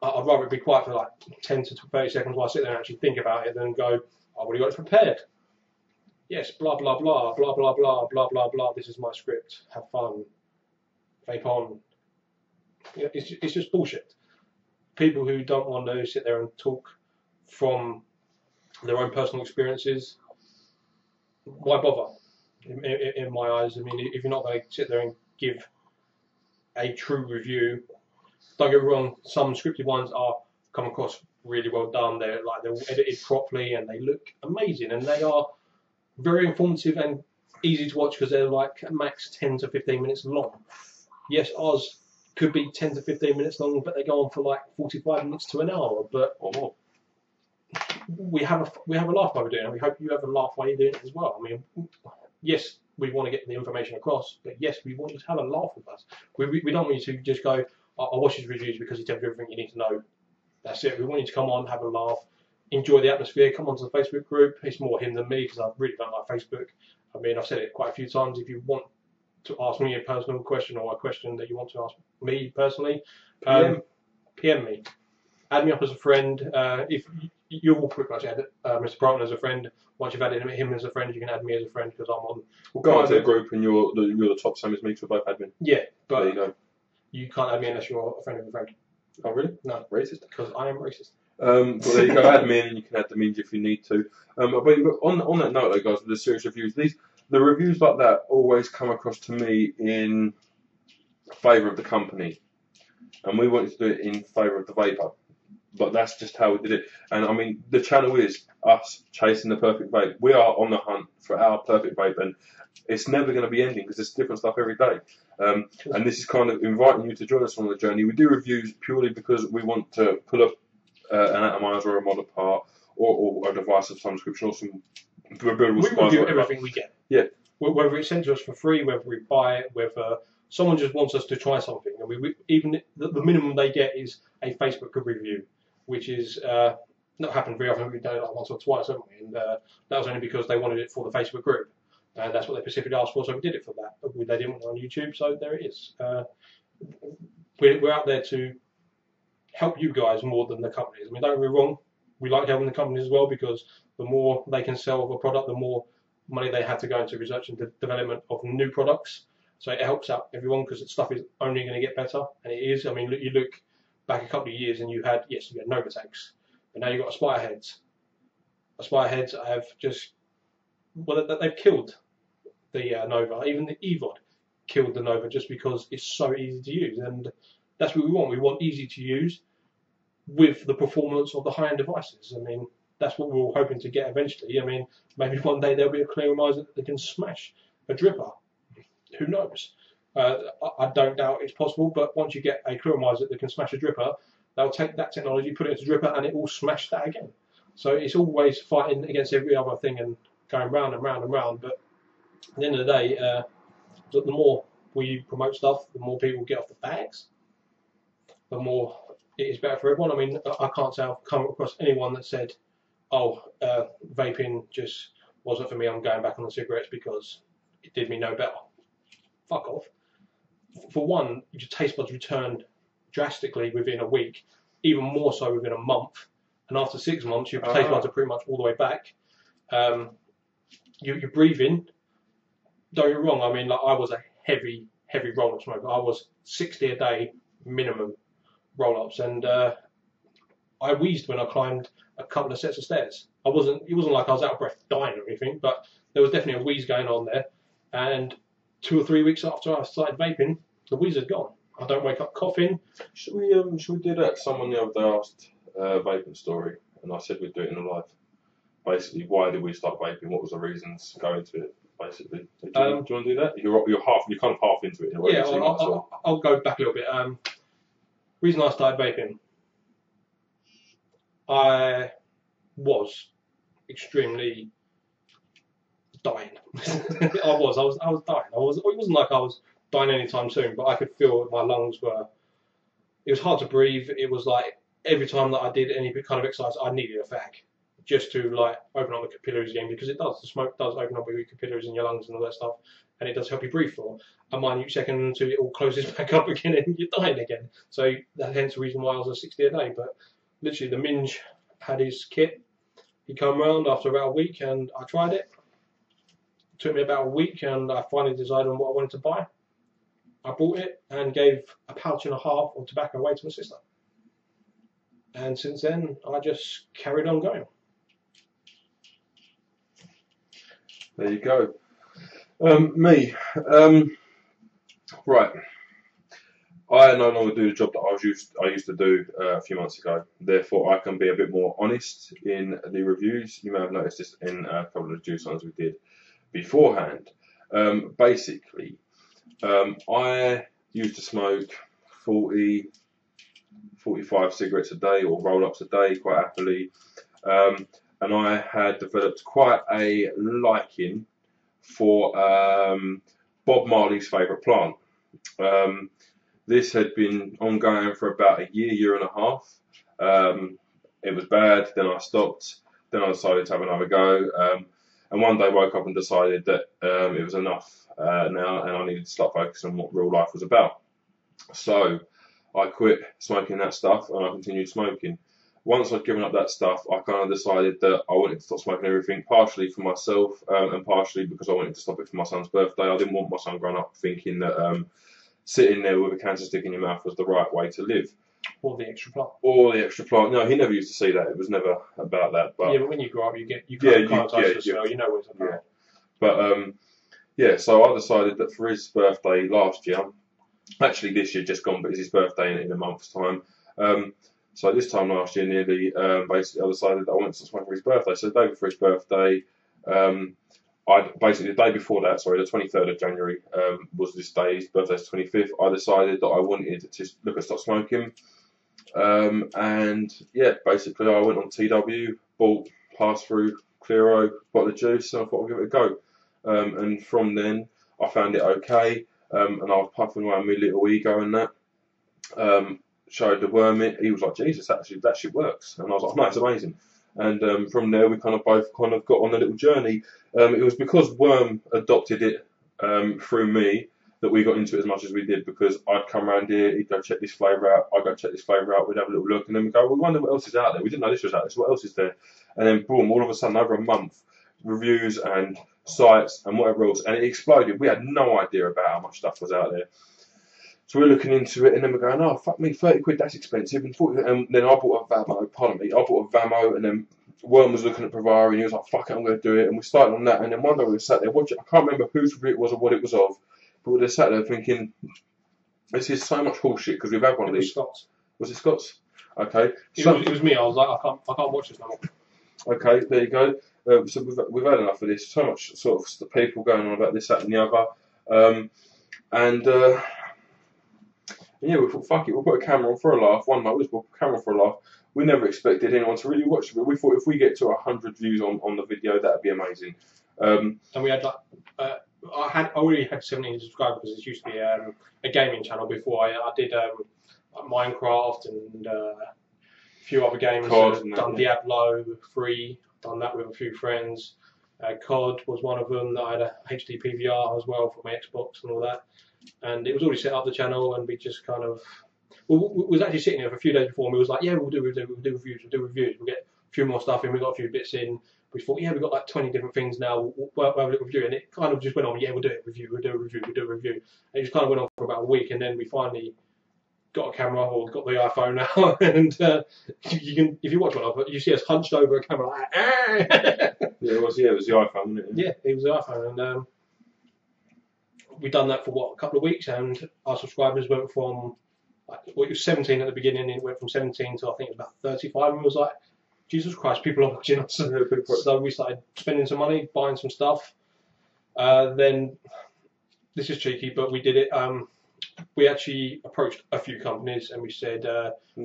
A: I'd rather it be quiet for like 10 to 30 seconds while I sit there and actually think about it than go, I've already got it prepared. Yes, blah, blah, blah, blah, blah, blah, blah, blah, blah. This is my script. Have fun. Vape on. You know, it's just bullshit. People who don't want to sit there and talk from their own personal experiences, why bother? In my eyes, I mean, if you're not going to sit there and give a true review, don't get me wrong, some scripted ones come across really well done. They're edited properly and they look amazing, and they are very informative and easy to watch because they're like max 10 to 15 minutes long. Yes, ours could be 10 to 15 minutes long, but they go on for like 45 minutes to an hour. But
B: or more.
A: We have a laugh while we're doing it, and we hope you have a laugh while you're doing it as well. I mean, yes, we want to get the information across, but yes, we want you to have a laugh with us. We don't want you to just go, I'll watch his reviews because he tells you everything you need to know. That's it. We want you to come on, have a laugh, enjoy the atmosphere, come onto the Facebook group. It's more him than me because I really don't like Facebook. I mean, I've said it quite a few times. If you want to ask me a personal question or a question that you want to ask me personally, PM me. Add me up as a friend. If you will pretty much add Mr. Proton as a friend. Once you've added him as a friend, you can add me as a friend because I'm on.
B: We'll go into the group and you're the top, same as me, because we're both admin.
A: Yeah, but
B: there you go.
A: You can't add me unless you're a friend of a friend.
B: Oh, really?
A: No.
B: Racist?
A: Because I am racist.
B: But there you go, add me in and you can add the means if you need to. But on that note, though, guys, with the serious reviews, the reviews like that always come across to me in favour of the company. And we wanted to do it in favour of the vapor. But that's just how we did it. And I mean, the channel is us chasing the perfect vape. We are on the hunt for our perfect vape, and it's never going to be ending because there's different stuff every day. And this is kind of inviting you to join us on the journey. We do reviews purely because we want to pull up an atomizer or a mod apart or a device of some description or some buildable supplies.
A: We review everything we get.
B: Yeah.
A: Whether it's sent to us for free, whether we buy it, whether someone just wants us to try something. And even the minimum they get is a Facebook review, which is not happened very often. We've done it like once or twice, haven't we? And that was only because they wanted it for the Facebook group. That's what they specifically asked for, so we did it for that. They didn't want it on YouTube, so there it is. We're out there to help you guys more than the companies. I mean, don't get me wrong, we like helping the companies as well because the more they can sell of a product, the more money they have to go into research and development of new products. So it helps out everyone because stuff is only going to get better, and it is. I mean, you look back a couple of years and you had Novatex, but now you've got Aspire Heads. Aspire Heads have just, well, they've killed the Nova. Even the EVOD killed the Nova just because it's so easy to use, and that's what we want. We want easy to use with the performance of the high-end devices. I mean, that's what we're all hoping to get eventually. I mean, maybe one day there'll be a clear riser that can smash a dripper. Who knows? I don't doubt it's possible, but once you get a clear riser that can smash a dripper, they'll take that technology, put it into a dripper, and it will smash that again. So it's always fighting against every other thing and going round and round and round. But at the end of the day, the more we promote stuff, the more people get off the bags, the more it is better for everyone. I mean, I can't say I've come across anyone that said, oh, vaping just wasn't for me, I'm going back on the cigarettes because it did me no better. Fuck off. For one, your taste buds returned drastically within a week, even more so within a month. And after 6 months, your taste buds are pretty much all the way back. Your breathing, don't get me wrong, I mean, like I was a heavy roll-up smoker. I was 60 a day minimum roll-ups, and I wheezed when I climbed a couple of sets of stairs. It wasn't like I was out of breath dying or anything, but there was definitely a wheeze going on there. And 2 or 3 weeks after I started vaping, the wheeze had gone. I don't wake up coughing.
B: Should we do that? Someone the other day asked a vaping story, and I said we'd do it in a live. Basically, why did we start vaping? What was the reasons going to it? Basically, do you want to do that? You're kind of half into it. In a way,
A: yeah, I'll go back a little bit. Reason I started vaping, I was extremely dying. I was dying. It wasn't like I was dying anytime soon, but I could feel my lungs were. It was hard to breathe. It was like every time that I did any kind of exercise, I needed a fag just to like open up the capillaries again, because it does. The smoke does open up your capillaries in your lungs and all that stuff, and it does help you breathe for a minute second until it all closes back up again and you're dying again. So that's hence the reason why I was a 60 a day. But literally, the Minge had his kit. He came around after about a week, and I tried it. It took me about a week, and I finally decided on what I wanted to buy. I bought it and gave a pouch and a half of tobacco away to my sister. And since then, I just carried on going.
B: There you go. Me. Right. I no longer do the job that I used to do a few months ago. Therefore, I can be a bit more honest in the reviews. You may have noticed this in a couple of juice ones we did beforehand. Basically, I used to smoke 40, 45 cigarettes a day or roll-ups a day quite happily. And I had developed quite a liking for Bob Marley's favourite plant. This had been ongoing for about a year and a half. It was bad, then I stopped, then I decided to have another go. And one day I woke up and decided that it was enough now, and I needed to start focusing on what real life was about. So I quit smoking that stuff and I continued smoking. Once I'd given up that stuff, I kind of decided that I wanted to stop smoking everything, partially for myself and partially because I wanted to stop it for my son's birthday. I didn't want my son growing up thinking that sitting there with a cancer stick in your mouth was the right way to live.
A: Or the extra plant.
B: Or the extra plant. No, he never used to see that. It was never about that. But
A: yeah, but when you grow up, you kind of the smell. You know what it's about.
B: But so I decided that for his birthday last year, actually this year just gone, but it's his birthday in a month's time. So this time last year, nearly, basically, I decided that I wanted to smoke for his birthday. So the day before his birthday, the day before that, sorry, the 23rd of January was this day. His birthday's 25th. I decided that I wanted to look at stop smoking. And yeah, basically, I went on TW, bought pass-through Clearo, bottle of juice, and I thought I'd give it a go. And from then, I found it okay. And I was puffing around my little ego and that. Showed the worm it. He was like, Jesus, actually, that shit works. And I was like, no, it's amazing. And from there, we both got on a little journey. It was because Worm adopted it through me that we got into it as much as we did, because I'd come around here, he'd go check this flavour out, I'd go check this flavour out, we'd have a little look, and then we'd go, we wonder what else is out there. We didn't know this was out there, so what else is there? And then boom, all of a sudden, over a month, reviews and sites and whatever else, and it exploded. We had no idea about how much stuff was out there. So we're looking into it, and then we're going, oh, fuck me, 30 quid, that's expensive. And then I bought a Vamo, and then Worm was looking at Provara, and he was like, fuck it, I'm going to do it. And we started on that, and then one day we were sat there watching, I can't remember whose review it was or what it was of, but we were sat there thinking, this is so much horseshit, because we've had one of these.
A: Scott's.
B: Was it Scott's? Okay.
A: It was me, I was like, I can't watch this no more. Okay,
B: there you go. So we've had enough of this, so much sort of people going on about this, that, and the other. Yeah, we thought, fuck it, we'll put a camera on for a laugh. One night, we'll put a camera on for a laugh. We never expected anyone to really watch it, but we thought if we get to 100 views on the video, that'd be amazing.
A: And we had I already had 17 subscribers because it used to be a gaming channel before. I did Minecraft and a few other games. Done Diablo 3, done that with a few friends. COD was one of them. I had a HD PVR as well for my Xbox and all that. And it was already set up the channel, and we just kind of. We was actually sitting here for a few days before, and we was like, yeah, we'll do reviews. We'll get a few more stuff in. We got a few bits in. We thought, yeah, we've got like 20 different things now. We'll have a little review, and it kind of just went on. Yeah, we'll do it. We'll do a review. And it just kind of went on for about a week, and then we finally got a camera or got the iPhone now, and you can, if you watch one of it, you see us hunched over a camera like,
B: Yeah, it was the iPhone, wasn't it?
A: Yeah, it was the iPhone, and we've done that for a couple of weeks, and our subscribers went from it was 17 at the beginning, and it went from 17 to I think it was about 35, and it was like, Jesus Christ, people are watching us. So we started spending some money, buying some stuff. Then, this is cheeky, but we did it. We actually approached a few companies and we said,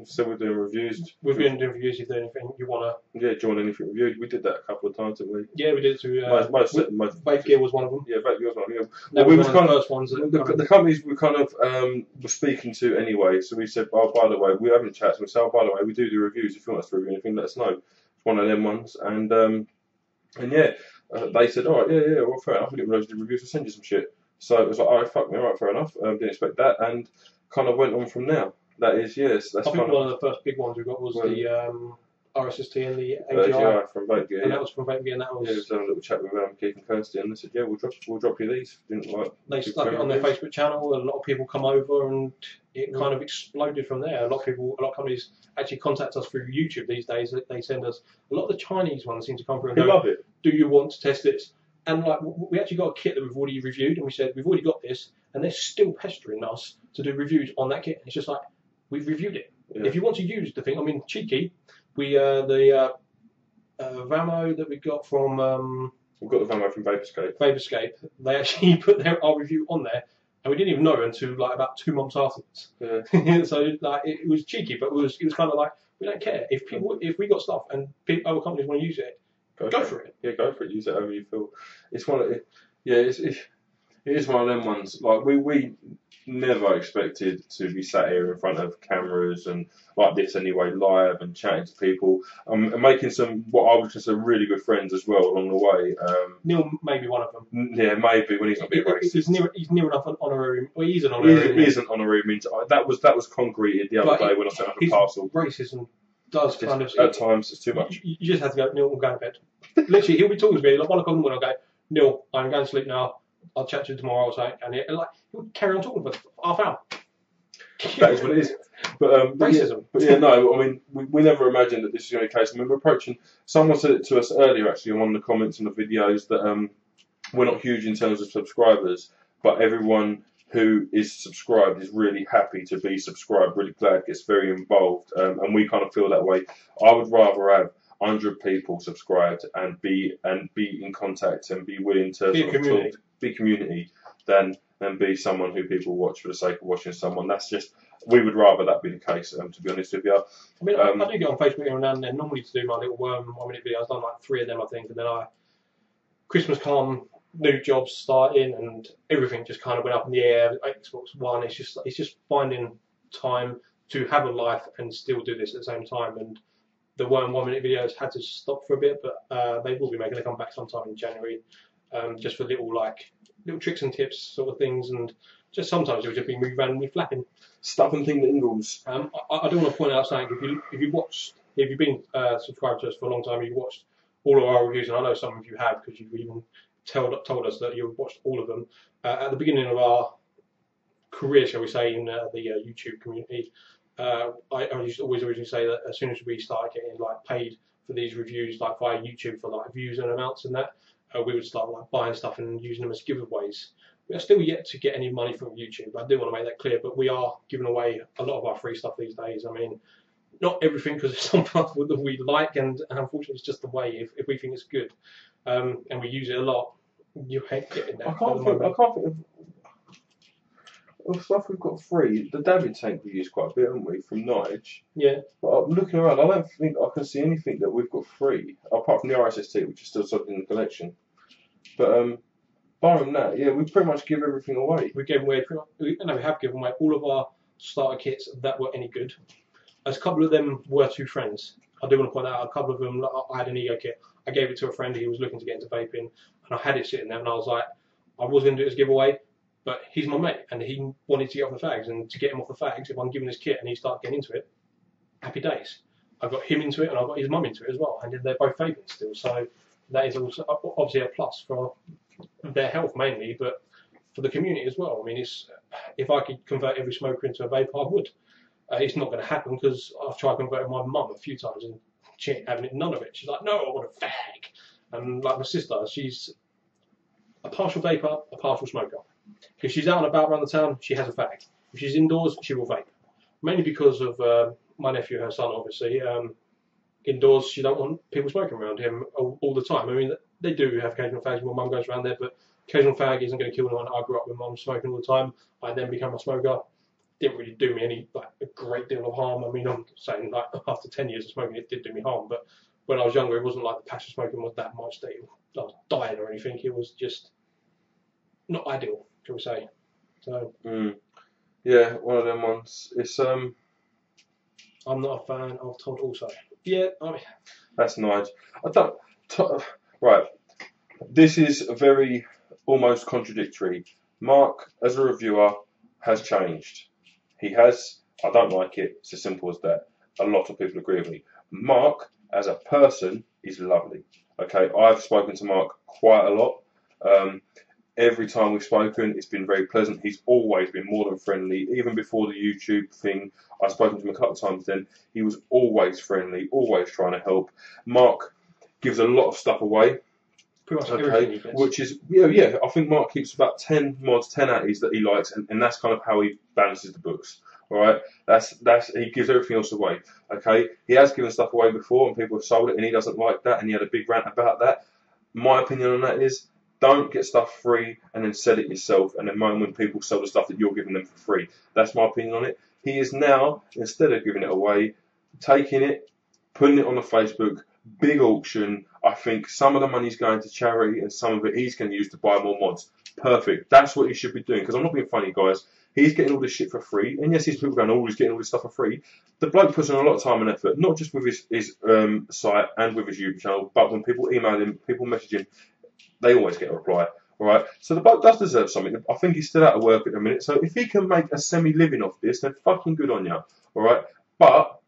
B: so we're doing reviews.
A: We've been doing reviews. If there's anything you want to.
B: Yeah, do you want anything reviewed? We did that a couple of times, didn't we?
A: Yeah, we did it to.
B: Vape
A: Gear was one of them.
B: Yeah, Vape Gear was one of them.
A: Yeah. We was one of the first ones.
B: The companies we kind of were speaking to anyway, so we said, oh, by the way, we haven't chatted, so we said, oh, by the way, we do reviews. If you want us to review anything, let us know. It's one of them ones. And yeah, they said, all right, yeah, well, fair enough. We didn't realise you did reviews, we'll send you some shit. So it was like, all right, fuck me, all right, fair enough. Didn't expect that. And kind of went on from now. That is, yes. That's
A: I think one of the first big ones we got was the RSST and the AGI
B: from Vape Gear.
A: And that was from Vape Gear, and that was.
B: Yeah, we was having a little chat with Keith and Kirsty, and they said, yeah, we'll drop you these. Didn't like.
A: They stuck it on their Facebook channel. A lot of people come over, and it kind of exploded from there. A lot of companies actually contact us through YouTube these days. They send us a lot of the Chinese ones seem to come through and go,
B: love it.
A: Do you want to test this? And like we actually got a kit that we've already reviewed, and we said we've already got this, and they're still pestering us to do reviews on that kit. It's just like we've reviewed it. Yeah. If you want to use the thing, I mean, cheeky. We the Vamo that we got from
B: we've got the Vamo from Vaporscape.
A: Vaporscape. They actually put our review on there, and we didn't even know until like about 2 months afterwards.
B: Yeah.
A: So like it was cheeky, but it was kind of like we don't care if we got stuff and other companies want to use it. Go for it.
B: Yeah, go for it. Use it however you feel. It's one of it is one of them ones. Like we never expected to be sat here in front of cameras and like this anyway, live and chatting to people, and making some what I would consider really good friends as well along the way.
A: Neil may be one of them.
B: Yeah, maybe when he's not being racist.
A: He's near enough an honorary. Well, he's an honorary.
B: He is an honorary. Means that was concreted the other day when I sent up a parcel.
A: Racism does kind of
B: at times it's too much.
A: You just have to go, Neil, I'm going to bed. Literally, he'll be talking to me like 1 o'clock in the morning. I'll go, Neil, I'm going to sleep now. I'll chat to you tomorrow or something, and he'll carry on talking for half an hour.
B: That is what it is. But
A: racism.
B: Yeah, no, I mean, we never imagined that this is going to be the case. I mean, we're approaching. Someone said it to us earlier, actually, on one of the comments on the videos that we're not huge in terms of subscribers, but everyone who is subscribed is really happy to be subscribed, really glad, gets very involved, and we kind of feel that way. I would rather have 100 people subscribed and be in contact and be willing to be community than be someone who people watch for the sake of watching someone. That's just, we would rather that be the case, to be honest with you.
A: I mean, I do get on Facebook every now and then, normally to do my little 1 minute videos. I've done like 3 of them, I think, and then Christmas come, new jobs starting, and everything just kind of went up in the air. Xbox One, it's just finding time to have a life and still do this at the same time. And the 1 minute videos had to stop for a bit, but they will be making a comeback sometime in January, just for little tricks and tips sort of things, and just sometimes it would just be me randomly flapping
B: stuff and tingles.
A: I do want to point out something. If you've been subscribed to us for a long time, you've watched all of our reviews, and I know some of you have because you've even told us that you've watched all of them. At the beginning of our career, shall we say, in the YouTube community, I used to always originally say that as soon as we started getting paid for these reviews, via YouTube for views and amounts and that, we would start buying stuff and using them as giveaways. We are still yet to get any money from YouTube. I do want to make that clear, but we are giving away a lot of our free stuff these days. I mean, not everything, because there's some stuff that we like, and unfortunately it's just the way. If we think it's good, and we use it a lot, you hate getting that.
B: I can't think of stuff we've got free. The David tank we use quite a bit, haven't we, from Nige?
A: Yeah.
B: But I'm looking around, I don't think I can see anything that we've got free, apart from the RSST, which is still something in the collection. But Barring that, yeah, we pretty much give everything away.
A: We gave away, we have given away all of our starter kits that were any good. As a couple of them were to friends. I do want to point out a couple of them. I had an ego kit. I gave it to a friend who was looking to get into vaping, and I had it sitting there, and I was like, I was going to do it as a giveaway, but he's my mate, and he wanted to get off the fags, and to get him off the fags, if I'm giving his kit and he started getting into it, happy days. I got him into it, and I got his mum into it as well, and they're both vaping still, so that is also obviously a plus for their health mainly, but for the community as well. I mean, if I could convert every smoker into a vape, I would. It's not going to happen because I've tried converting my mum a few times and she ain't having none of it. She's like, no, I want a fag. And like my sister, she's a partial vapor, a partial smoker. If she's out and about around the town, she has a fag. If she's indoors, she will vape. Mainly because of my nephew, her son, obviously. Indoors, she don't want people smoking around him all the time. I mean, they do have occasional fags when mum goes around there, but occasional fag isn't going to kill anyone. I grew up with mum smoking all the time. I then became a smoker. Didn't really do me any a great deal of harm. I mean, I'm saying after 10 years of smoking, it did do me harm. But when I was younger, it wasn't like the passion smoking was that much that I was dying or anything. It was just not ideal, shall we say? So
B: yeah, one of them ones. It's
A: I'm not a fan of Todd also. Yeah, I mean,
B: that's nice. I don't. Right, this is very almost contradictory. Mark, as a reviewer, has changed. He has. I don't like it. It's as simple as that. A lot of people agree with me. Mark, as a person, is lovely. Okay, I've spoken to Mark quite a lot. Every time we've spoken, it's been very pleasant. He's always been more than friendly. Even before the YouTube thing, I've spoken to him a couple of times then. He was always friendly, always trying to help. Mark gives a lot of stuff away.
A: Pretty much everything he gets.
B: Which is, yeah, I think Mark keeps about 10 mods, 10 atties that he likes, and that's kind of how he balances the books. All right, that's he gives everything else away. Okay, he has given stuff away before, and people have sold it, and he doesn't like that, and he had a big rant about that. My opinion on that is, don't get stuff free and then sell it yourself, and then moan when people sell the stuff that you're giving them for free. That's my opinion on it. He is now, instead of giving it away, taking it, putting it on the Facebook, big auction. I think some of the money's going to charity and some of it he's going to use to buy more mods. Perfect. That's what he should be doing, because I'm not being funny, guys. He's getting all this shit for free, and yes, these people going, oh, he's getting all this stuff for free. The bloke puts in a lot of time and effort, not just with his site and with his YouTube channel, but when people email him, people message him, they always get a reply. All right, so the bloke does deserve something. I think he's still out of work at the minute, so if he can make a semi-living off this, then fucking good on you. All right, but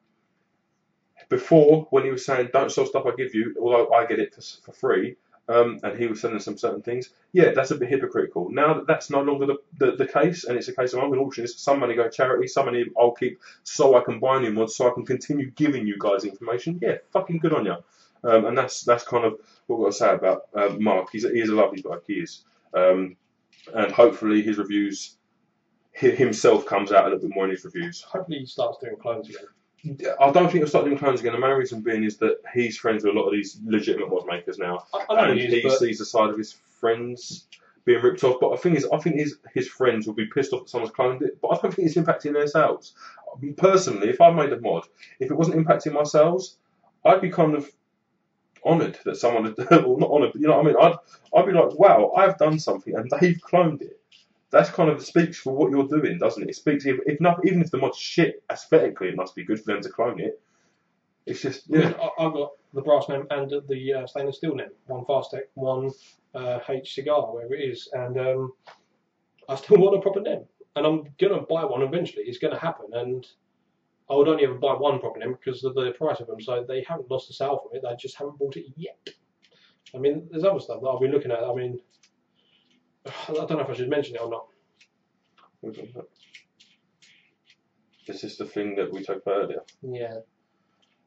B: before, when he was saying don't sell stuff I give you, although I get it for free, and he was selling some certain things, yeah, that's a bit hypocritical. Now that that's no longer the case, and it's a case of I'm going to auction this, some money go to charity, some money I'll keep so I can buy new mods, so I can continue giving you guys information. Yeah, fucking good on you. And that's kind of what I've got to say about Mark. He is a lovely bloke, he is. And hopefully his reviews, himself comes out a little bit more in his reviews.
A: Hopefully he starts doing clones again.
B: I don't think he'll start doing clones again. The main reason being is that he's friends with a lot of these legitimate mod makers now.
A: I know
B: and he sees the side of his friends being ripped off. But the thing is, I think his friends will be pissed off that someone's cloned it, but I don't think it's impacting their sales. Personally, if I made a mod, if it wasn't impacting my sales, I'd be kind of honoured that someone had, well, not honoured, but you know what I mean? I'd be like, wow, I've done something and they've cloned it. That's kind of speaks for what you're doing, doesn't it? It speaks, if not, even if the mod's shit, aesthetically, it must be good for them to clone it. It's just, yeah.
A: I mean, I've got the brass name and the stainless steel name. One Fastec, one e-cig, wherever it is. And I still want a proper name. And I'm going to buy one eventually. It's going to happen. And I would only ever buy one proper name because of the price of them. So they haven't lost a sale from it. They just haven't bought it yet. I mean, there's other stuff that I've been looking at. I mean, I don't know if I should mention it or not.
B: Is this the thing that we talked about earlier?
A: Yeah.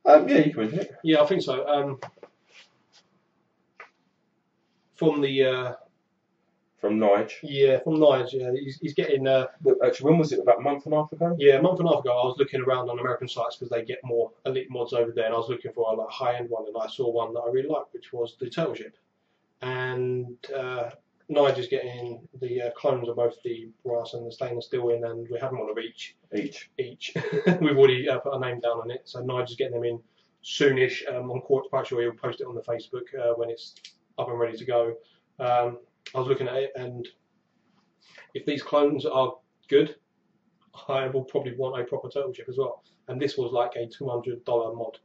B: Yeah, you can mention it.
A: Yeah, I think so. From the...
B: From Nige?
A: Yeah, from Nige, yeah. He's getting...
B: Actually, when was it? About a month and a half ago?
A: Yeah, a month and a half ago, I was looking around on American sites because they get more elite mods over there, and I was looking for a high-end one, and I saw one that I really liked, which was the Turtle Ship. And... Nige is getting the clones of both the brass and the stainless steel in, and we're having one of each. Each. We've already put our name down on it, so Nige is getting them in soonish. I'm quite sure he'll post it on the Facebook when it's up and ready to go. I was looking at it, and if these clones are good, I will probably want a proper turtle chip as well. And this was like a $200 mod,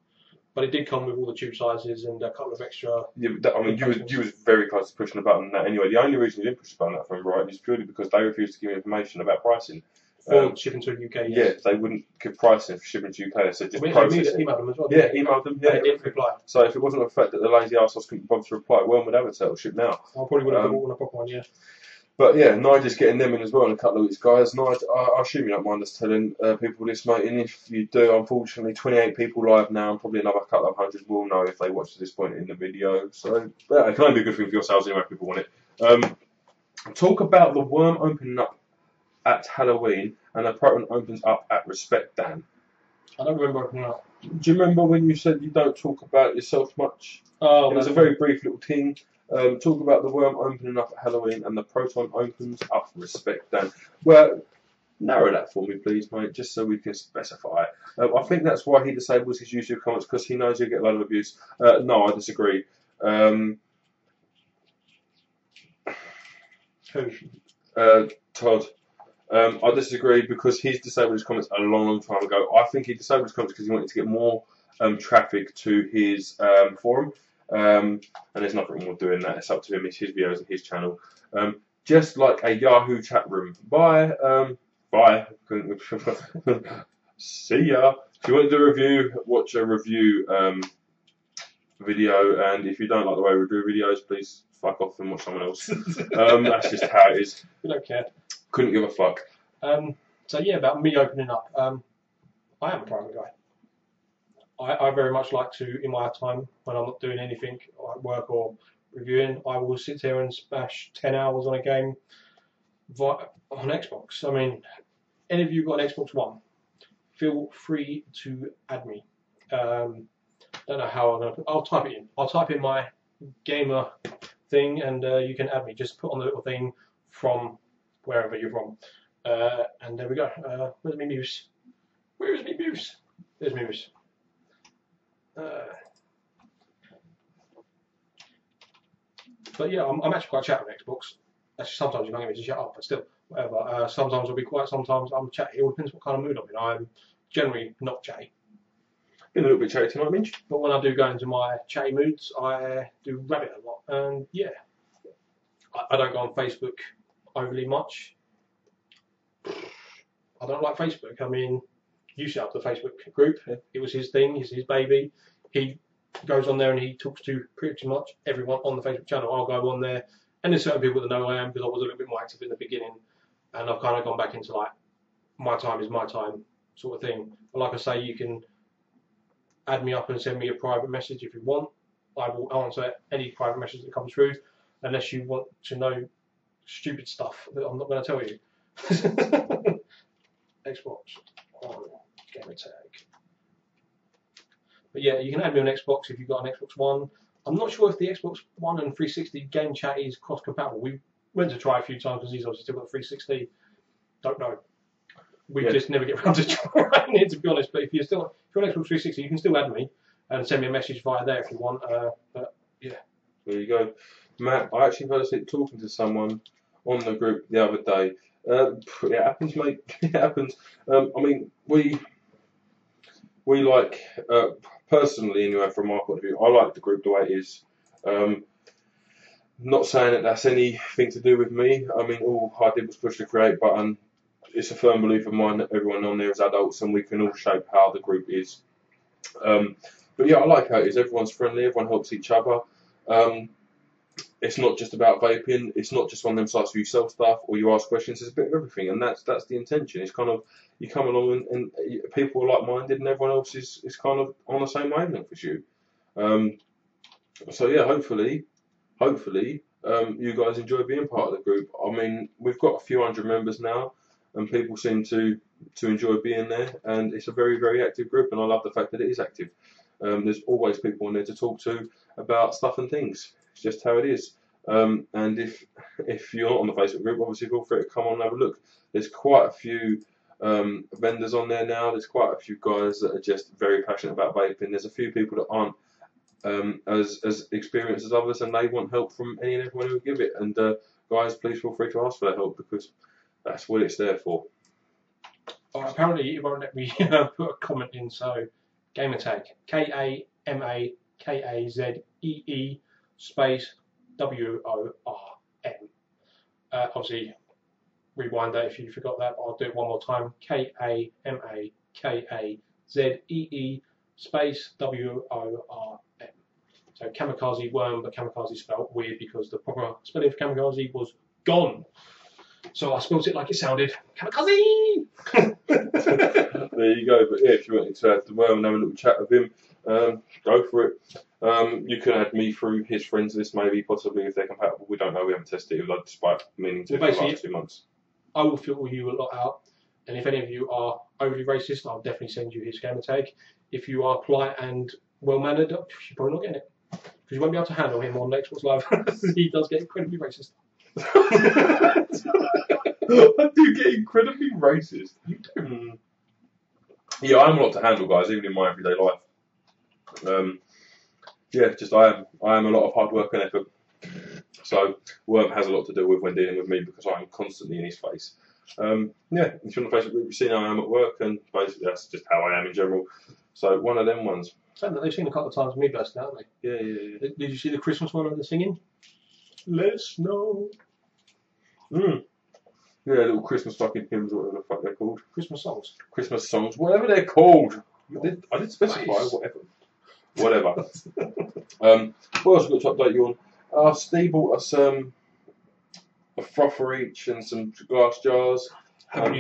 A: but it did come with all the tube sizes and a couple of extra.
B: Yeah, I mean, you was very close to pushing the button on that anyway. The only reason you didn't push the button, if I'm right, is purely because they refused to give information about pricing.
A: For shipping to the UK, yes.
B: Yeah, they wouldn't give pricing for shipping to UK, so just
A: We
B: processing.
A: emailed them as well.
B: Yeah, emailed them. Yeah,
A: they didn't reply.
B: So if it wasn't the fact that the lazy arseholes couldn't bother to reply, when would have a turtle ship now?
A: I probably would have bought a proper one, yeah.
B: But yeah, Nigel's getting them in as well in a couple of weeks, guys. Nigel, I assume you don't mind us telling people this, mate. And if you do, unfortunately, 28 people live now, and probably another couple of hundred will know if they watch to this point in the video. So yeah, it can only be a good thing for yourselves anyway if people want it. Talk about the worm opening up at Halloween and the Proton opens up at Respect Dan.
A: I don't remember opening up.
B: Do you remember when you said you don't talk about yourself much?
A: Oh,
B: it was a very brief little thing. Talk about the worm opening up at Halloween and the Proton opens up Respect Dan. Well, narrow that for me, please, mate, just so we can specify. I think that's why he disables his YouTube comments, because he knows he'll get a lot of abuse. No, I disagree.
A: Who?
B: Todd. I disagree because he's disabled his comments a long, long time ago. I think he disabled his comments because he wanted to get more traffic to his forum. And there's nothing wrong with doing that. It's up to him. It's his videos and his channel. Just like a Yahoo chat room. Bye. Bye. See ya. If you want to do a review, watch a review video. And if you don't like the way we do videos, please fuck off and watch someone else. That's just how it is.
A: We don't care.
B: Couldn't give a fuck.
A: So yeah, about me opening up. I am a private guy. I very much like to, in my time, when I'm not doing anything like work or reviewing, I will sit here and smash 10 hours on a game on Xbox. I mean, any of you got an Xbox One, feel free to add me. Don't know how I'm going to I'll type it in. I'll type in my gamer thing and you can add me. Just put on the little thing from wherever you're from. And there we go. Where's my mouse? Where's my mouse? There's my mouse. But yeah, I'm actually quite chatty on Xbox. Actually, sometimes you might get me to shut up, but still, whatever. Sometimes I'll be quiet, sometimes I'm chatty. It all depends what kind of mood I'm in. I'm generally not chatty.
B: Been a little bit chatty tonight, Minch.
A: But when I do go into my chatty moods, I do rabbit a lot. And yeah, I don't go on Facebook overly much. I don't like Facebook. I mean, you set up the Facebook group. It was his thing. It's his baby. He goes on there and he talks to pretty much everyone on the Facebook channel. I'll go on there, and there's certain people that know who I am because I was a little bit more active in the beginning, and I've kind of gone back into like my time is my time sort of thing. But like I say, you can add me up and send me a private message if you want. I will answer any private message that comes through, unless you want to know stupid stuff that I'm not going to tell you. Xbox on gamer tag. But yeah, you can add me on Xbox if you've got an Xbox One. I'm not sure if the Xbox One and 360 game chat is cross compatible. We went to try a few times because he's obviously still got 360. Don't know. We just never get around to trying it, to be honest. But if you're on Xbox 360, you can still add me and send me a message via there if you want. But yeah.
B: There you go. Matt, I actually fell asleep talking to someone on the group the other day. It happens, mate. It happens. I mean, we like, personally anyway, from my point of view, I like the group the way it is. Not saying that that's anything to do with me. I mean, all I did was push the create button. It's a firm belief of mine that everyone on there is adults and we can all shape how the group is. But yeah, I like how it is. Everyone's friendly. Everyone helps each other. It's not just about vaping. It's not just one of them sites where you sell stuff or you ask questions. It's a bit of everything, and that's the intention. It's kind of you come along and people are like-minded, and everyone else is kind of on the same wavelength as you. So yeah, hopefully, you guys enjoy being part of the group. I mean, we've got a few hundred members now, and people seem to enjoy being there, and it's a very, very active group, and I love the fact that it is active. There's always people in there to talk to about stuff and things. It's just how it is. And if you're not on the Facebook group, obviously feel free to come on and have a look. There's quite a few vendors on there now. There's quite a few guys that are just very passionate about vaping. There's a few people that aren't as experienced as others, and they want help from any and everyone who will give it. And guys, please feel free to ask for their help because that's what it's there for.
A: Apparently, it won't let me put a comment in. So, gamertag KAMAKAZEE space WORM. Obviously, rewind that if you forgot that. But I'll do it one more time. KAMAKAZEE space WORM. So kamikaze worm, but kamikaze spelled weird because the proper spelling for kamikaze was gone. So I spelled it like it sounded. Kamikaze!
B: There you go. But yeah, if you wanted to add the worm and have a little chat with him, go for it. You can add me through his friends list, maybe, possibly, if they're compatible. We don't know. We haven't tested it, despite meaning to for the last 2 months.
A: I will filter you a lot out. And if any of you are overly racist, I'll definitely send you his gamer tag. If you are polite and well-mannered, you're probably not getting it. Because you won't be able to handle him on Xbox Live. He does get incredibly racist.
B: I do get incredibly racist. You do. Yeah, I'm a lot to handle, guys, even in my everyday life. Yeah, just I am a lot of hard work and effort. So Worm has a lot to do with when dealing with me because I am constantly in his face. Yeah, if you're on the Facebook group, you've seen how I am at work, and basically that's just how I am in general. So one of them ones.
A: They've seen a couple of times me burst out, haven't they?
B: Yeah.
A: Did you see the Christmas one of the singing? Let us know.
B: Yeah, little Christmas fucking hymns or whatever the fuck they're called.
A: Christmas songs.
B: Christmas songs, whatever they're called. I did specify,
A: Nice.
B: Whatever. What else have I got to update you on? Steve bought us a frother each and some glass jars that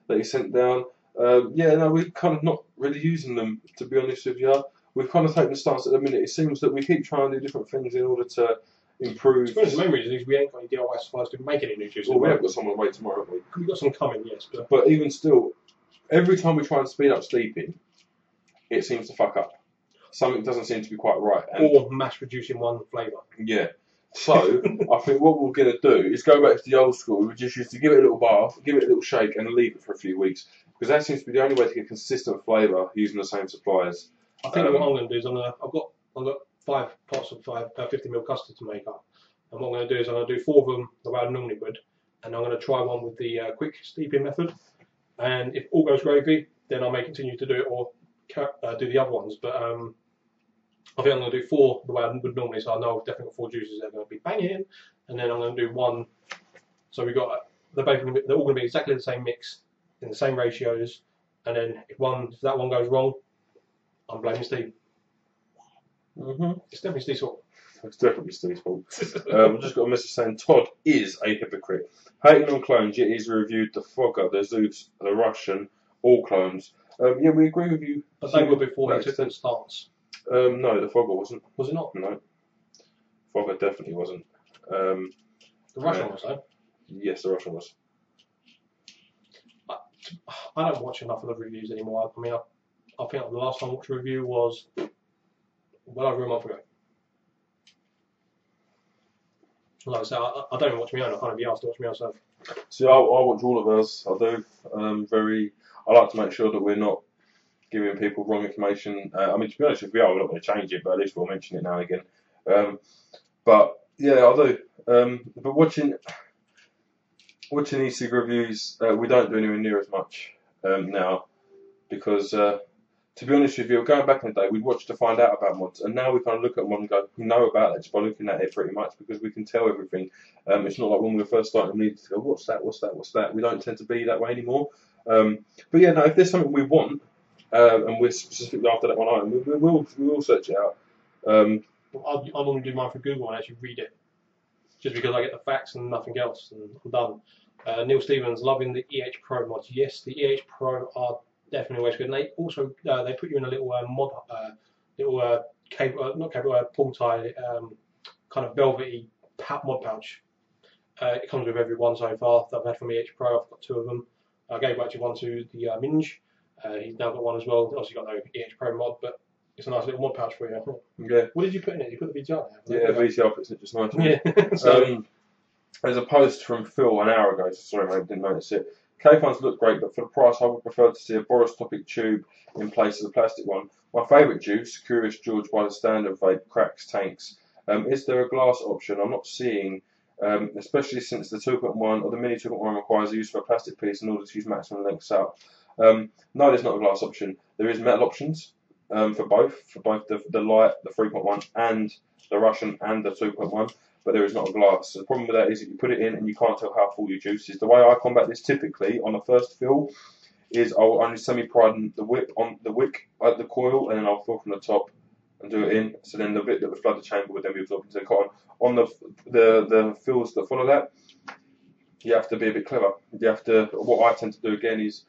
B: he sent down. We're kind of not really using them, to be honest with you. We've kind of taken the stance at the minute. It seems that we keep trying to do different things in order to improve.
A: The main reason is we ain't got any DIY supplies to make any new juice.
B: Well, we have got some on the way tomorrow, haven't we?
A: We've got some coming, yes.
B: But even still, every time we try and speed up steeping, it seems to fuck up. Something doesn't seem to be quite right.
A: Or mass producing one flavour.
B: Yeah. So, I think what we're going to do is go back to the old school. We just used to give it a little bath, give it a little shake, and leave it for a few weeks. Because that seems to be the only way to get consistent flavour using the same supplies.
A: I think what I'm going to do is I've got 5 pots of 50ml custard to make up. And what I'm going to do is I'm going to do 4 of them the way I normally would. And I'm going to try one with the quick steeping method. And if all goes gravy, then I may continue to do it or do the other ones. But I think I'm going to do 4 the way I would normally, so I know I've definitely got 4 juices that are going to be banging. And then I'm going to do 1. So they're all going to be exactly the same mix in the same ratios. And then if that one goes wrong, I'm blaming Steve. It's definitely Steve's fault.
B: It's definitely Steve's fault. I've just got a message saying Todd is a hypocrite. Hating on clones, yet he's reviewed the Fogger, the Zeus, the Russian, all clones. Yeah, we agree with you.
A: But they were before he took the stance.
B: No, the Fogger wasn't.
A: Was it not?
B: No. Fogger definitely wasn't.
A: The Russian was, though?
B: Yes, the Russian was.
A: I don't watch enough of the reviews anymore. I mean, I think the last time I watched a review was well over a month ago. Like I say, I don't even watch my own. I can't be asked to watch myself.
B: See, I watch all of ours. I do. I like to make sure that we're not giving people wrong information. I mean, to be honest, if we are, we're not going to change it, but at least we'll mention it now and again. But yeah, I do. But watching e-cig reviews, we don't do anywhere near as much now because, to be honest with you, going back in the day, we'd watch to find out about mods, and now we kind of look at one and go, we know about it just by looking at it pretty much because we can tell everything. It's not like when we were first starting, we needed to go, what's that? We don't tend to be that way anymore. But yeah, no, if there's something we want, and we're specifically after that one item, we will search it out.
A: I'll normally do mine for Google and actually read it, just because I get the facts and nothing else, and I'm done. Neil Stevens, loving the EH Pro mods. Yes, the EH Pro are definitely always good. And they also they put you in a little pull tie, kind of velvety mod pouch. It comes with every one so far that I've had from EH Pro. I've got 2 of them. I gave actually one to the Minge. He's now got one as well. Obviously got no EH Pro mod, but it's a nice little mod pouch for you.
B: Yeah.
A: What did you put in it? You put the VTR
B: there? Yeah, VTR puts it just nice.
A: Yeah.
B: There's a post from Phil an hour ago, so sorry mate, didn't notice it. K-Funds look great, but for the price I would prefer to see a borostopic tube in place of the plastic one. My favourite juice, Curious George by the standard vape, cracks tanks. Is there a glass option? I'm not seeing especially since the 2.1 or the Mini 2.1 requires the use of a plastic piece in order to use maximum lengths out. No, there's not a glass option. There is metal options for both the light, the 3.1, and the Russian and the 2.1. But there is not a glass. The problem with that is that you put it in and you can't tell how full your juice is. The way I combat this typically on the first fill is I'll only semi-prime the wick at the coil, and then I'll fill from the top and do it in. So then the bit that would flood the chamber would then be absorbed into the cotton. On the fills that follow that, you have to be a bit clever. You have to. What I tend to do again is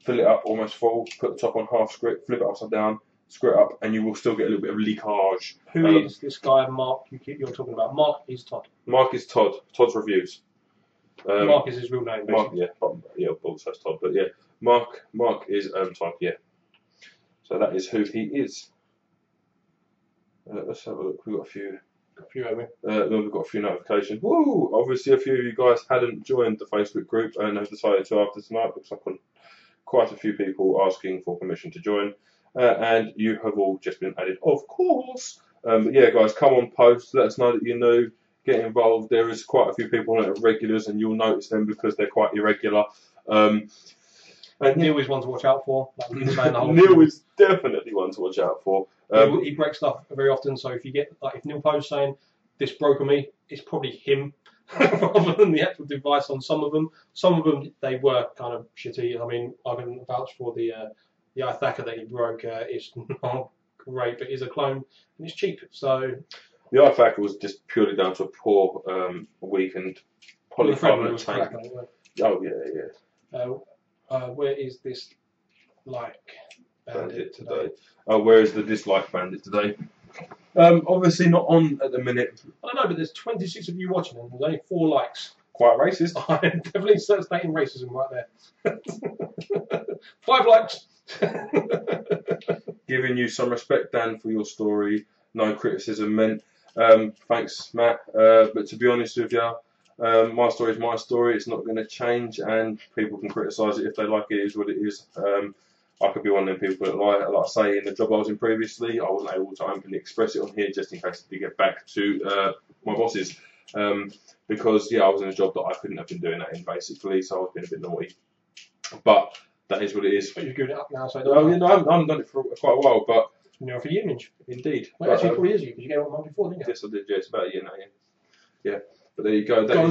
B: fill it up almost full, put the top on half script, flip it upside down, screw it up, and you will still get a little bit of leakage.
A: Who is this guy, Mark? You're talking about Mark is Todd.
B: Mark is Todd. Todd's Reviews.
A: Mark is his real name.
B: Mark, also it's Todd, but yeah, Mark is Todd. Yeah. So that is who he is. Let's have a look. We've got a few. We've got a few notifications. Woo! Obviously, a few of you guys hadn't joined the Facebook group and have decided to after tonight. Looks like quite a few people asking for permission to join. And you have all just been added, of course. But yeah, guys, come on, post. Let us know that you know. Get involved. There is quite a few people that are regulars, and you'll notice them because they're quite irregular. And
A: Neil is one to watch out for. Like we've been saying the whole
B: Neil is definitely one to watch out for.
A: He breaks stuff very often, so if you get if Neil posts saying this broke on me, it's probably him rather than the actual device on some of them. Some of them they were kind of shitty. I mean, I can vouch for the i-Thacker that he broke. It's not great, but it's a clone and it's cheap. So
B: the i-Thacker was just purely down to a poor, weakened polycarbonate tank. Oh yeah.
A: Where is this bandit today?
B: Oh, where is the dislike bandit today? Obviously not on at the minute.
A: I don't know, but there's 26 of you watching and there's only 4 likes.
B: Quite racist.
A: I'm definitely stating racism right there. 5 likes.
B: Giving you some respect, Dan, for your story. No criticism meant. Thanks, Matt. But to be honest with you, my story is my story. It's not going to change, and people can criticise it if they like it. It is what it is. I could be one of them people that, like I say, in the job I was in previously, I wasn't able to openly express it on here just in case to get back to my bosses. Because, I was in a job that I couldn't have been doing that in, basically, so I was being a bit naughty. But that is what it is.
A: But you're giving it up now, so
B: I haven't done it for quite a while, but...
A: You're for the image.
B: Indeed.
A: Well, actually, it probably is you, because you gave it one before, didn't you?
B: Yes, I did, it's about a year now, yeah. But there you go.
A: That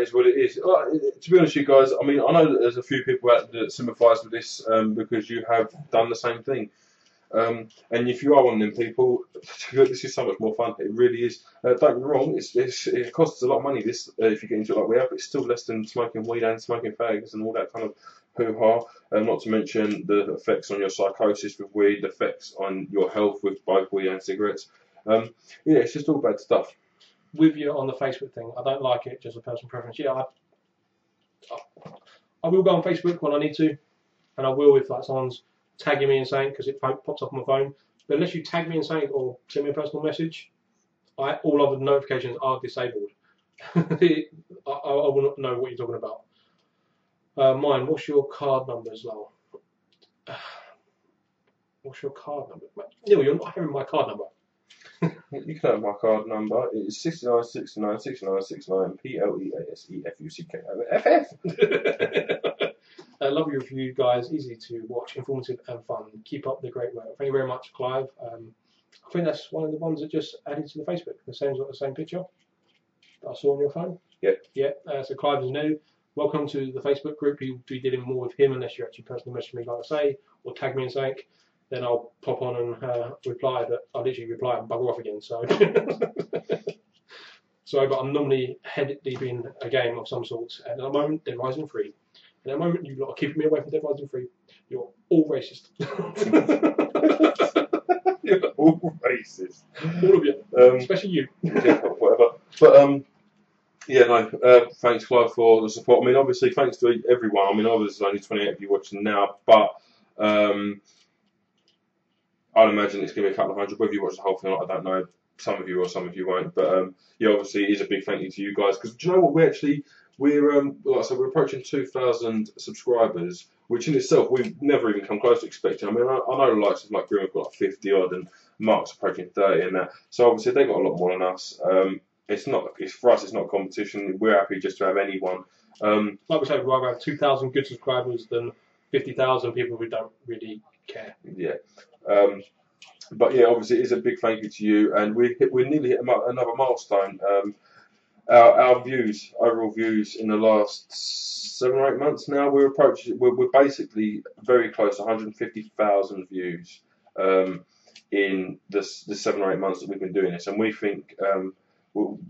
B: is what it is. To be honest with you guys, I mean, I know that there's a few people out there that sympathise with this because you have done the same thing. And if you are one of them people, this is so much more fun. It really is. Don't get me wrong, it costs a lot of money, this, if you get into it like we have, but it's still less than smoking weed and smoking fags and all that kind of hoo-ha. Not to mention the effects on your psychosis with weed, the effects on your health with both weed and cigarettes. It's just all bad stuff.
A: With you on the Facebook thing, I don't like it, just a personal preference. Yeah, I will go on Facebook when I need to, and I will if someone's tagging me and saying, because it pops up on my phone. But unless you tag me and saying or send me a personal message, all other notifications are disabled. I will not know what you're talking about. Mine, what's your card number as well? What's your card number? Neil, you're not having my card number.
B: You can have my card number. It is 69 69 69 69 PLEASEFUCKFF.
A: Lovely review, guys. Easy to watch, informative and fun. Keep up the great work. Thank you very much, Clive. I think that's one of the ones that just added to the Facebook. The same picture that I saw on your phone.
B: Yeah.
A: So Clive is new. Welcome to the Facebook group. You'll be dealing more with him unless you actually personally message me, like I say, or tag me and say. Then I'll pop on and reply, but I'll literally reply and bugger off again. So, sorry, but I'm normally head deep in a game of some sort. And at the moment, Dead Rising 3. And at the moment, you lot are keeping me away from Dead Rising 3. You're all racist.
B: You're all racist.
A: All of you. Especially you.
B: Yeah, whatever. But, thanks, Clive, for the support. I mean, obviously, thanks to everyone. I mean, obviously, there's only 28 of you watching now, but... I'd imagine it's going to be a couple of hundred. Whether you watch the whole thing or not, I don't know. Some of you or some of you won't. But obviously, it is a big thank you to you guys. Because do you know what? We're like I said, we're approaching 2,000 subscribers, which in itself we've never even come close to expecting. I mean, I know the likes of Grim have got like 50 odd, and Mark's approaching 30 and that. So obviously they got a lot more than us. it's not. It's for us. It's not a competition. We're happy just to have anyone.
A: Like we said, we'd rather have 2,000 good subscribers than 50,000 people who don't really care.
B: Yeah. But yeah, obviously, it is a big thank you to you, and we nearly hit another milestone. Our overall views in the last 7 or 8 months now, we're basically very close to 150,000 views in the 7 or 8 months that we've been doing this, and we think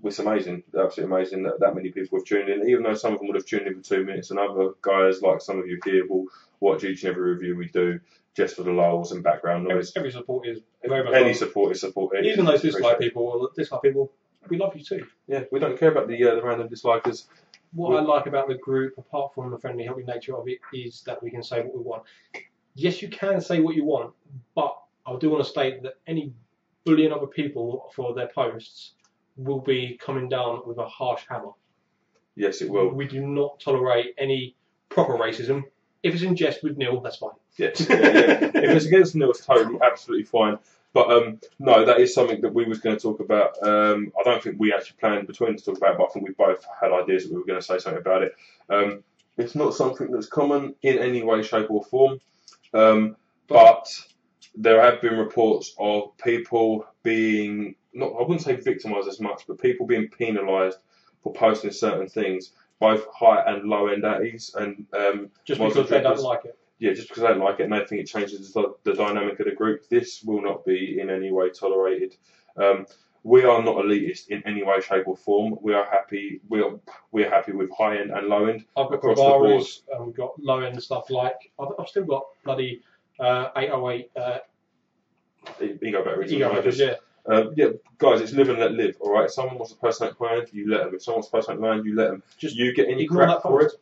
B: it's amazing, absolutely amazing that many people have tuned in, even though some of them would have tuned in for 2 minutes, and other guys, like some of you here, will watch each and every review we do just for the lulls and background noise.
A: Every support is very much
B: any support is support.
A: Even those dislike people, we love you too.
B: Yeah, we don't care about the random dislikers.
A: What I like about the group, apart from the friendly, helping nature of it, is that we can say what we want. Yes, you can say what you want, but I do want to state that any bullying other people for their posts will be coming down with a harsh hammer.
B: Yes, it will.
A: We do not tolerate any proper racism. If it's in jest with Neil, that's fine.
B: Yes, yeah. If it's against Neil, it's totally, absolutely fine. But no, that is something that we was going to talk about. I don't think we actually planned between us to talk about it, but I think we both had ideas that we were going to say something about it. It's not something that's common in any way, shape or form. But there have been reports of people being, I wouldn't say victimised as much, but people being penalised for posting certain things, both high and low end at ease. And
A: just because they don't like it.
B: Yeah, just because they don't like it and they think it changes the dynamic of the group. This will not be in any way tolerated. We are not elitist in any way, shape or form. We are happy. We're happy with high end and low end.
A: I've got Proton, we've got low end stuff like I've still got bloody 808
B: ego batteries.
A: Yeah.
B: Yeah, guys, it's live and let live. All right. If someone wants to post something planned, you let them. If someone wants to post something planned, you let them. Just you get any crap for it.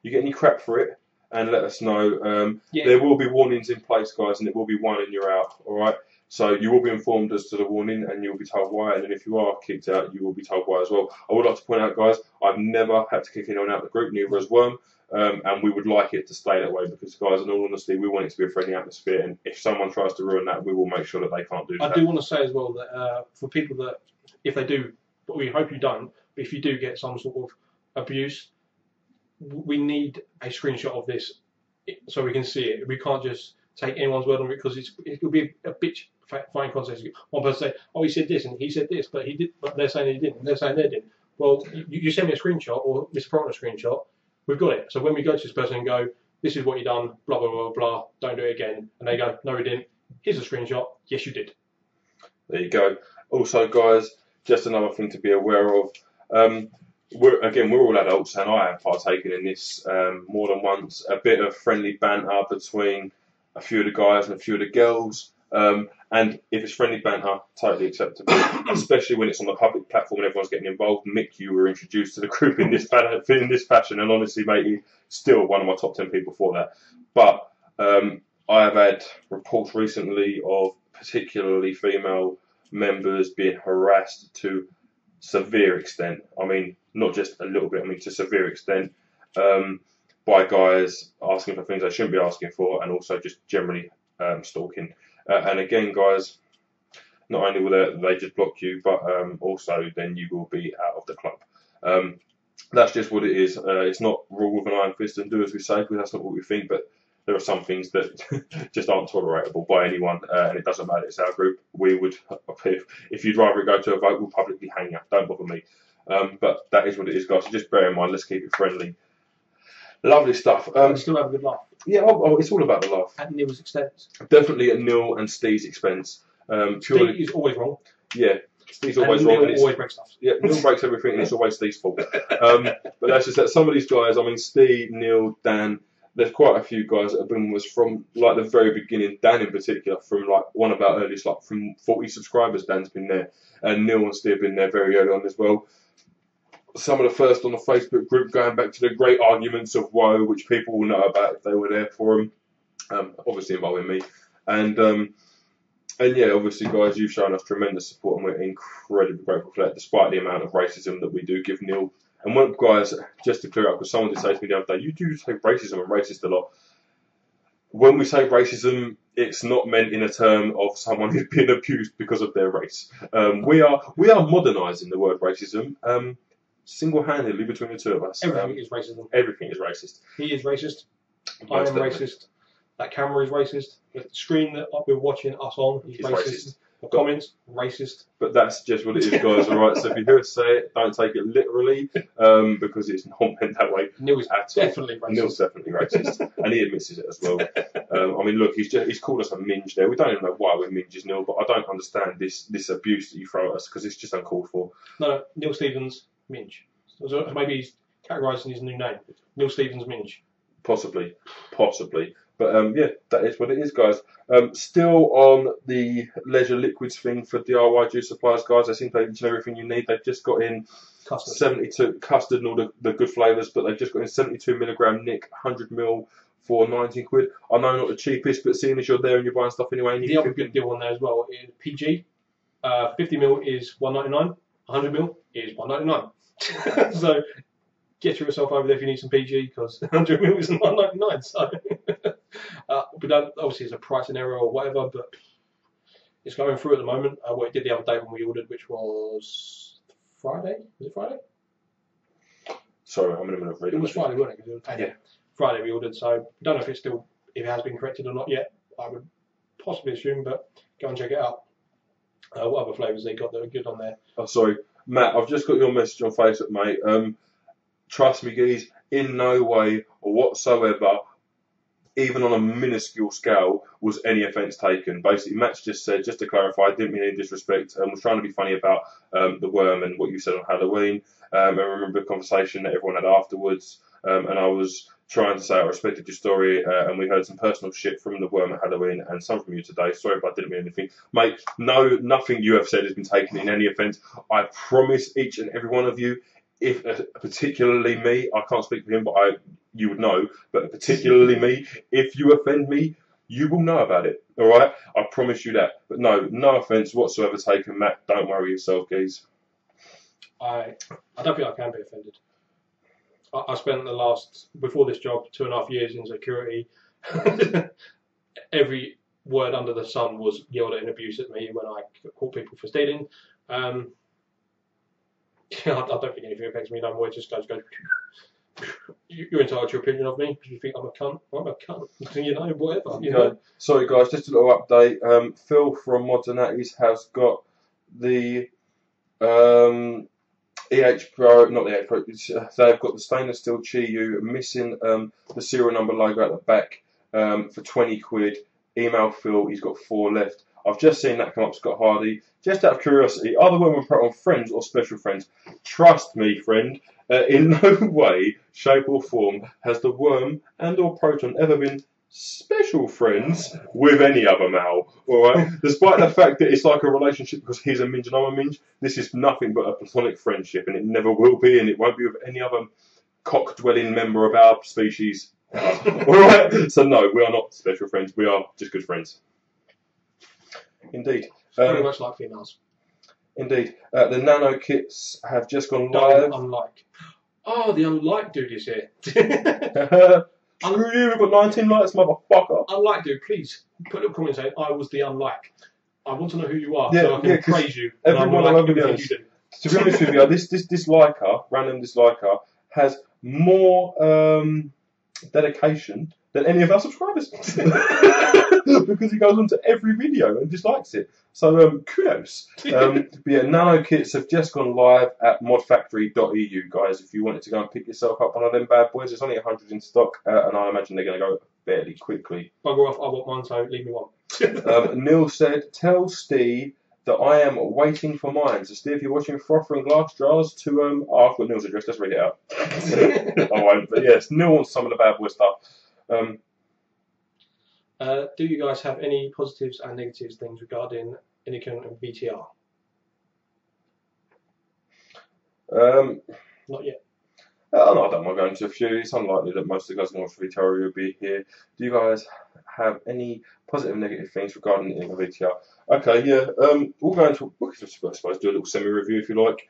B: You get any crap for it, and let us know. There will be warnings in place, guys, and it will be one and you're out. All right. So you will be informed as to the warning, and you will be told why. And then if you are kicked out, you will be told why as well. I would like to point out, guys, I've never had to kick anyone out of the group, neither has Worm. And we would like it to stay that way because, guys, in all honesty, we want it to be a friendly atmosphere. And if someone tries to ruin that, we will make sure that they can't do that.
A: I do want to say as well that for people that, if they do, but we hope you don't, but if you do get some sort of abuse, we need a screenshot of this so we can see it. We can't just take anyone's word on it because it will be a bitch fighting contest. One person say, "Oh, he said this and he said this, but he did," but they're saying he didn't. They're saying they didn't. Well, you send me a screenshot or Mr. Proton a screenshot. We've got it. So when we go to this person and go, "This is what you done," blah blah blah blah, don't do it again, and they go, "No, we didn't. Here's a screenshot. Yes, you did."
B: There you go. Also, guys, just another thing to be aware of. We're all adults, and I have partaken in this more than once. A bit of friendly banter between a few of the guys and a few of the girls. And if it's friendly banter, totally acceptable, especially when it's on the public platform and everyone's getting involved. Mick, you were introduced to the group in this fashion, and honestly, mate, you're still one of my top 10 people for that. But I have had reports recently of particularly female members being harassed to severe extent. I mean, not just a little bit, I mean to severe extent, by guys asking for things they shouldn't be asking for, and also just generally stalking. And again, guys, not only will they just block you, but also then you will be out of the club. That's just what it is. It's not rule with an iron fist and do as we say, because that's not what we think, but there are some things that just aren't tolerable by anyone, and it doesn't matter, it's our group. We would, if you'd rather go to a vote, we'll publicly hang you. Don't bother me. But that is what it is, guys. So just bear in mind, let's keep it friendly. Lovely stuff.
A: Still have a good laugh.
B: Yeah, it's all about the laugh.
A: At Neil's expense.
B: Definitely at Neil and Steve's expense.
A: Steve is always wrong.
B: Yeah, Steve's always wrong.
A: Neil always breaks stuff.
B: Yeah, Neil breaks everything, and it's always Steve's fault. But that's just that some of these guys, I mean, Steve, Neil, Dan, there's quite a few guys that have been with us from like the very beginning. Dan in particular, from like one of our earliest, like from 40 subscribers, Dan's been there, and Neil and Steve have been there very early on as well. Some of the first on the Facebook group, going back to the great arguments of woe, which people will know about if they were there for them. Obviously involving me, and yeah, obviously, guys, you've shown us tremendous support, and we're incredibly grateful for that, despite the amount of racism that we do give Neil. And one, guys, just to clear up, because someone did say to me the other day, you do say racism and racist a lot. when we say racism, it's not meant in a term of someone who's been abused because of their race. We are modernising the word racism single-handedly between the two of us.
A: Everything is racism.
B: Everything is racist.
A: He is racist. I
B: Most
A: am
B: definitely.
A: racist. That camera is racist. The screen that we're watching us on is racist. The comments, racist.
B: But that's just what it is, guys. All right. So if you hear us say it, don't take it literally, because it's not meant that way.
A: Neil's
B: at all.
A: definitely racist.
B: Neil's definitely racist, and he admits it as well. I mean, look, he's called us a minge there. We don't even know why we're minges, Neil, but I don't understand this abuse that you throw at us because it's just uncalled for.
A: No, Neil Stevens Minge. So maybe he's categorising his new name. Neil Stevens Minge.
B: Possibly. But yeah, that is what it is, guys. Still on the leisure liquids thing for DIY juice suppliers, guys. They seem to have each and everything you need. They've just got in
A: Custard.
B: 72 custard and all the good flavours, but they've just got in 72 milligram Nick 100ml for 19 quid. I know not the cheapest, but seeing as you're there and you're buying stuff anyway, and
A: The other good deal on there as well is PG. 50ml is $1.99. 100ml is $1.99. So get yourself over there if you need some PG, because 100ml is $1.99. So we don't, obviously it's a pricing error or whatever, but it's going through at the moment. What it did the other day when we ordered, which was Friday. Was it Friday?
B: Sorry, I'm in the middle of reading.
A: It was Friday, wasn't it? 'Cause it was
B: Yeah.
A: Friday we ordered, so don't know if it's still, if it has been corrected or not yet. I would possibly assume, but go and check it out. What other flavours they got that are good on there?
B: Oh, sorry, Matt. I've just got your message on Facebook, mate. Trust me, geez, in no way whatsoever, even on a minuscule scale, was any offence taken. Basically, Matt's just said, just to clarify, I didn't mean any disrespect, and was trying to be funny about the worm and what you said on Halloween. I remember the conversation that everyone had afterwards, and I was trying to say I respected your story, and we heard some personal shit from the worm at Halloween and some from you today. Sorry if I didn't mean anything. Mate, no, nothing you have said has been taken in any offence. I promise each and every one of you, if particularly me, I can't speak for him, but you would know, but particularly me, if you offend me, you will know about it, all right? I promise you that. But no offence whatsoever taken, Matt. Don't worry yourself, geez.
A: I don't think I can be offended. I spent the last, before this job, 2.5 years in security. Every word under the sun was yelled at and abused at me when I caught people for stealing. I don't think anything affects me no more. It just goes. You're entitled to your opinion of me. If you think I'm a cunt, I'm a cunt. You know, whatever. You know.
B: Sorry, guys, just a little update. Phil from Mods and Natties has got the EH Pro, not the EH Pro, they've got the stainless steel Chi-Yu missing the serial number logo at the back for 20 quid. Email Phil, he's got 4 left. I've just seen that come up, Scott Hardy. Just out of curiosity, are the Worm and Proton friends or special friends? Trust me, friend, in no way, shape or form has the Worm and or Proton ever been special friends with any other male, alright? Despite the fact that it's like a relationship because he's a minge and I'm a minge, this is nothing but a platonic friendship, and it never will be, and it won't be with any other cock-dwelling member of our species. Alright? So no, we are not special friends, we are just good friends. Indeed.
A: Very much like females.
B: Indeed. The nano kits have just gone live.
A: Unlike. Oh, the unlike dude is here.
B: Screw you, we've got 19 likes, motherfucker.
A: Unlike dude, please put a comment saying I was the unlike. I want to know who you are,
B: Yeah,
A: so I can
B: yeah, 'cause
A: praise you.
B: everyone
A: and I'm
B: over
A: like
B: the
A: everything you do.
B: To be honest with you, this disliker, random disliker, has more dedication than any of our subscribers. Because he goes on to every video and dislikes it. So kudos. But yeah, nano kits have just gone live at modfactory.eu, guys. If you wanted to go and pick yourself up one of them bad boys, there's only 100 in stock, and I imagine they're going to go fairly quickly.
A: Bugger off, I want one, so leave me one.
B: Neil said, tell Steve that I am waiting for mine. So Steve, if you're watching Frother and Glass Jars, to I've got Neil's address, let's read it out. I won't, but yes, Neil wants some of the bad boy stuff.
A: Do you guys have any positives and negatives things regarding Inican and VTR? Not yet.
B: No, I don't mind going to a few. It's unlikely that most of the guys in North VTR will be here. Do you guys have any positive and negative things regarding Inican VTR? Okay, yeah. We'll go into. We could, I suppose, do a little semi-review if you like.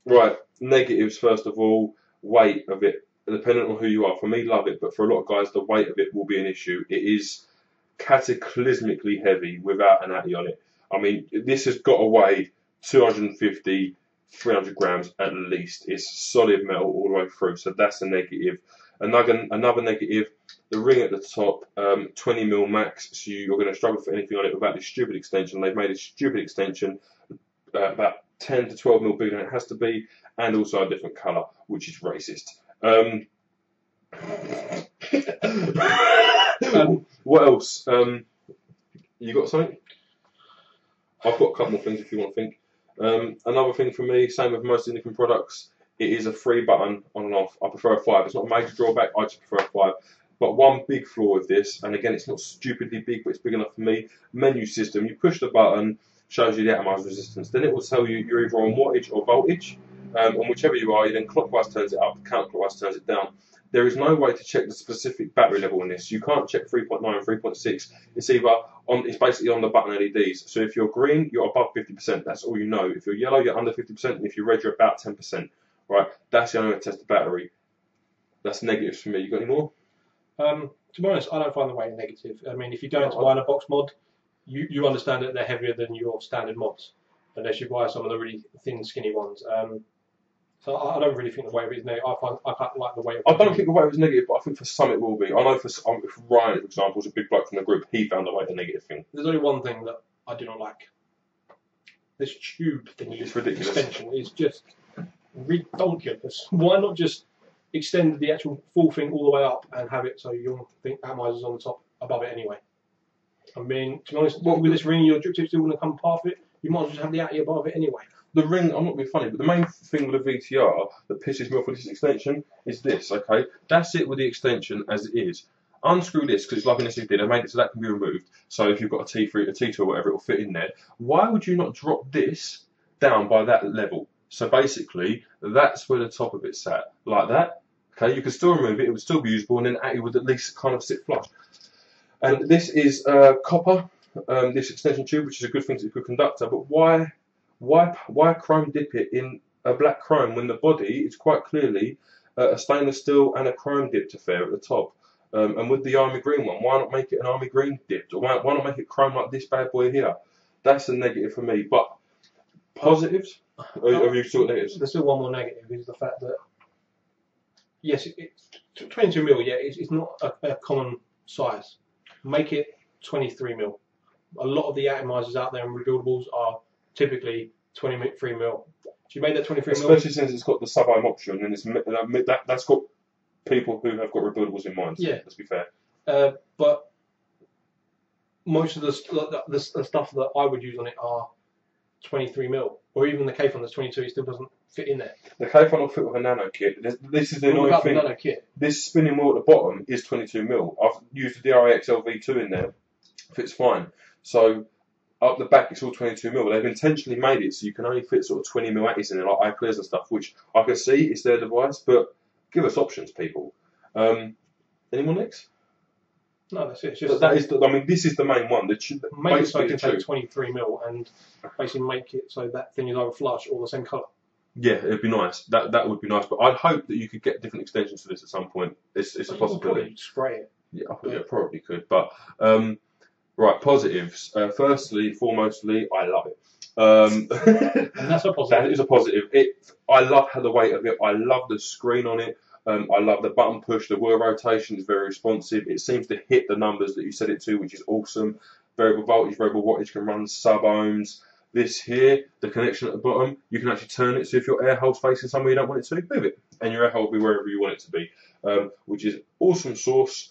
B: Right, negatives first of all. Weight of it. depending on who you are. For me, love it, but for a lot of guys, the weight of it will be an issue. It is cataclysmically heavy without an addy on it. I mean, this has got to weigh 250, 300 grams at least. It's solid metal all the way through, so that's a negative. Another negative, the ring at the top, 20mm max, so you're going to struggle for anything on it without this stupid extension. They've made a stupid extension about 10 to 12mm bigger than it has to be, and also a different colour, which is racist. What else? You got something? I've got a couple more things if you want to think. Another thing for me, same with most Nicking products, it is a 3 button on and off. I prefer a 5. It's not a major drawback, I just prefer a 5. But one big flaw with this, and again, it's not stupidly big, but it's big enough for me, menu system. You push the button, shows you the atomised resistance. Then it will tell you you're either on wattage or voltage. And whichever you are, you then clockwise turns it up, counterclockwise turns it down. There is no way to check the specific battery level in this. You can't check 3.9 and 3.6. It's basically on the button LEDs. So if you're green, you're above 50%. That's all you know. If you're yellow, you're under 50%. And if you're red, you're about 10%. Right? That's the only way to test the battery. That's negatives for me. You got any more?
A: To be honest, I don't find the weight negative. I mean, if you go into buying a box mod, you understand that they're heavier than your standard mods, unless you buy some of the really thin, skinny ones. So I don't really think the weight is negative. I quite like the weight.
B: I don't think the weight was negative, but I think for some it will be. I know for Ryan, for example, is a big bloke from the group. He found the weight a negative thing.
A: There's only one thing that I do not like. This tube thing.
B: It's ridiculous.
A: Extension is just ridiculous. Why not just extend the actual full thing all the way up and have it so your atomizer's on the top above it anyway? I mean, to be honest, with this ring, your drip tip's still going to come past it. You might as well just have the atty above it anyway.
B: The ring, I'm not being funny, but the main thing with the VTR that pisses me off with this extension is this, okay? That's it with the extension as it is. Unscrew this, because it's like an SSD, they made it so that can be removed. So if you've got a T3, a T2 or whatever, it will fit in there. Why would you not drop this down by that level? So basically, that's where the top of it sat, like that. Okay, you could still remove it, it would still be usable, and then it would at least kind of sit flush. And this is copper, this extension tube, which is a good thing, it's a good conductor, but why chrome dip it in a black chrome when the body is quite clearly a stainless steel and a chrome dipped affair at the top? And with the army green one, why not make it an army green dipped? Or why not make it chrome like this bad boy here? That's a negative for me. But positives? Or have you still got negatives?
A: There's still one more negative, is the fact that, yes, it's 22mm, yeah, it's not a common size. Make it 23mm. A lot of the atomizers out there in rebuildables are typically 23mm. So you made that 23mm.
B: Especially since it's got the sub-ohm option, and that's got people who have got rebuildables in mind.
A: Yeah.
B: Let's be fair.
A: But most of the stuff that I would use on it are 23mm, or even the K-Fon that's 22. It still doesn't fit in there.
B: The K-Fon will fit with a nano kit. This is the annoying thing.
A: Nano kit.
B: This spinning wheel at the bottom is 22mm. I've used the DRAX LV2 in there. Fits fine. So up the back it's all 22mm. They've intentionally made it so you can only fit sort of 20mm atties in there, like iClears and stuff, which I can see it's their device, but give us options, people. Any more nicks?
A: No, that's it. It's just
B: this is the main one.
A: Make it so you can take 23mm and basically make it so that thing is either flush or the same colour.
B: Yeah, it'd be nice. That would be nice. But I'd hope that you could get different extensions to this at some point. It's a possibility.
A: Spray it.
B: Yeah, I probably could. But right, positives. Firstly, foremostly, I love it.
A: And that's a positive.
B: That is a positive. I love the weight of it. I love the screen on it. I love the button push. The wheel rotation is very responsive. It seems to hit the numbers that you set it to, which is awesome. Variable voltage, variable wattage, can run sub-ohms. This here, the connection at the bottom, you can actually turn it so if your air hole's facing somewhere you don't want it to, move it. And your air hole will be wherever you want it to be, which is awesome sauce.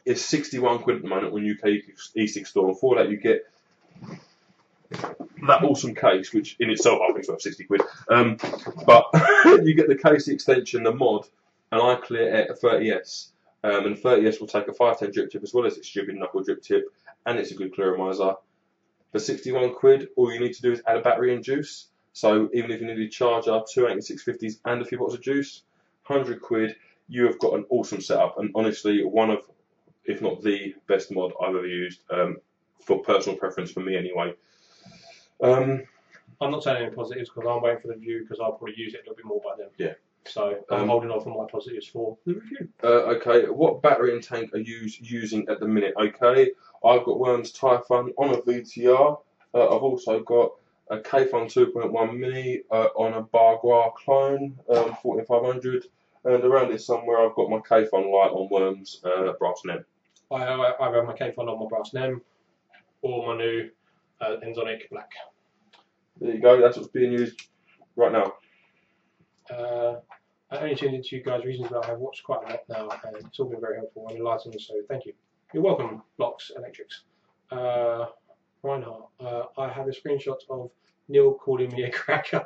B: It's 61 quid at the moment on UK e-cig store, and for that you get that awesome case, which in itself I think is worth 60 quid. But you get the case, the extension, the mod, and iClear 30S. And 30S will take a 510 drip tip as well as its stupid knuckle drip tip, and it's a good clearomizer. For 61 quid, all you need to do is add a battery and juice. So even if you need a charger, 2 8650s and a few bottles of juice, 100 quid, you have got an awesome setup. And honestly, one of, if not the best mod I've ever used, for personal preference for me anyway.
A: I'm not saying any positives because I'm waiting for the review because I'll probably use it a little bit more by then.
B: Yeah.
A: So I'm holding off on my positives for the review.
B: Okay, what battery and tank are you using at the minute? Okay, I've got Worms Typhon on a VTR. I've also got a Kfun 2.1 Mini on a Bargua clone, 14500, and around it somewhere I've got my Kfun light on Worms brass NEM.
A: I have my Kfun on my brass NEM or my new Enzonic Black.
B: There you go, that's what's being used right now.
A: I only tuned into you guys recently, but I have watched quite a lot now, and it's all been very helpful and enlightening, so thank you. You're welcome, Blocks Electrics. Reinhardt, I have a screenshot of Neil calling me a cracker.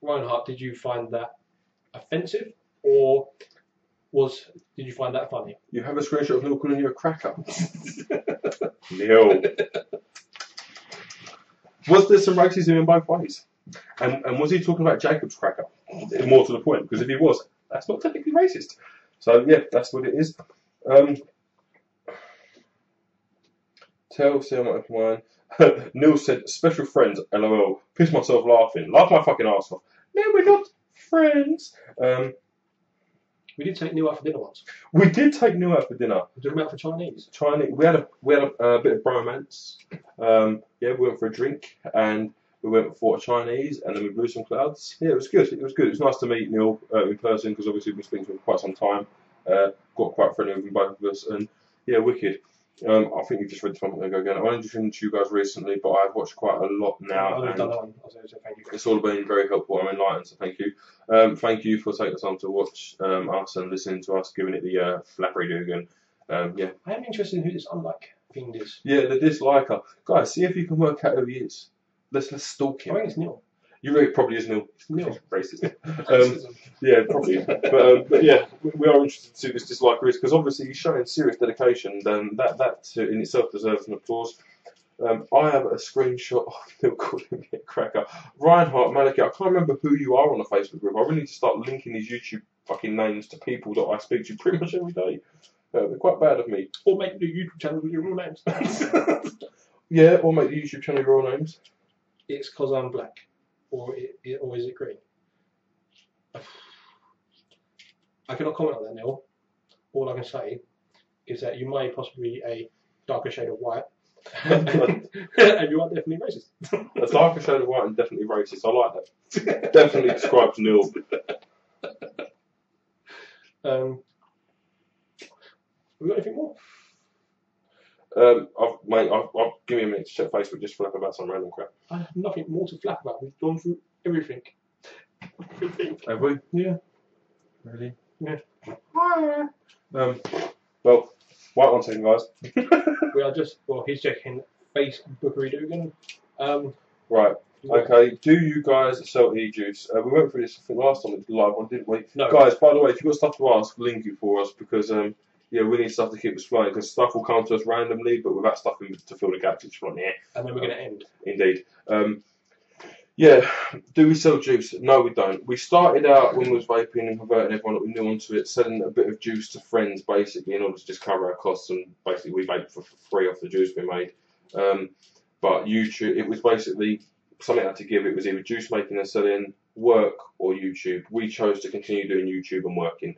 A: Reinhardt, did you find that offensive, or did you find that funny?
B: You have a screenshot of Neil calling you a cracker. Neil. Was there some racism in both ways? And was he talking about Jacob's cracker? More to the point, because if he was, that's not technically racist. So yeah, that's what it is. Tell Sam mine. Neil said, special friends, LOL. Piss myself laughing. Laugh my fucking arse off. No, we're not friends.
A: We did take Neil out for dinner once.
B: We did take Neil out for dinner.
A: We took him out for Chinese.
B: We had a bit of bromance. Yeah, we went for a drink and we went for Chinese, and then we blew some clouds. Yeah, it was good. It was good. It was nice to meet Neil in person, because obviously we've been speaking to him for quite some time. Got quite friendly with both of us, and yeah, wicked. I think you just read something ago again. I only just listened to you guys recently, but I've watched quite a lot now.
A: I've done that one. I'll say thank you.
B: It's all been very helpful. I'm enlightened, so thank you. Thank you for taking the time to watch us and listening to us, giving it the flappery dugan. Yeah.
A: I am interested in who this unlike fiend is.
B: Yeah, the disliker. Guys, see if you can work out who he is. Let's stalk him.
A: I think it's Neil.
B: You really probably is Neil.
A: It's Neil.
B: Racist. Yeah, probably. But yeah, we are interested to see who this disliker is, because obviously he's showing serious dedication. Then that in itself deserves an applause. I have a screenshot of Neil calling me a cracker. Reinhardt, Maliki, I can't remember who you are on the Facebook group. I really need to start linking these YouTube fucking names to people that I speak to pretty much every day. They're quite bad of me.
A: Or make the YouTube channel with your real names.
B: Yeah, or make the YouTube channel with your real names.
A: It's because I'm black. Or is it green? I cannot comment on that, Neil. All I can say is that you may possibly be a darker shade of white, and you are definitely racist.
B: A darker shade of white and definitely racist. I like that. Definitely describes Neil.
A: We got anything more?
B: I'll give me a minute to check Facebook just flap about some random crap.
A: I have nothing more to flap about. We've gone through everything.
B: Have we?
A: Yeah.
B: Really?
A: Yeah.
B: Well, wait one second, guys.
A: We are just, he's checking Facebookery Dugan.
B: Right. Okay. Do you guys sell e-juice? We went through this, I think, last time it was live one, didn't we?
A: No.
B: Guys, by the way, if you've got stuff to ask, link it for us, because yeah, we need stuff to keep us flowing, because stuff will come to us randomly, but without stuff to fill the gaps, it's from here.
A: And then we're going to end.
B: Indeed. Yeah, do we sell juice? No, we don't. We started out when we was vaping and converting everyone that we knew onto it, selling a bit of juice to friends, basically, in order to just cover our costs, and basically we vape for free off the juice we made. But YouTube, it was basically something I had to give. It was either juice making and selling, work, or YouTube. We chose to continue doing YouTube and working,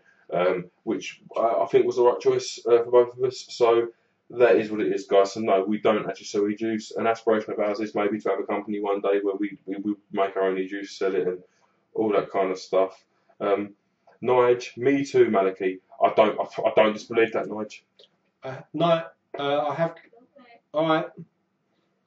B: which I think was the right choice for both of us. So that is what it is, guys. So no, we don't actually sell e-juice. An aspiration of ours is maybe to have a company one day where we make our own e-juice, sell it, and all that kind of stuff. Nige, me too, Maliki. I don't disbelieve that, Nige.
A: No, I have. All right.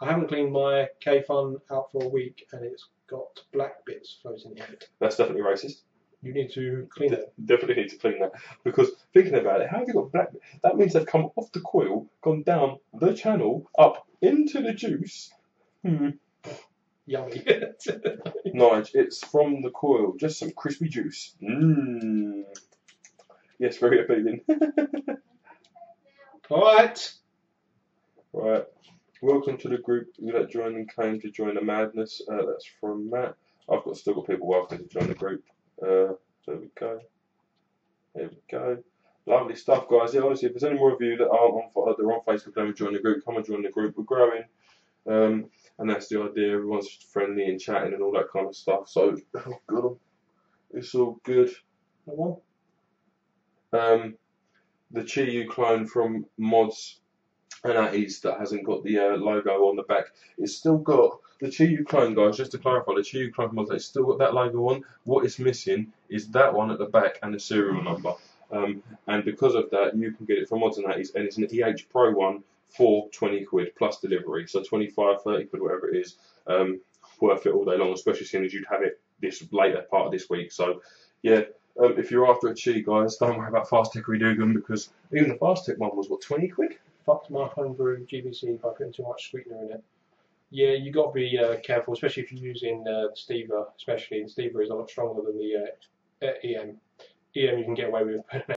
A: I haven't cleaned my Kfun out for a week, and it's got black bits floating in it.
B: That's definitely racist.
A: You need to clean it.
B: Definitely need to clean that, because thinking about it, how have you got black? That means they've come off the coil, gone down the channel, up into the juice.
A: Yummy.
B: Nige, it's from the coil, just some crispy juice. Yes, very appealing.
A: All right.
B: Right. Welcome to the group that joined and came to join the madness. That's from Matt. I've still got people welcome to join the group. There we go. There we go. Lovely stuff, guys. Yeah, honestly, if there's any more of you that aren't on Facebook and join the group, come and join the group. We're growing, and that's the idea. Everyone's friendly and chatting and all that kind of stuff. So, good. It's all good.
A: That one?
B: The Chi-Yu clone from Mods and Atties that hasn't got the logo on the back. It's still got the Chi-Yu clone, guys. Just to clarify, the Chi-Yu clone from Mods, it's still got that logo on. What it's missing is that one at the back and the serial number. And because of that, you can get it from Mods and Atties, and it's an EH Pro one for 20 quid plus delivery. So 25, 30 quid, whatever it is. Worth it all day long, especially seeing as you'd have it this later part of this week. So yeah. If you're after a Chi, guys, don't worry about Fast Hickory Doogan, because even the Fast Tick one was, what, 20 quid?
A: Fucked my homebrew GBC by putting too much sweetener in it. Yeah, you got to be careful, especially if you're using Steva, especially. And Steva is a lot stronger than the EM. EM you can get away with putting